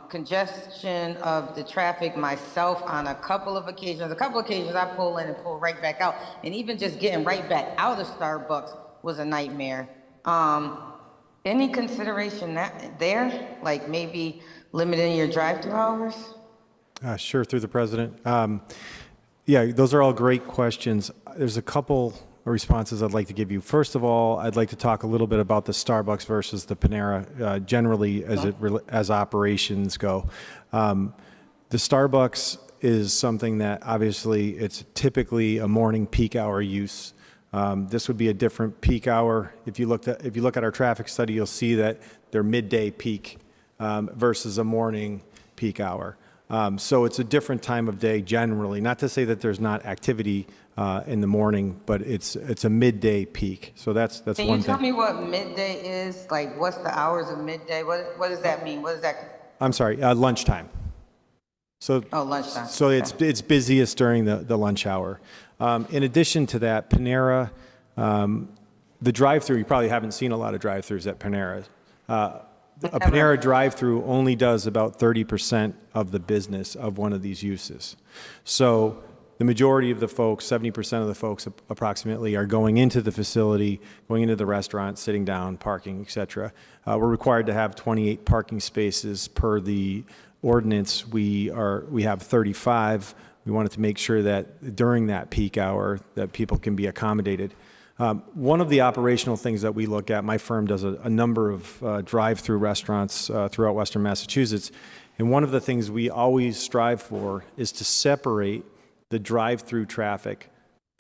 K: congestion of the traffic myself on a couple of occasions I pull in and pull right back out, and even just getting right back out of Starbucks was a nightmare. Any consideration there, like maybe limiting your drive-through hours?
T: Sure, through the president. Yeah, those are all great questions. There's a couple responses I'd like to give you. First of all, I'd like to talk a little bit about the Starbucks versus the Panera, generally as operations go. The Starbucks is something that obviously it's typically a morning peak hour use. This would be a different peak hour. If you look at our traffic study, you'll see that they're midday peak versus a morning peak hour. So it's a different time of day generally. Not to say that there's not activity in the morning, but it's a midday peak. So that's one thing.
K: Can you tell me what midday is? Like, what's the hours of midday? What does that mean? What is that?
T: I'm sorry, lunchtime. So,
K: lunchtime.
T: So it's busiest during the lunch hour. In addition to that, Panera, the drive-through, you probably haven't seen a lot of drive-throughs at Panera. A Panera drive-through only does about 30% of the business of one of these uses. So the majority of the folks, 70% of the folks approximately, are going into the facility, going into the restaurant, sitting down, parking, et cetera. We're required to have 28 parking spaces per the ordinance. We have 35. We wanted to make sure that during that peak hour that people can be accommodated. One of the operational things that we look at, my firm does a number of drive-through restaurants throughout Western Massachusetts, and one of the things we always strive for is to separate the drive-through traffic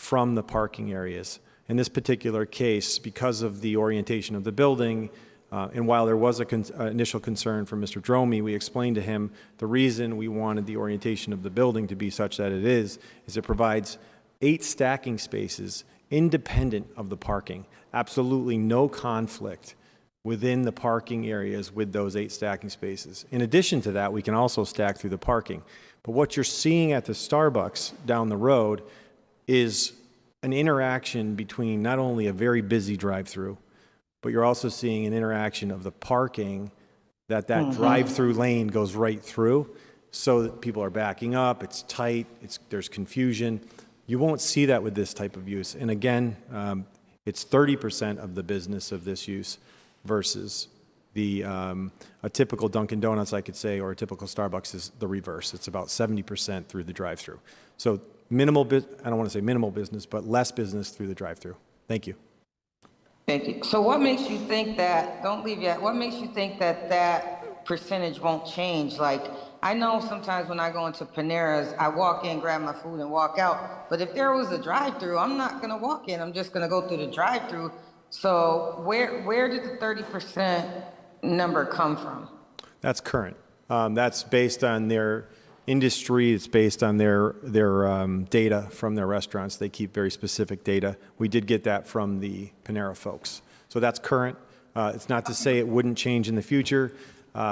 T: from the parking areas. In this particular case, because of the orientation of the building, and while there was an initial concern from Mr. Dromey, we explained to him the reason we wanted the orientation of the building to be such that it is it provides 8 stacking spaces independent of the parking. Absolutely no conflict within the parking areas with those 8 stacking spaces. In addition to that, we can also stack through the parking. But what you're seeing at the Starbucks down the road is an interaction between not only a very busy drive-through, but you're also seeing an interaction of the parking that drive-through lane goes right through, so that people are backing up, it's tight, there's confusion. You won't see that with this type of use. And again, it's 30% of the business of this use versus a typical Dunkin' Donuts, I could say, or a typical Starbucks is the reverse. It's about 70% through the drive-through. So minimal, I don't want to say minimal business, but less business through the drive-through. Thank you.
K: Thank you. So what makes you think that, don't leave yet, what makes you think that that percentage won't change? Like, I know sometimes when I go into Panera's, I walk in, grab my food and walk out. But if there was a drive-through, I'm not gonna walk in, I'm just gonna go through the drive-through. So where did the 30% number come from?
T: That's current. That's based on their industry. It's based on their data from their restaurants. They keep very specific data. We did get that from the Panera folks. So that's current. It's not to say it wouldn't change in the future.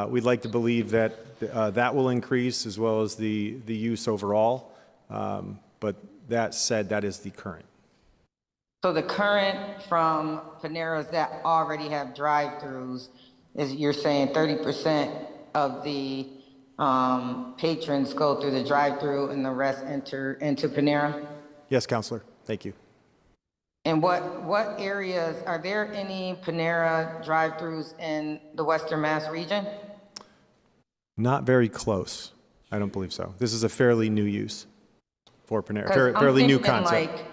T: We'd like to believe that that will increase as well as the use overall. But that said, that is the current.
K: So the current from Panera's that already have drive-throughs is, you're saying 30% of the patrons go through the drive-through and the rest enter into Panera?
T: Yes, Counselor. Thank you.
K: And what areas, are there any Panera drive-throughs in the Western Mass region?
T: Not very close. I don't believe so. This is a fairly new use for Panera,
K: 'Cause
T: fairly
K: I'm
T: new
K: thinking,
T: concept.
K: like,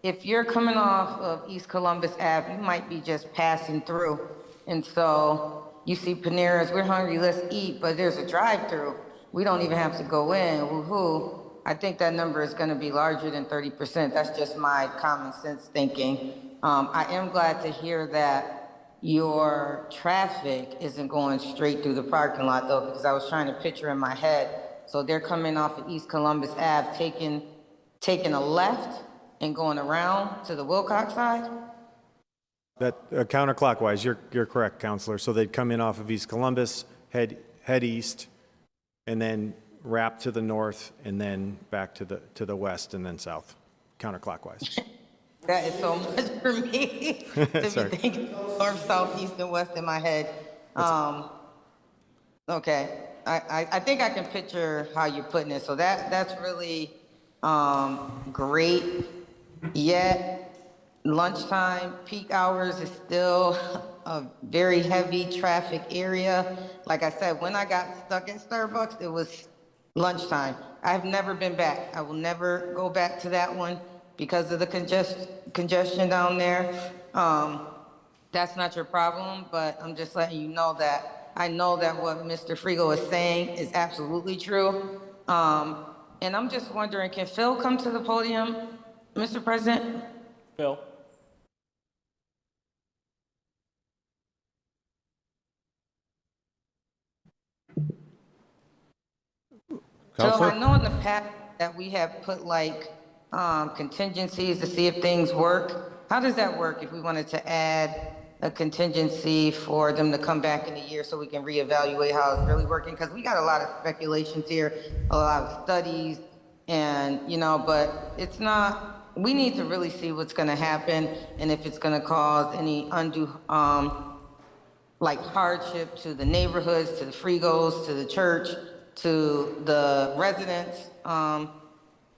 K: if you're coming off of East Columbus Ave, you might be just passing through. And so you see Panera's, we're hungry, let's eat, but there's a drive-through. We don't even have to go in, woo-hoo. I think that number is gonna be larger than 30%. That's just my common sense thinking. I am glad to hear that your traffic isn't going straight through the parking lot though, because I was trying to picture in my head. So they're coming off of East Columbus Ave, taking a left and going around to the Wilcox side?
T: That counterclockwise, you're correct, Counselor. So they'd come in off of East Columbus, head east, and then wrap to the north, and then back to the west, and then south, counterclockwise.
K: That is so much for me to
T: Sorry.
K: be thinking north, south, east, and west in my head. Okay, I think I can picture how you're putting it. So that's really great. Yet lunchtime, peak hours is still a very heavy traffic area. Like I said, when I got stuck at Starbucks, it was lunchtime. I've never been back. I will never go back to that one because of the congestion down there. That's not your problem, but I'm just letting you know that I know that what Mr. Frigo is saying is absolutely true. And I'm just wondering, can Phil come to the podium, Mr. President?
A: Phil?
K: So I know in the past that we have put like contingencies to see if things work. How does that work if we wanted to add a contingency for them to come back in a year so we can reevaluate how it's really working? Because we got a lot of speculations here, a lot of studies, and but it's not, we need to really see what's gonna happen and if it's gonna cause any undue like hardship to the neighborhoods, to the Frigos, to the church, to the residents.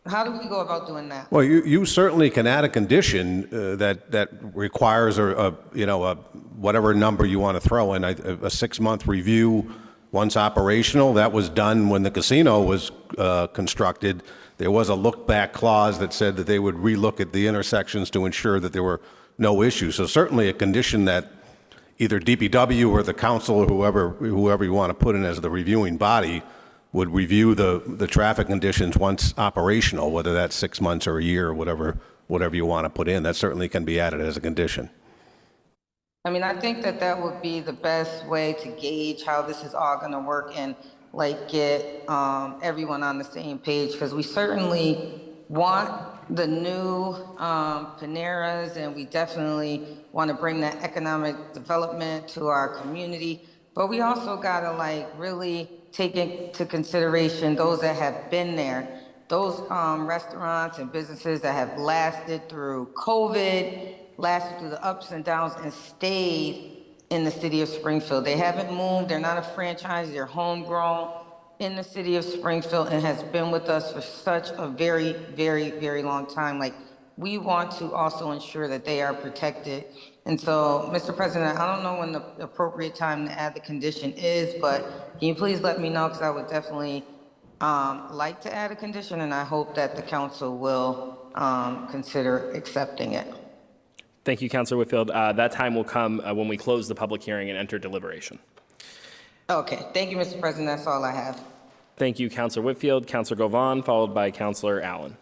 K: How do we go about doing that?
R: Well, you certainly can add a condition that requires whatever number you want to throw in, a 6-month review once operational. That was done when the casino was constructed. There was a look-back clause that said that they would relook at the intersections to ensure that there were no issues. So certainly a condition that either DPW or the council or whoever you want to put in as the reviewing body would review the traffic conditions once operational, whether that's 6 months or a year or whatever whatever you want to put in. That certainly can be added as a condition.
K: I mean, I think that that would be the best way to gauge how this is all gonna work and like get everyone on the same page, because we certainly want the new Paneras, and we definitely want to bring that economic development to our community. But we also gotta like really take into consideration those that have been there, those restaurants and businesses that have lasted through COVID, lasted through the ups and downs, and stayed in the city of Springfield. They haven't moved, they're not a franchise, they're homegrown in the city of Springfield and has been with us for such a very, very, very long time. Like, we want to also ensure that they are protected. And so, Mr. President, I don't know when the appropriate time to add the condition is, but can you please let me know, because I would definitely like to add a condition, and I hope that the council will consider accepting it.
A: Thank you, Councilor Whitfield. That time will come when we close the public hearing and enter deliberation.
K: Okay, thank you, Mr. President. That's all I have.
A: Thank you, Councilor Whitfield. Councilor Govan, followed by Councilor Allen.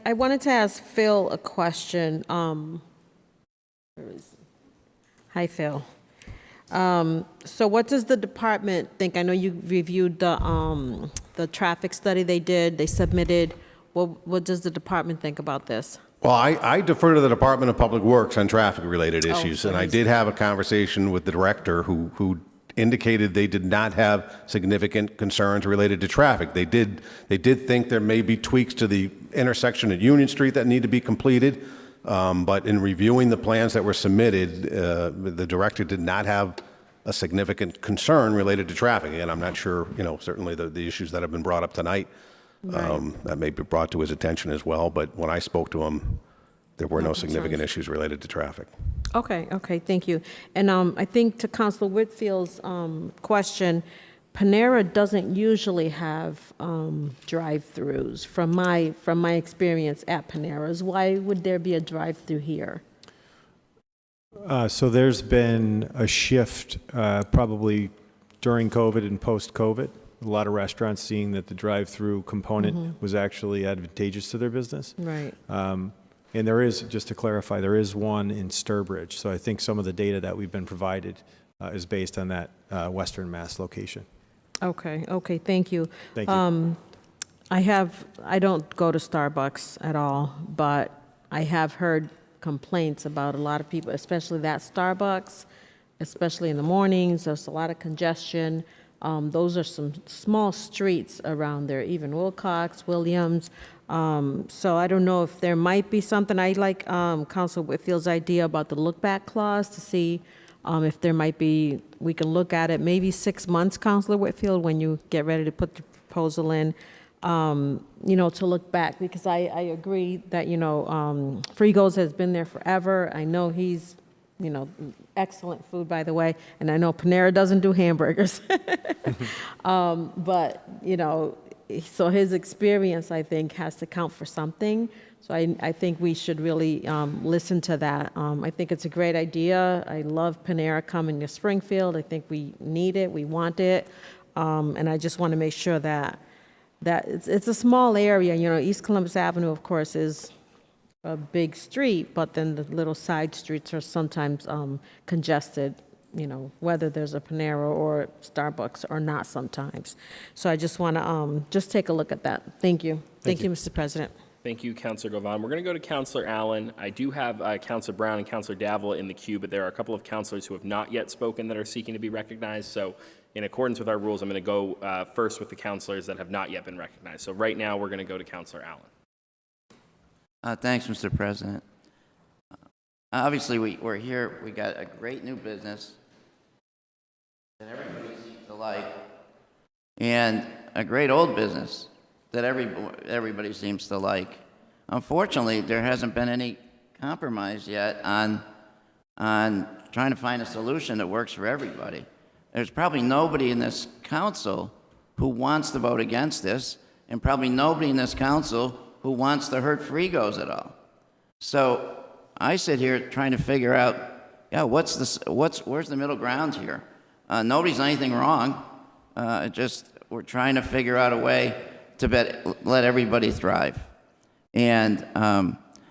G: I wanted to ask Phil a question. Hi, Phil. So what does the department think? I know you reviewed the traffic study they did, they submitted. What does the department think about this?
R: Well, I defer to the Department of Public Works on traffic-related issues,
G: so
R: and I did have a conversation with the director who indicated they did not have significant concerns related to traffic. They did think there may be tweaks to the intersection at Union Street that need to be completed, but in reviewing the plans that were submitted, the director did not have a significant concern related to traffic. And I'm not sure, certainly the issues that have been brought up tonight, that may be brought to his attention as well. But when I spoke to him, there were no significant issues related to traffic.
G: Okay, thank you. And I think to Councilor Whitfield's question, Panera doesn't usually have drive-throughs from my experience at Panera's. Why would there be a drive-through here?
T: So there's been a shift probably during COVID and post-COVID. A lot of restaurants seeing that the drive-through component was actually advantageous to their business.
G: Right.
T: And there is, just to clarify, there is one in Sturbridge. So I think some of the data that we've been provided is based on that Western Mass location.
G: Okay, thank you.
T: Thank you.
G: I don't go to Starbucks at all, but I have heard complaints about a lot of people, especially that Starbucks, especially in the mornings. There's a lot of congestion. Those are some small streets around there, even Wilcox, Williams. So I don't know if there might be something. I like Council Whitfield's idea about the look-back clause to see if there might be, we can look at it maybe 6 months, Councilor Whitfield, when you get ready to put the proposal in, to look back, because I agree that, Frigo's has been there forever. I know he's, excellent food, by the way, and I know Panera doesn't do hamburgers. But, so his experience, I think, has to count for something. So I think we should really listen to that. I think it's a great idea. I love Panera coming to Springfield. I think we need it, we want it. And I just want to make sure that it's a small area. East Columbus Avenue, of course, is a big street, but then the little side streets are sometimes congested, whether there's a Panera or Starbucks or not sometimes. So I just want to just take a look at that. Thank you. Thank you, Mr. President.
A: Thank you, Councilor Govan. We're going to go to Councilor Allen. I do have Councilor Brown and Councilor Davila in the queue, but there are a couple of councilors who have not yet spoken that are seeking to be recognized. So in accordance with our rules, I'm going to go first with the councilors that have not yet been recognized. So right now, we're going to go to Councilor Allen.
D: Thanks, Mr. President. Obviously, we're here, we got a great new business that everybody seems to like, and a great old business that everybody seems to like. Unfortunately, there hasn't been any compromise yet on trying to find a solution that works for everybody. There's probably nobody in this council who wants to vote against this, and probably nobody in this council who wants to hurt Frigos at all. So I sit here trying to figure out, where's the middle ground here? Nobody's done anything wrong. We're trying to figure out a way to let everybody thrive. And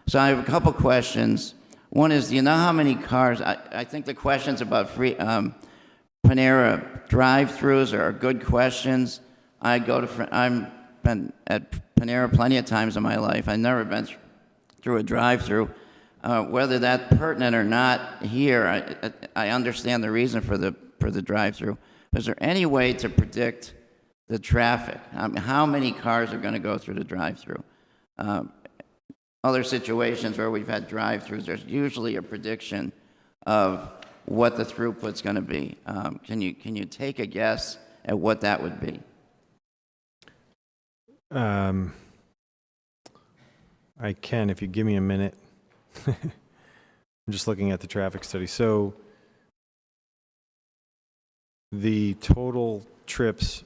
D: so I have a couple questions. One is, do you know how many cars, I think the questions about Panera drive-throughs are good questions. I've been at Panera plenty of times in my life. I've never been through a drive-through. Whether that's pertinent or not here, I understand the reason for the drive-through. Is there any way to predict the traffic? How many cars are going to go through the drive-through? Other situations where we've had drive-throughs, there's usually a prediction of what the throughput's going to be. Can you take a guess at what that would be?
T: I can, if you give me a minute. I'm just looking at the traffic study. So the total trips,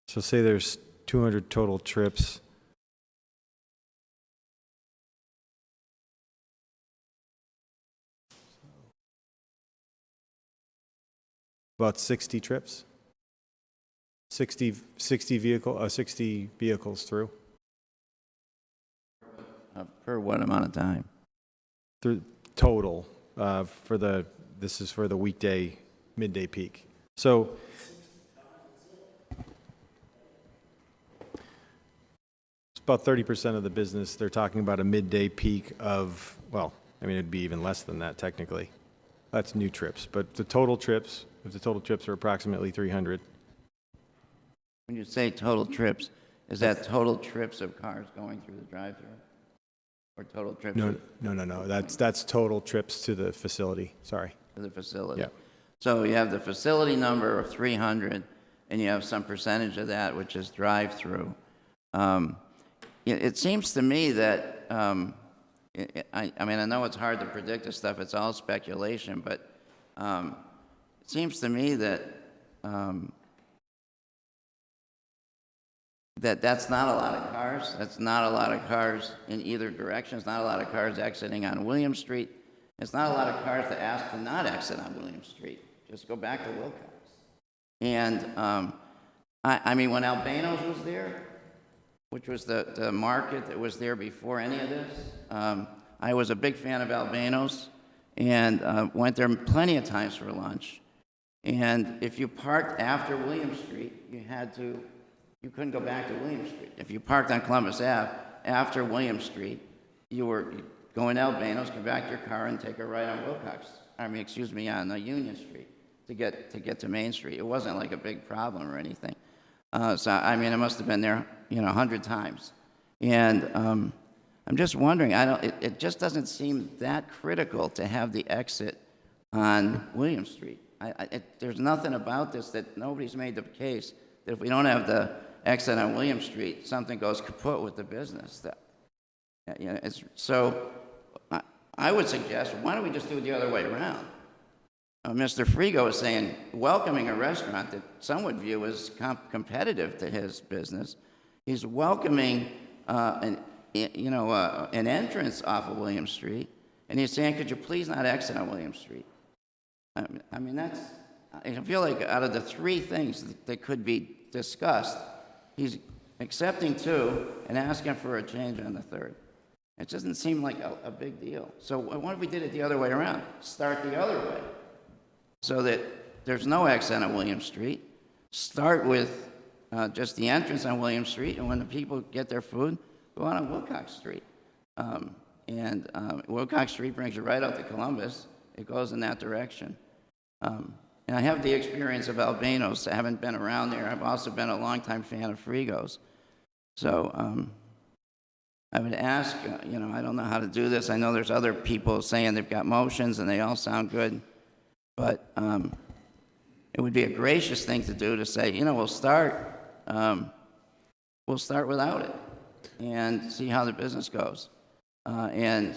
T: so say there's 200 total trips. About 60 trips. 60 vehicles through.
D: For what amount of time?
T: Through total this is for the weekday midday peak. So it's about 30% of the business. They're talking about a midday peak of, well, I mean, it'd be even less than that technically. That's new trips, but the total trips, if the total trips are approximately 300.
D: When you say total trips, is that total trips of cars going through the drive-through? Or total trips?
T: No. That's total trips to the facility. Sorry.
D: To the facility.
T: Yeah.
D: So you have the facility number of 300, and you have some percentage of that which is drive-through. It seems to me that I mean, I know it's hard to predict this stuff. It's all speculation, but it seems to me that that's not a lot of cars. That's not a lot of cars in either direction. It's not a lot of cars exiting on William Street. It's not a lot of cars to ask to not exit on William Street. Just go back to Wilcox. And I mean, when Albano's was there, which was the market that was there before any of this, I was a big fan of Albano's and went there plenty of times for lunch. And if you parked after William Street, you couldn't go back to William Street. If you parked on Columbus Ave after William Street, you were going to Albano's, come back to your car and take a right on on Union Street to get to Main Street. It wasn't like a big problem or anything. So, I mean, I must have been there, 100 times. And I'm just wondering, it just doesn't seem that critical to have the exit on William Street. There's nothing about this that nobody's made the case that if we don't have the exit on William Street, something goes kaput with the business. So I would suggest, why don't we just do it the other way around? Mr. Frigo is saying welcoming a restaurant that some would view as competitive to his business. He's welcoming an entrance off of William Street, and he's saying, could you please not exit on William Street? I mean, I feel like out of the three things that could be discussed, he's accepting two and asking for a change on the third. It doesn't seem like a big deal. So what if we did it the other way around? Start the other way, so that there's no exit on William Street. Start with just the entrance on William Street, and when the people get their food, go out on Wilcox Street. Wilcox Street brings you right out to Columbus. It goes in that direction. And I have the experience of Albano's. I haven't been around there. I've also been a longtime fan of Frigo's. So I would ask, I don't know how to do this. I know there's other people saying they've got motions and they all sound good. But it would be a gracious thing to do to say, we'll start without it and see how the business goes. I'm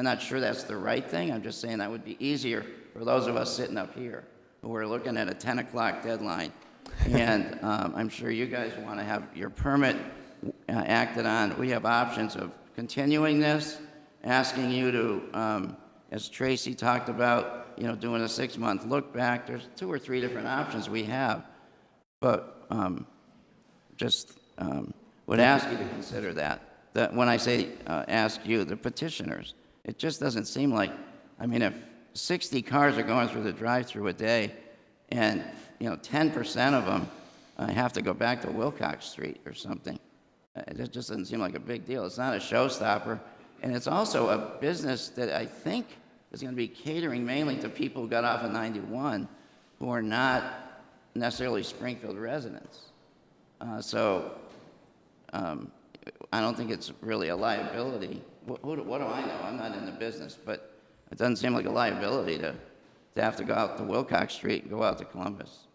D: not sure that's the right thing. I'm just saying that would be easier for those of us sitting up here who are looking at a 10 o'clock deadline. And I'm sure you guys want to have your permit acted on. We have options of continuing this, asking you to, as Tracy talked about, doing a 6-month look back. There's 2 or 3 different options we have. But would ask you to consider that. That when I say ask you, the petitioners, it just doesn't seem like, I mean, if 60 cars are going through the drive-through a day, and 10% of them have to go back to Wilcox Street or something, it just doesn't seem like a big deal. It's not a showstopper, and it's also a business that I think is going to be catering mainly to people who got off of 91 who are not necessarily Springfield residents. I don't think it's really a liability. What do I know? I'm not in the business, but it doesn't seem like a liability to have to go out to Wilcox Street and go out to Columbus.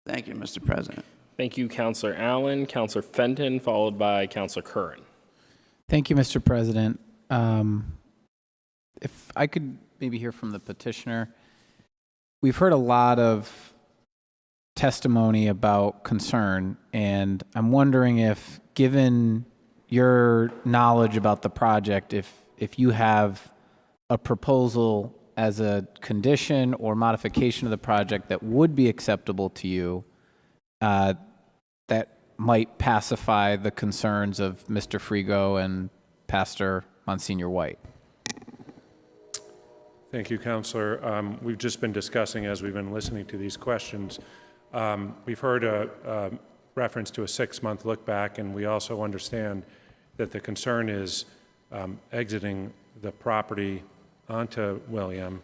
D: Thank you, Mr. President.
A: Thank you, Councilor Allen. Councilor Fenton, followed by Councilor Curran.
M: Thank you, Mr. President. If I could maybe hear from the petitioner. We've heard a lot of testimony about concern, and I'm wondering if, given your knowledge about the project, if you have a proposal as a condition or modification of the project that would be acceptable to you, that might pacify the concerns of Mr. Frigo and Pastor Monsignor White.
N: Thank you, Councilor. We've just been discussing, as we've been listening to these questions, we've heard a reference to a 6-month look back, and we also understand that the concern is exiting the property onto William,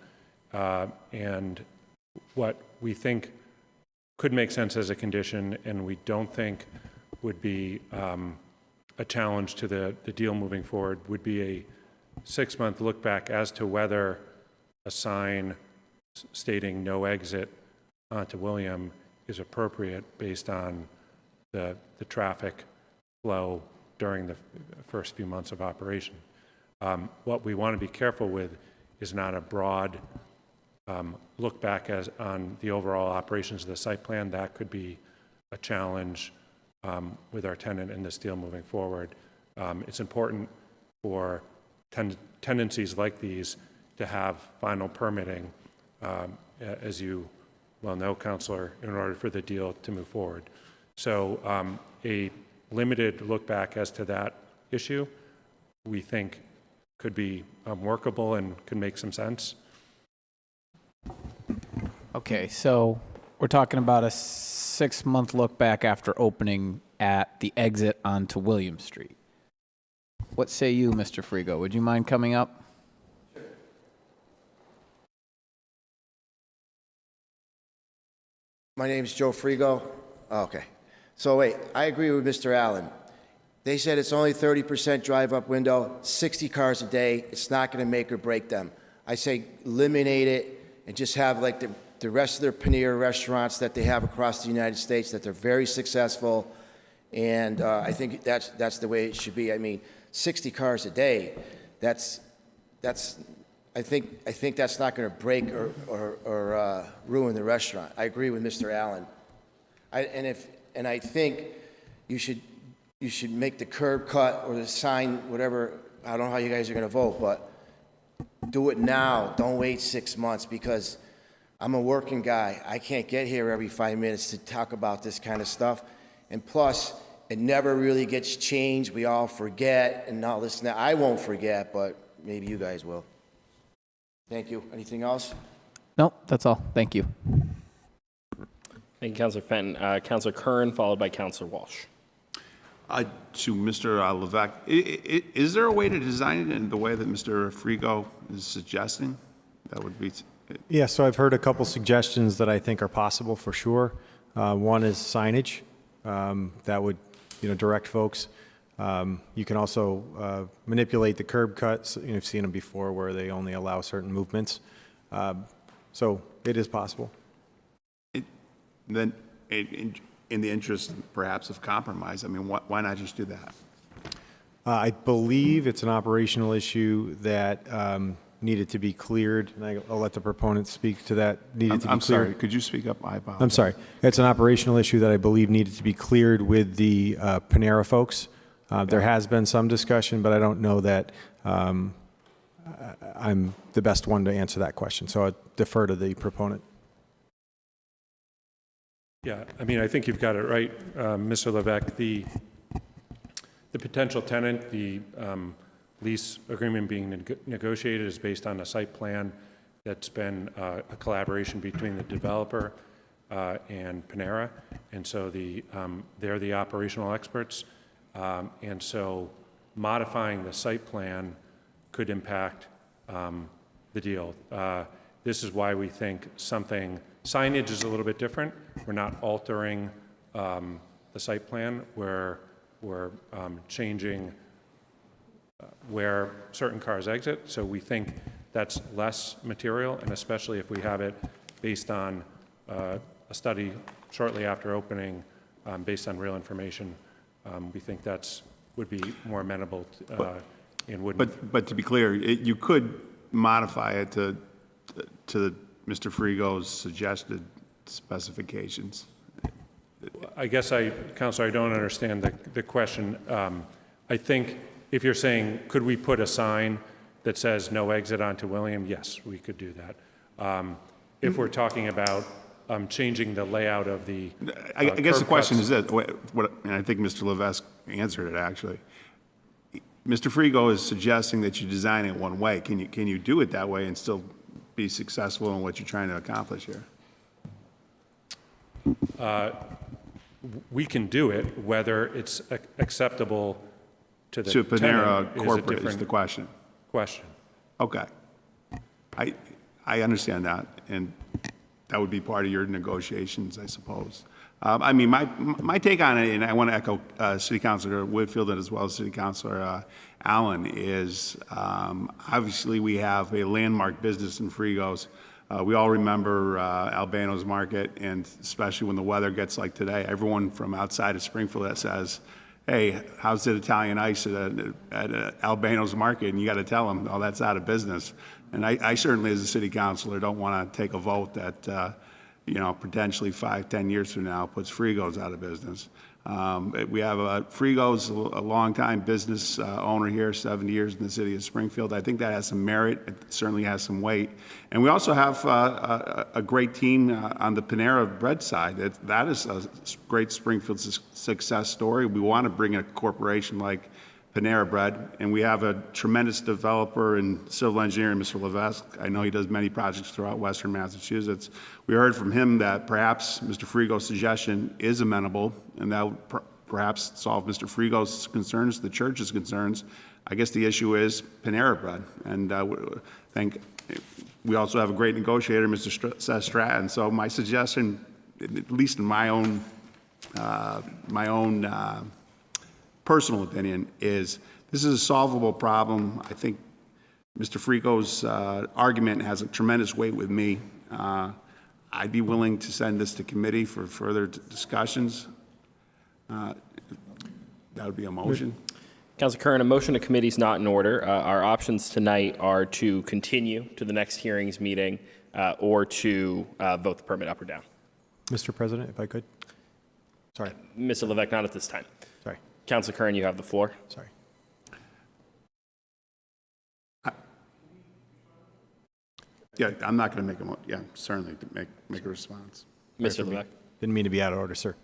N: and what we think could make sense as a condition, and we don't think would be a challenge to the deal moving forward, would be a 6-month look back as to whether a sign stating no exit onto William is appropriate based on the traffic flow during the first few months of operation. What we want to be careful with is not a broad look back on the overall operations of the site plan. That could be a challenge with our tenant in this deal moving forward. It's important for tendencies like these to have final permitting, as you well know, Councilor, in order for the deal to move forward. So a limited look back as to that issue, we think could be workable and could make some sense.
M: Okay, so we're talking about a 6-month look back after opening at the exit onto William Street. What say you, Mr. Frigo? Would you mind coming up?
F: My name's Joe Frigo. Oh, okay. So wait, I agree with Mr. Allen. They said it's only 30% drive-up window, 60 cars a day. It's not going to make or break them. I say eliminate it and just have like the rest of their Panera restaurants that they have across the United States that they're very successful. And I think that's the way it should be. I mean, 60 cars a day, I think that's not going to break or ruin the restaurant. I agree with Mr. Allen. And I think you should make the curb cut or the sign, whatever. I don't know how you guys are going to vote, but do it now. Don't wait 6 months, because I'm a working guy. I can't get here every 5 minutes to talk about this kind of stuff. And plus, it never really gets changed. We all forget and all this and that. I won't forget, but maybe you guys will. Thank you. Anything else?
M: No, that's all. Thank you.
A: Thank you, Councilor Fenton. Councilor Curran, followed by Councilor Walsh.
I: To Mr. Levesque, is there a way to design it in the way that Mr. Frigo is suggesting? That would be...
T: Yeah, so I've heard a couple suggestions that I think are possible for sure. One is signage that would, direct folks. You can also manipulate the curb cuts. You've seen them before where they only allow certain movements. So it is possible.
I: Then, in the interest, perhaps, of compromise, I mean, why not just do that?
T: I believe it's an operational issue that needed to be cleared, and I'll let the proponent speak to that.
I: I'm sorry, could you speak up? I apologize.
T: I'm sorry. It's an operational issue that I believe needed to be cleared with the Panera folks. There has been some discussion, but I don't know that I'm the best one to answer that question, so I defer to the proponent.
N: Yeah, I mean, I think you've got it right, Mr. Levesque. The potential tenant, the lease agreement being negotiated is based on a site plan that's been a collaboration between the developer and Panera, and so they're the operational experts, and so modifying the site plan could impact the deal. This is why we think signage is a little bit different. We're not altering the site plan. We're changing where certain cars exit, so we think that's less material, and especially if we have it based on a study shortly after opening, based on real information, we think would be more amenable and wouldn't.
I: But to be clear, you could modify it to Mr. Frigo's suggested specifications.
N: I guess Counselor, I don't understand the question. I think if you're saying, could we put a sign that says no exit onto William? Yes, we could do that. If we're talking about changing the layout of the
I: I guess the question
N: cuts.
I: is this, and I think Mr. Levesque answered it actually. Mr. Frigo is suggesting that you design it one way. Can you do it that way and still be successful in what you're trying to accomplish here?
N: We can do it. Whether it's acceptable to the
I: To Panera
N: tenant
I: corporate
N: is a
I: is the question.
N: question.
I: Okay. I understand that, and that would be part of your negotiations, I suppose. I mean, my take on it, and I want to echo City Councilor Whitfield as well as City Councilor Allen, is obviously we have a landmark business in Frigo's. We all remember Albano's Market, and especially when the weather gets like today, everyone from outside of Springfield that says, hey, how's the Italian ice at Albano's Market? And you got to tell them, oh, that's out of business. And I certainly, as a city councilor, don't want to take a vote that, potentially 5-10 years from now puts Frigo's out of business. We have Frigo's a longtime business owner here, 70 years in the city of Springfield. I think that has some merit. It certainly has some weight. And we also have a great team on the Panera Bread side. That is a great Springfield success story. We want to bring a corporation like Panera Bread, and we have a tremendous developer and civil engineer, Mr. Levesque. I know he does many projects throughout Western Massachusetts. We heard from him that perhaps Mr. Frigo's suggestion is amenable, and that would perhaps solve Mr. Frigo's concerns, the church's concerns. I guess the issue is Panera Bread, and I think we also have a great negotiator, Mr. Seth Stratton. So my suggestion, at least in my own personal opinion, is this is a solvable problem. I think Mr. Frigo's argument has a tremendous weight with me. I'd be willing to send this to committee for further discussions. That would be a motion.
A: Councilor Curran, a motion to committee is not in order. Our options tonight are to continue to the next hearings meeting or to vote the permit up or down.
T: Mr. President, if I could. Sorry.
A: Mr. Levesque, not at this time.
T: Sorry.
A: Councilor Curran, you have the floor.
T: Sorry.
I: Yeah, I'm not going to make a certainly to make a response.
A: Mr. Levesque.
T: Didn't mean to be out of order, sir.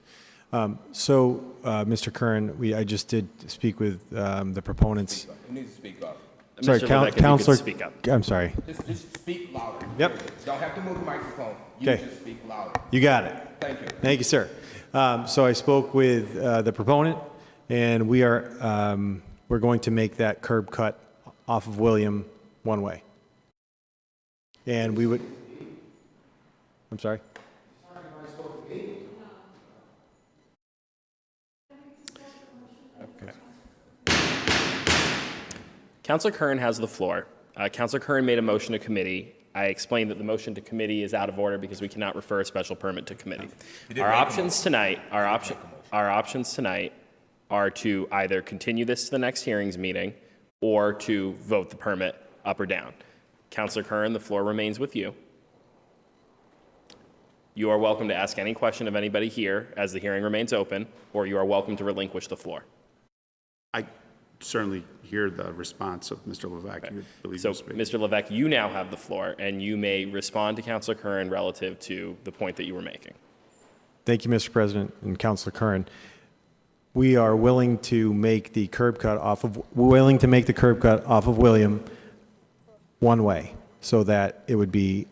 T: Mr. Curran, I just did speak with the proponents.
P: You need to speak up.
T: Sorry,
A: Mr. Levesque, if you could
T: Counselor.
A: speak up.
T: I'm sorry.
P: Just speak louder.
T: Yep.
P: Don't have to move the microphone. You
T: Okay.
P: just speak louder.
T: You got it.
P: Thank you.
T: Thank you, sir. So I spoke with the proponent, and we're going to make that curb cut off of William one way. And we would. I'm sorry.
A: Councilor Curran has the floor. Councilor Curran made a motion to committee. I explained that the motion to committee is out of order because we cannot refer a special permit to committee. Our options tonight are to either continue this to the next hearings meeting or to vote the permit up or down. Councilor Curran, the floor remains with you. You are welcome to ask any question of anybody here as the hearing remains open, or you are welcome to relinquish the floor.
I: I certainly hear the response of Mr. Levesque.
A: Okay. So, Mr. Levesque, you now have the floor, and you may respond to Councilor Curran relative to the point that you were making.
T: Thank you, Mr. President and Councilor Curran. We are willing to make the curb cut off of William one way, so that it would be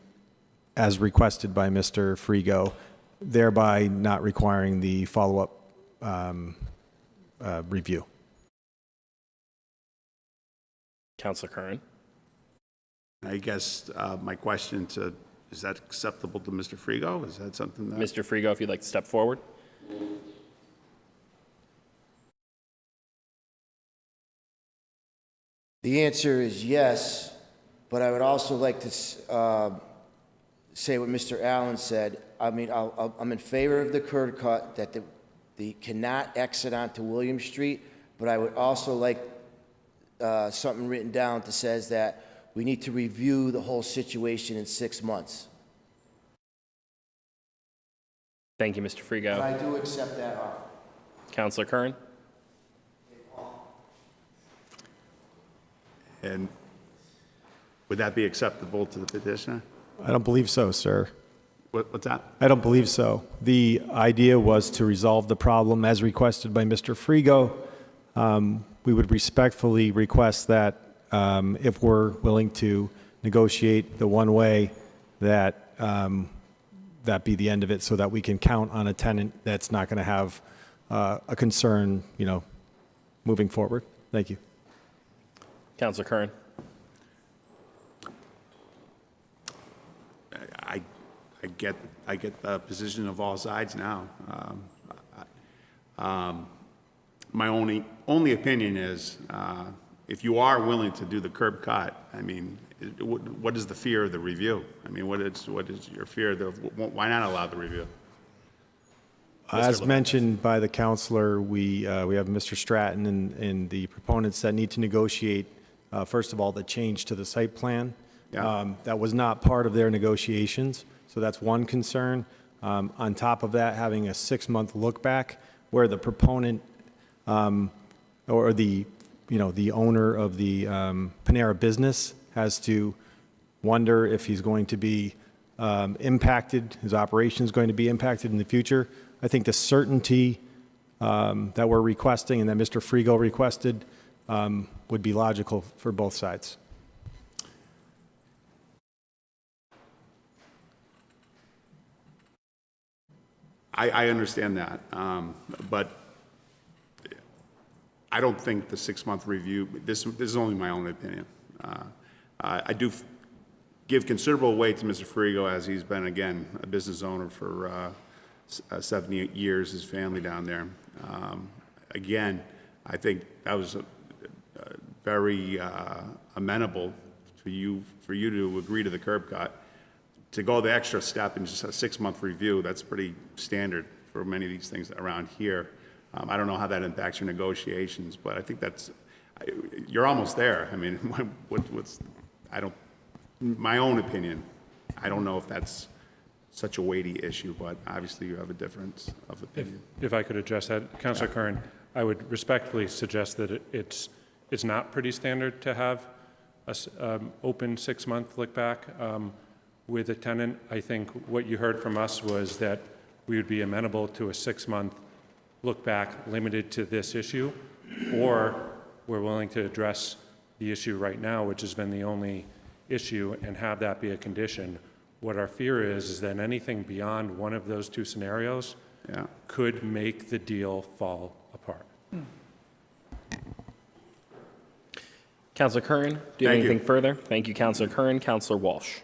T: as requested by Mr. Frigo, thereby not requiring the follow-up review.
A: Councilor Curran.
I: I guess my question is that acceptable to Mr. Frigo? Is that something that?
A: Mr. Frigo, if you'd like to step forward.
F: The answer is yes, but I would also like to say what Mr. Allen said. I mean, I'm in favor of the curb cut, that the cannot exit onto William Street, but I would also like something written down that says that we need to review the whole situation in 6 months.
A: Thank you, Mr. Frigo.
F: And I do accept that offer.
A: Councilor Curran.
I: And would that be acceptable to the petitioner?
T: I don't believe so, sir.
I: What's that?
T: I don't believe so. The idea was to resolve the problem as requested by Mr. Frigo. We would respectfully request that if we're willing to negotiate the one way, that that be the end of it, so that we can count on a tenant that's not going to have a concern, moving forward. Thank you.
A: Councilor Curran.
I: I get the position of all sides now. My only opinion is, if you are willing to do the curb cut, I mean, what is the fear of the review? I mean, what is your fear? Why not allow the review?
T: As mentioned by the councilor, we have Mr. Stratton and the proponents that need to negotiate, first of all, the change to the site plan.
I: Yeah.
T: That was not part of their negotiations, so that's one concern. On top of that, having a 6-month look back where the proponent or the owner of the Panera business has to wonder if he's going to be impacted, his operation is going to be impacted in the future. I think the certainty that we're requesting and that Mr. Frigo requested would be logical for both sides.
I: I understand that, but I don't think the 6-month review, this is only my own opinion. I do give considerable weight to Mr. Frigo, as he's been, again, a business owner for 78 years, his family down there. Again, I think that was very amenable for you to agree to the curb cut. To go the extra step in just a 6-month review, that's pretty standard for many of these things around here. I don't know how that impacts your negotiations, but I think you're almost there. I mean, my own opinion, I don't know if that's such a weighty issue, but obviously you have a difference of opinion.
N: If I could address that, Councilor Curran, I would respectfully suggest that it's not pretty standard to have an open 6-month look back with a tenant. I think what you heard from us was that we would be amenable to a 6-month look back limited to this issue, or we're willing to address the issue right now, which has been the only issue, and have that be a condition. What our fear is that anything beyond one of those two scenarios could make the deal fall apart.
A: Councilor Curran, do you have anything further? Thank you, Councilor Curran. Councilor Walsh.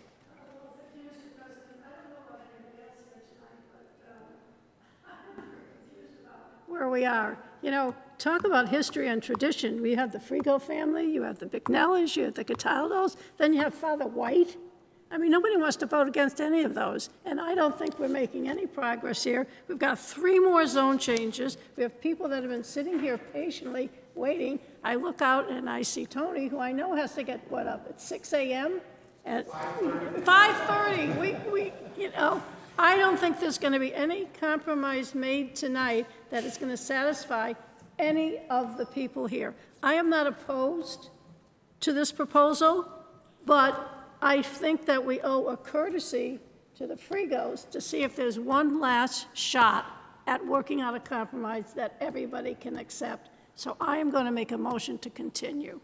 O: Where we are. Talk about history and tradition. We have the Frigo family, you have the Bignellis, you have the Cataldos, then you have Father White. I mean, nobody wants to vote against any of those, and I don't think we're making any progress here. We've got 3 more zone changes. We have people that have been sitting here patiently waiting. I look out and I see Tony, who I know has to get, up at 6 a.m.? At 5:30. I don't think there's going to be any compromise made tonight that is going to satisfy any of the people here. I am not opposed to this proposal, but I think that we owe a courtesy to the Frigos to see if there's one last shot at working out a compromise that everybody can accept. So I am going to make a motion to continue.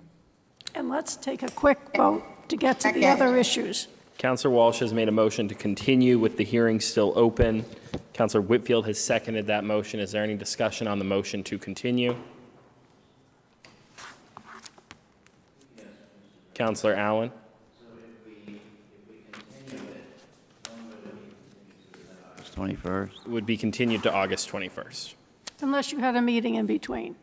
O: And let's take a quick vote to get to the other issues.
A: Councillor Walsh has made a motion to continue with the hearing still open. Councillor Whitfield has seconded that motion. Is there any discussion on the motion to continue? Councillor Allen?
D: 21st.
A: Would be continued to August 21st.
O: Unless you had a meeting in between.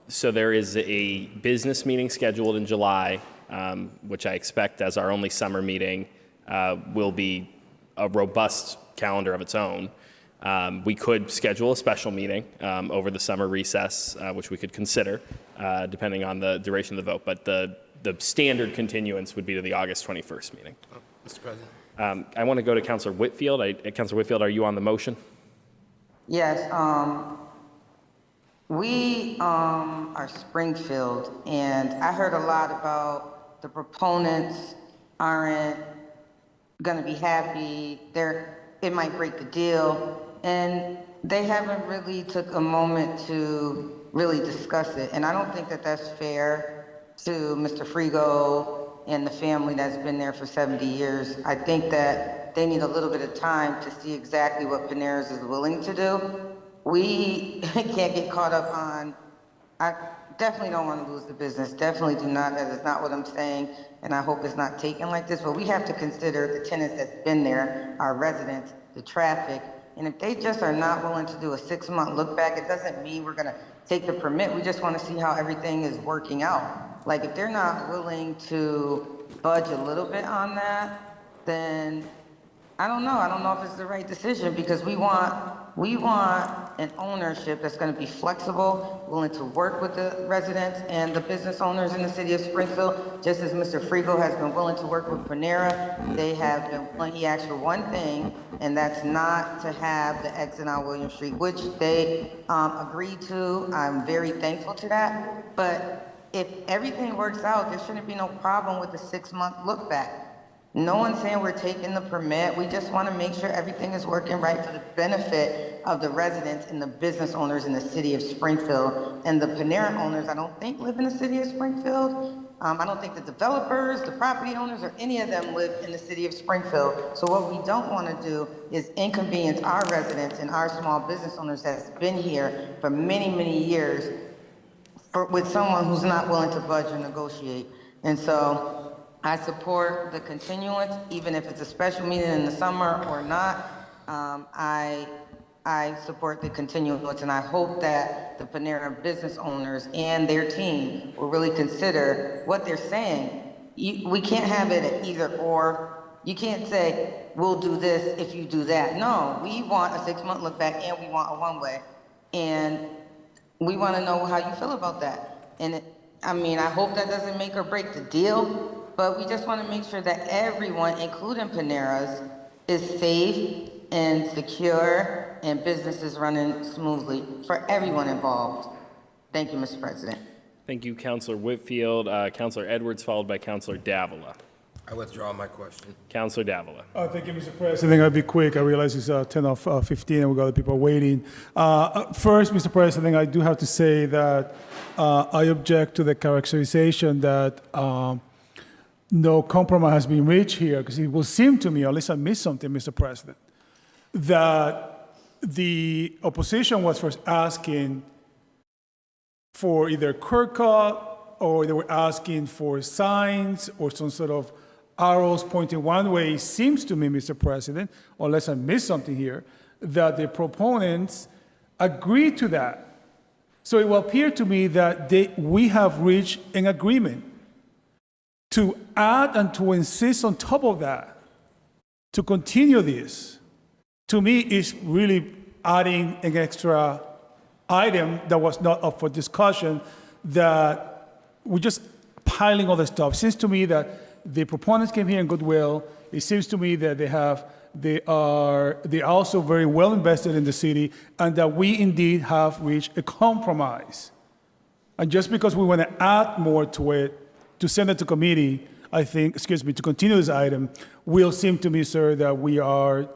A: So there is a business meeting scheduled in July, which I expect as our only summer meeting will be a robust calendar of its own. We could schedule a special meeting over the summer recess, which we could consider, depending on the duration of the vote. But the standard continuance would be to the August 21st meeting.
P: Mr. President.
A: I want to go to Councillor Whitfield. Councillor Whitfield, are you on the motion?
K: Yes, we are Springfield, and I heard a lot about the proponents aren't going to be happy. It might break the deal, and they haven't really took a moment to really discuss it. And I don't think that that's fair to Mr. Frigo and the family that's been there for 70 years. I think that they need a little bit of time to see exactly what Panera's is willing to do. We can't get caught up on, I definitely don't want to lose the business, definitely do not, that is not what I'm saying, and I hope it's not taken like this, but we have to consider the tenants that's been there, our residents, the traffic, and if they just are not willing to do a 6-month look back, it doesn't mean we're gonna take the permit, we just want to see how everything is working out. Like, if they're not willing to budge a little bit on that, then I don't know if it's the right decision, because we want an ownership that's going to be flexible, willing to work with the residents and the business owners in the city of Springfield, just as Mr. Frigo has been willing to work with Panera. They have been, he asked for one thing, and that's not to have the exit on William Street, which they agreed to. I'm very thankful to that. But if everything works out, there shouldn't be no problem with the 6-month look back. No one's saying we're taking the permit. We just want to make sure everything is working right for the benefit of the residents and the business owners in the city of Springfield. And the Panera owners, I don't think live in the city of Springfield. I don't think the developers, the property owners, or any of them live in the city of Springfield. So what we don't want to do is inconvenience our residents and our small business owners that's been here for many, many years with someone who's not willing to budge or negotiate. And so I support the continuance, even if it's a special meeting in the summer or not. I support the continuance, and I hope that the Panera business owners and their team will really consider what they're saying. We can't have it at either or. You can't say, we'll do this if you do that. No, we want a 6-month look back, and we want a one-way. And we want to know how you feel about that. And I hope that doesn't make or break the deal, but we just want to make sure that everyone, including Panera's, is safe and secure and businesses running smoothly for everyone involved. Thank you, Mr. President.
A: Thank you, Councillor Whitfield. Councillor Edwards, followed by Councillor Davila.
P: I withdraw my question.
A: Councillor Davila.
H: Thank you, Mr. President. I'll be quick. I realize it's 10:15 and we've got other people waiting. First, Mr. President, I do have to say that I object to the characterization that no compromise has been reached here, because it will seem to me, or at least I missed something, Mr. President, that the opposition was first asking for either curb cut, or they were asking for signs or some sort of arrows pointing one way. It seems to me, Mr. President, unless I missed something here, that the proponents agreed to that. So it will appear to me that we have reached an agreement. To add and to insist on top of that, to continue this, to me is really adding an extra item that was not up for discussion, that we're just piling all the stuff. It seems to me that the proponents came here in goodwill. It seems to me that they are also very well invested in the city, and that we indeed have reached a compromise. And just because we want to add more to it, to send it to committee, I think, excuse me, to continue this item, will seem to me, sir, that we are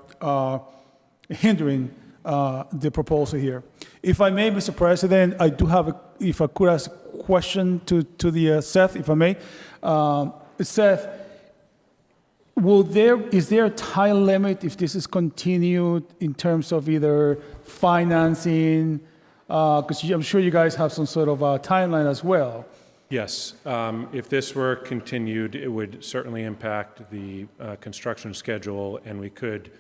H: hindering the proposal here. If I may, Mr. President, I do have, if I could ask a question to the Seth, if I may. Seth, is there a time limit if this is continued in terms of either financing? Because I'm sure you guys have some sort of a timeline as well.
N: Yes, if this were continued, it would certainly impact the construction schedule, and we could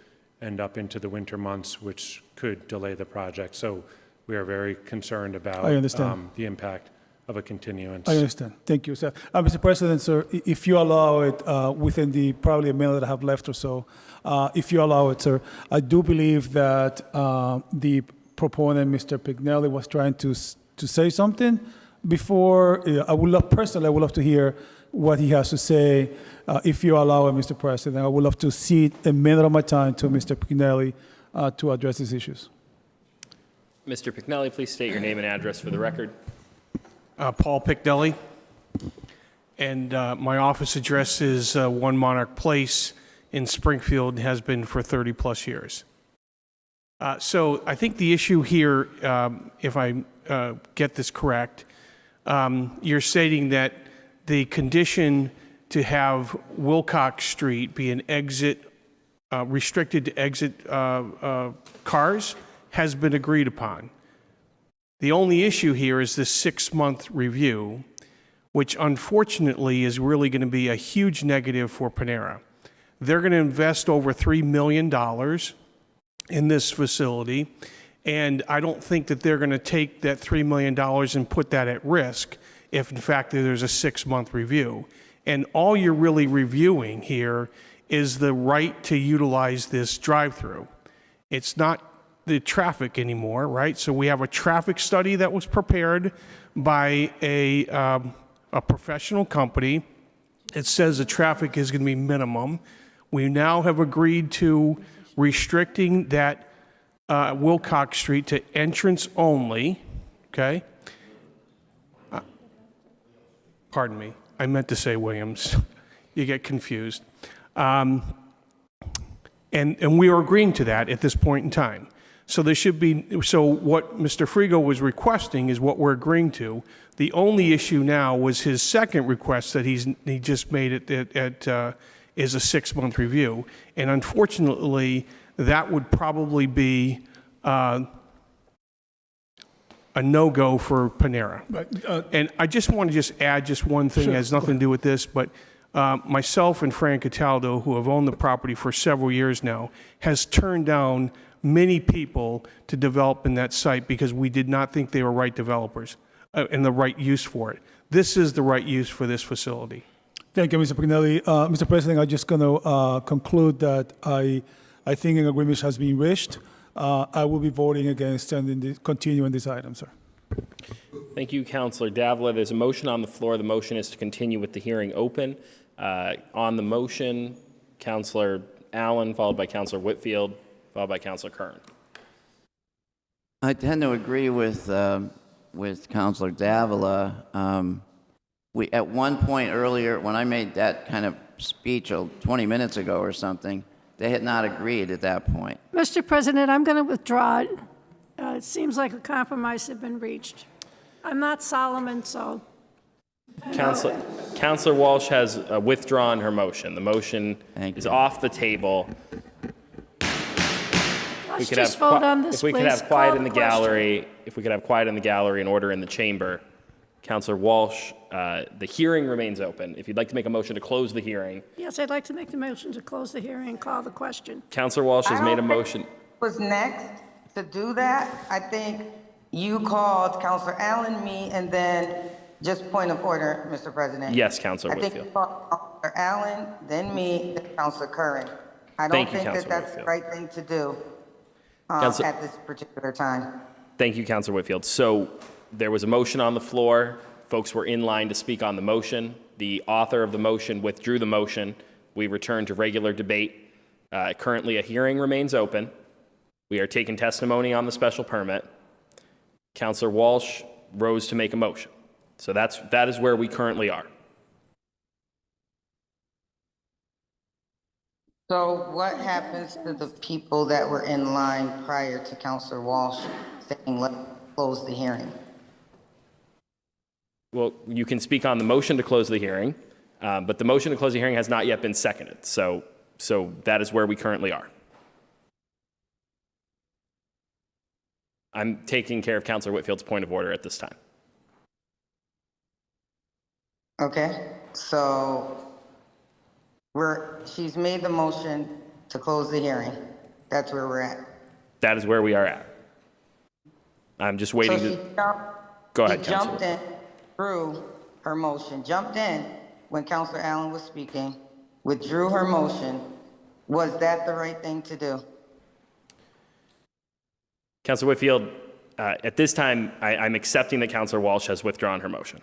N: end up into the winter months, which could delay the project. So we are very concerned about
H: I understand.
N: the impact of a continuance.
H: I understand. Thank you, sir. Mr. President, sir, if you allow it within the probably a minute that I have left or so, if you allow it, sir, I do believe that the proponent, Mr. Pignelli, was trying to say something before. I would love to hear what he has to say. If you allow it, Mr. President, I would love to cede a minute of my time to Mr. Pignelli to address these issues.
A: Mr. Pignelli, please state your name and address for the record.
Q: Paul Pignelli, and my office address is 1 Monarch Place in Springfield, has been for 30-plus years. So I think the issue here, if I get this correct, you're stating that the condition to have Wilcox Street be an exit, restricted to exit cars, has been agreed upon. The only issue here is this 6-month review, which unfortunately is really going to be a huge negative for Panera. They're going to invest over $3 million in this facility, and I don't think that they're going to take that $3 million and put that at risk if, in fact, there's a 6-month review. And all you're really reviewing here is the right to utilize this drive-through. It's not the traffic anymore, right? So we have a traffic study that was prepared by a professional company. It says the traffic is going to be minimum. We now have agreed to restricting that Wilcox Street to entrance only, okay? Pardon me, I meant to say Williams. You get confused. And we are agreeing to that at this point in time. So there should be, so what Mr. Frigo was requesting is what we're agreeing to. The only issue now was his second request that he just made is a 6-month review. And unfortunately, that would probably be a no-go for Panera. And I just want to add one thing. Sure. It has nothing to do with this, but myself and Fran Cataldo, who have owned the property for several years now, has turned down many people to develop in that site because we did not think they were right developers and the right use for it. This is the right use for this facility.
H: Thank you, Mr. Pignelli. Mr. President, I'm just going to conclude that I think an agreement has been reached. I will be voting against continuing this item, sir.
A: Thank you, Councilor Davila. There's a motion on the floor. The motion is to continue with the hearing open. On the motion, Councilor Allen, followed by Councilor Whitfield, followed by Councilor Kern.
D: I tend to agree with Councilor Davila. We at one point earlier, when I made that kind of speech 20 minutes ago or something, they had not agreed at that point.
O: Mr. President, I'm going to withdraw it. It seems like a compromise had been reached. I'm not Solomon, so.
A: Councilor Walsh has withdrawn her motion. The motion is off the table.
O: Let's just vote on this,
A: if we could have quiet in the gallery, and order in the chamber. Councilor Walsh, the hearing remains open. If you'd like to make a motion to close the hearing.
O: Yes, I'd like to make the motion to close the hearing and call the question.
A: Councilor Walsh has made a motion.
K: Was next to do that. I think you called Councilor Allen, me, and then just point of order, Mr. President.
A: Yes, Councilor Whitfield.
K: I think you called Councilor Allen, then me, then Councilor Curran. I don't think that that's the right thing to do at this particular time.
A: Thank you, Councilor Whitfield. So there was a motion on the floor. Folks were in line to speak on the motion. The author of the motion withdrew the motion. We returned to regular debate. Currently, a hearing remains open. We are taking testimony on the special permit. Councilor Walsh rose to make a motion. So that is where we currently are.
K: So what happens to the people that were in line prior to Counselor Walsh saying, let's close the hearing?
A: Well, you can speak on the motion to close the hearing, but the motion to close the hearing has not yet been seconded. So that is where we currently are. I'm taking care of Counselor Whitfield's point of order at this time.
K: Okay, so she's made the motion to close the hearing. That's where we're at.
A: That is where we are at. I'm just waiting
K: So
A: Go ahead,
K: she jumped
A: Counselor.
K: in through her motion, jumped in when Counselor Allen was speaking, withdrew her motion. Was that the right thing to do?
A: Counselor Whitfield, at this time, I'm accepting that Counselor Walsh has withdrawn her motion.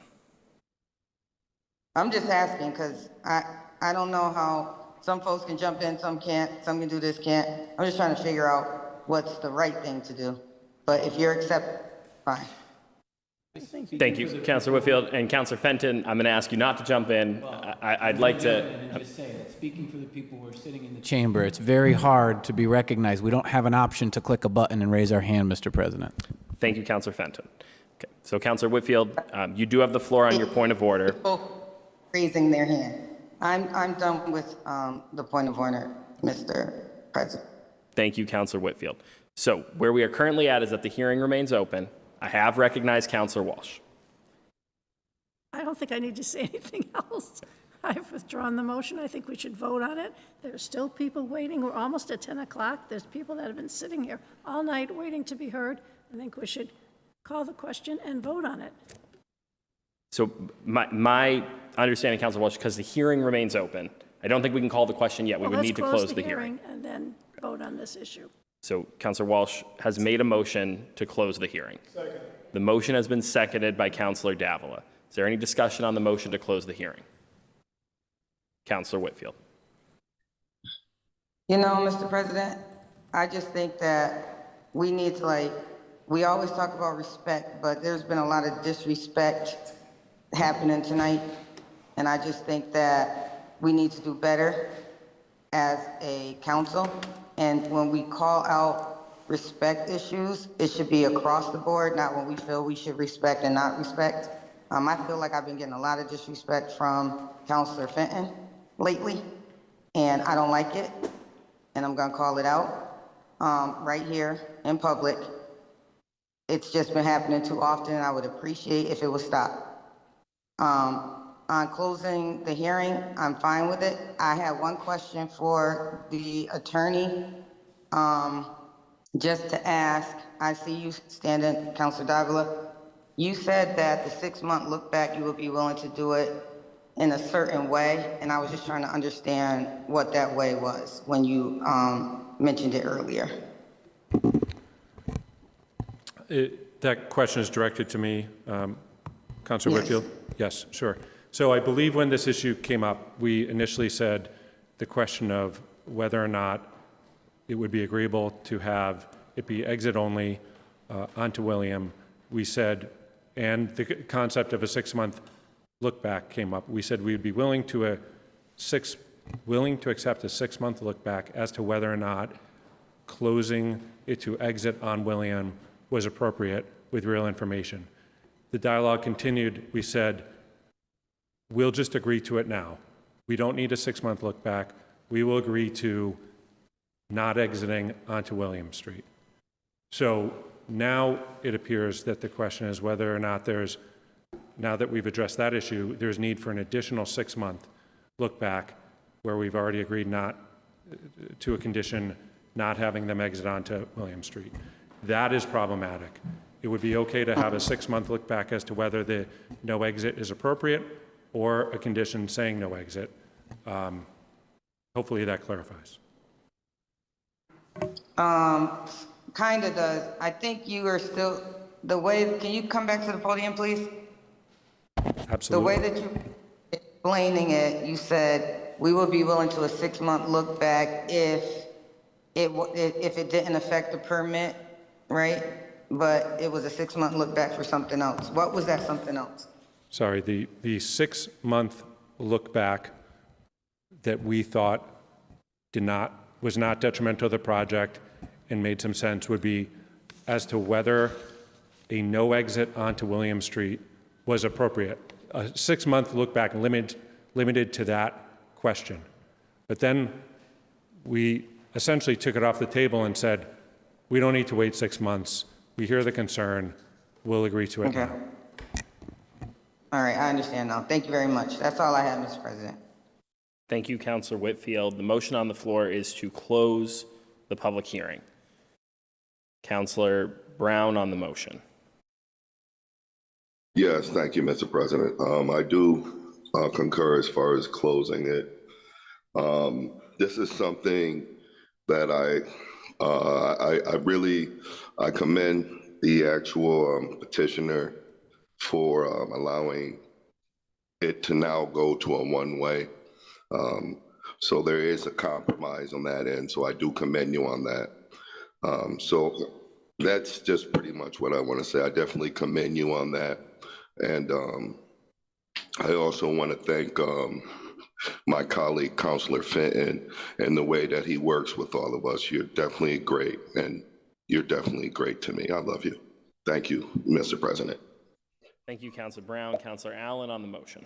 K: I'm just asking because I don't know how some folks can jump in, some can't, some can do this, can't. I'm just trying to figure out what's the right thing to do. But if you're fine.
A: Thank you, Counselor Whitfield. And Counselor Fenton, I'm going to ask you not to jump in. I'd like to...
M: And just say that speaking for the people who are sitting in the chamber, it's very hard to be recognized. We don't have an option to click a button and raise our hand, Mr. President.
A: Thank you, Counselor Fenton. Okay. So, Counselor Whitfield, you do have the floor on your point of order.
K: People raising their hand. I'm done with the point of order, Mr. President.
A: Thank you, Counselor Whitfield. So, where we are currently at is that the hearing remains open. I have recognized Counselor Walsh.
O: I don't think I need to say anything else. I've withdrawn the motion. I think we should vote on it. There's still people waiting. We're almost at 10 o'clock. There's people that have been sitting here all night waiting to be heard. I think we should call the question and vote on it.
A: So, my understanding, Counselor Walsh, because the hearing remains open, I don't think we can call the question yet. We would need to close the hearing.
O: And then vote on this issue.
A: So, Counselor Walsh has made a motion to close the hearing. Second. The motion has been seconded by Counselor Davila. Is there any discussion on the motion to close the hearing? Counselor Whitfield.
K: You know, Mr. President, I just think that we need to, we always talk about respect, but there's been a lot of disrespect happening tonight. And I just think that we need to do better as a council. And when we call out respect issues, it should be across the board, not when we feel we should respect and not respect. I feel like I've been getting a lot of disrespect from Counselor Fenton lately, and I don't like it, and I'm gonna call it out right here in public. It's just been happening too often, and I would appreciate if it was stopped. On closing the hearing, I'm fine with it. I have one question for the attorney. Just to ask, I see you standing, Counselor Davila. You said that the 6-month look back, you would be willing to do it in a certain way, and I was just trying to understand what that way was when you mentioned it earlier.
N: That question is directed to me, Councilor Whitfield? Yes, sure. So I believe when this issue came up, we initially said the question of whether or not it would be agreeable to have it be exit only onto William. We said, and the concept of a 6-month look back came up. We said we would be willing to accept a 6-month look back as to whether or not closing it to exit on William was appropriate with real information. The dialogue continued. We said, we'll just agree to it now. We don't need a 6-month look back. We will agree to not exiting onto William Street. So now it appears that the question is whether or not now that we've addressed that issue, there's need for an additional 6-month look back where we've already agreed not to a condition not having them exit onto William Street. That is problematic. It would be okay to have a 6-month look back as to whether the no exit is appropriate or a condition saying no exit. Hopefully that clarifies.
K: Kind of does. I think you are still, can you come back to the podium, please?
N: Absolutely.
K: The way that you explaining it, you said we would be willing to a 6-month look back if it didn't affect the permit, right? But it was a 6-month look back for something else. What was that something else?
N: Sorry, the 6-month look back that we thought was not detrimental to the project and made some sense would be as to whether a no exit onto William Street was appropriate. A 6-month look back limited to that question. But then we essentially took it off the table and said, we don't need to wait 6 months. We hear the concern. We'll agree to it now.
C: All right, I understand now. Thank you very much. That's all I have, Mr. President.
A: Thank you, Councilor Whitfield. The motion on the floor is to close the public hearing. Councilor Brown on the motion.
J: Yes, thank you, Mr. President. I do concur as far as closing it. This is something that I commend the actual petitioner for allowing it to now go to a one-way. So there is a compromise on that end. So I do commend you on that. So that's just pretty much what I want to say. I definitely commend you on that. And I also want to thank my colleague, Councilor Fenton, and the way that he works with all of us. You're definitely great, and you're definitely great to me. I love you. Thank you, Mr. President.
A: Thank you, Councilor Brown. Councilor Allen on the motion.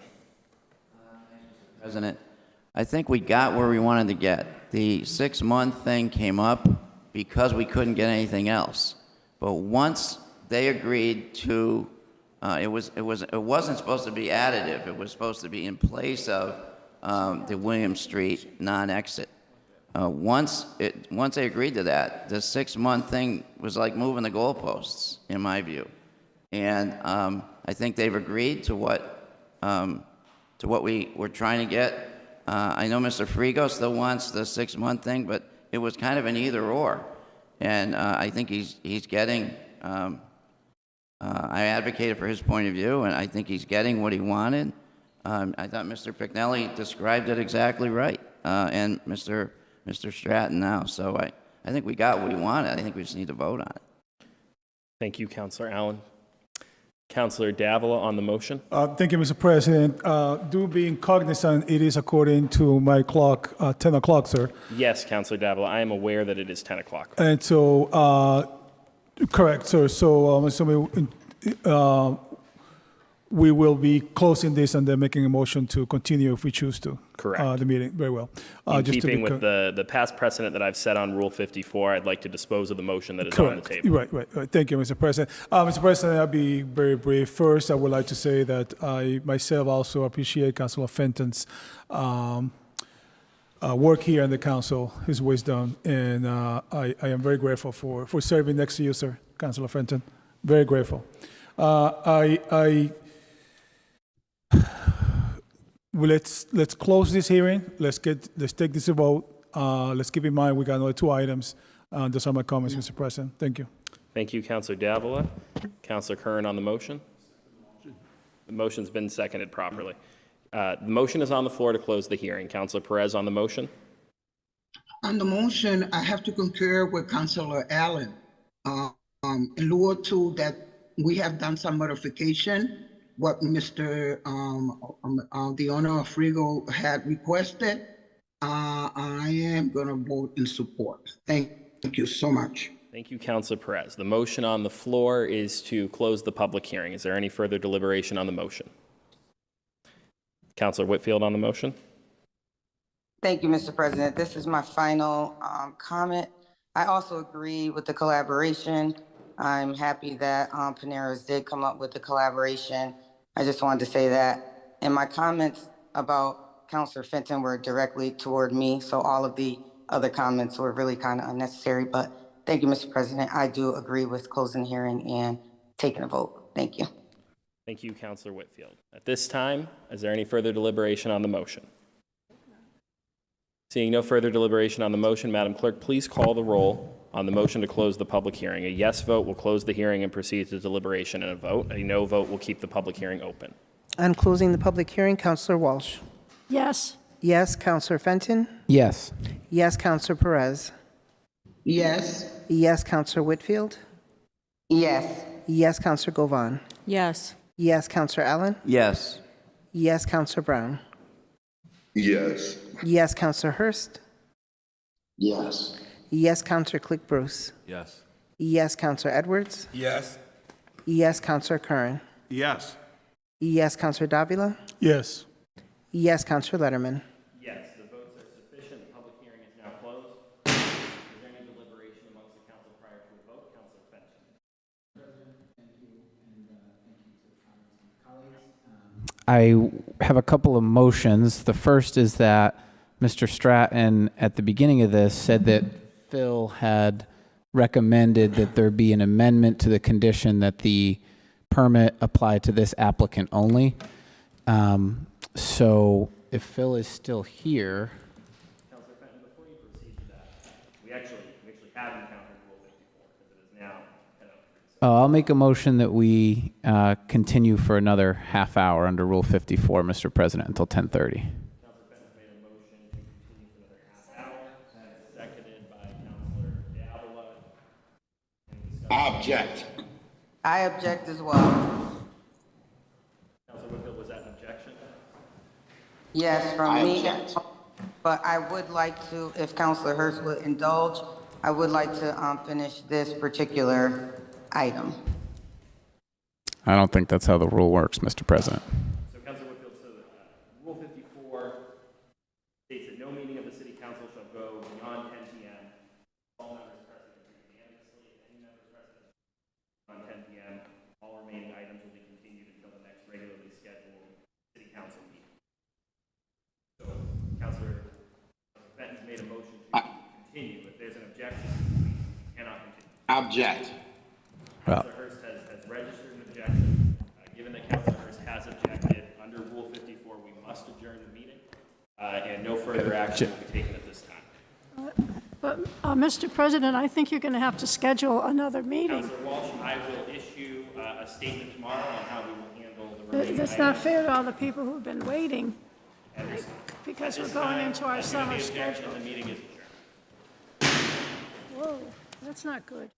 D: President, I think we got where we wanted to get. The 6-month thing came up because we couldn't get anything else. But once they agreed to, it wasn't supposed to be additive. It was supposed to be in place of the William Street non-exit. Once they agreed to that, the 6-month thing was like moving the goalposts, in my view. And I think they've agreed to what we were trying to get. I know Mr. Frigo still wants the 6-month thing, but it was kind of an either-or. And I think he's getting, I advocated for his point of view, and I think he's getting what he wanted. I thought Mr. Picnelli described it exactly right, and Mr. Stratton now. So I think we got what we wanted. I think we just need to vote on it.
A: Thank you, Councilor Allen. Councilor Davila on the motion.
H: Thank you, Mr. President. Do being cognizant, it is according to my clock, 10 o'clock, sir.
A: Yes, Councilor Davila, I am aware that it is 10 o'clock.
H: And so, correct, sir. So I'm assuming we will be closing this and then making a motion to continue if we choose to.
A: Correct.
H: The meeting, very well.
A: In
H: Just to be
A: keeping with the past precedent that I've set on Rule 54, I'd like to dispose of the motion that is on the table.
H: Right. Thank you, Mr. President. Mr. President, I'll be very brief. First, I would like to say that I myself also appreciate Councilor Fenton's work here in the council, his wisdom, and I am very grateful for serving next to you, sir, Councilor Fenton. Very grateful. Let's close this hearing. Let's take this a vote. Let's keep in mind we got another 2 items. Those are my comments, Mr. President. Thank you.
A: Thank you, Councilor Davila. Councilor Curran on the motion. The motion's been seconded properly. The motion is on the floor to close the hearing. Councilor Perez on the motion.
U: On the motion, I have to concur with Councilor Allen. In lieu to that, we have done some modification. What Mr. The owner of Frigo had requested, I am going to vote in support. Thank you so much.
A: Thank you, Councilor Perez. The motion on the floor is to close the public hearing. Is there any further deliberation on the motion? Councilor Whitfield on the motion.
C: Thank you, Mr. President. This is my final comment. I also agree with the collaboration. I'm happy that Panera's did come up with the collaboration. I just wanted to say that. And my comments about Councilor Fenton were directly toward me, so all of the other comments were really kind of unnecessary. But thank you, Mr. President. I do agree with closing the hearing and taking a vote. Thank you.
A: Thank you, Councilor Whitfield. At this time, is there any further deliberation on the motion? Seeing no further deliberation on the motion, Madam Clerk, please call the roll on the motion to close the public hearing. A yes vote will close the hearing and proceed to deliberation, and a vote. A no vote will keep the public hearing open.
B: On closing the public hearing, Councilor Walsh.
O: Yes.
B: Yes, Councilor Fenton.
M: Yes.
B: Yes, Councilor Perez.
U: Yes.
B: Yes, Councilor Whitfield.
C: Yes.
B: Yes, Councilor Govan.
G: Yes.
B: Yes, Councilor Allen.
D: Yes.
B: Yes, Councilor Brown.
J: Yes.
B: Yes, Councilor Hurst.
U: Yes.
B: Yes, Counselor Click Bruce.
R: Yes.
B: Yes, Counselor Edwards.
P: Yes.
B: Yes, Counselor Curran.
I: Yes.
B: Yes, Counselor Davila.
H: Yes.
B: Yes, Counselor Letterman.
A: Yes, the votes are sufficient. The public hearing is now closed. Is there any deliberation amongst the council prior to a vote? Councilor Fenton.
M: I have a couple of motions. The first is that Mr. Stratton, at the beginning of this, said that Phil had recommended that there be an amendment to the condition that the permit apply to this applicant only. So if Phil is still here,
A: Councilor Fenton, before you proceed to that, we actually have encountered Rule 54 because it is now 10:03.
M: I'll make a motion that we continue for another half hour under Rule 54, Mr. President, until 10:30.
A: Councilor Fenton made a motion to continue for another half hour, seconded by Councilor Davila.
U: I object.
C: I object as well.
A: Councilor Whitfield, was that an objection?
C: Yes, from
U: I
C: me.
U: object.
C: But I would like to, if Counselor Hurst would indulge, I would like to finish this particular item.
M: I don't think that's how the rule works, Mr. President.
A: So, Councilor Whitfield, so Rule 54 states that no meeting of the City Council shall go beyond 10 p.m. All members present agree unanimously. If any members present on 10 p.m., all remaining items will be continued until the next regularly scheduled City Council meeting. So, Councilor Fenton's made a motion to continue. If there's an objection, we cannot continue.
U: Object.
A: Councilor Hurst has registered an objection. Given that Councilor Hurst has objected, under Rule 54, we must adjourn the meeting, and no further action will be taken at this time.
O: But, Mr. President, I think you're going to have to schedule another meeting.
A: Councilor Walsh, I will issue a statement tomorrow on how we will handle the remaining
O: That's not
A: items.
O: fair to all the people who've been waiting,
A: And there's-
O: because
A: at
O: we're
A: this
O: going
A: time,
O: into our
A: unless there's any
O: summer
A: objection,
O: schedule.
A: The meeting is adjourned.
O: Whoa, that's not good.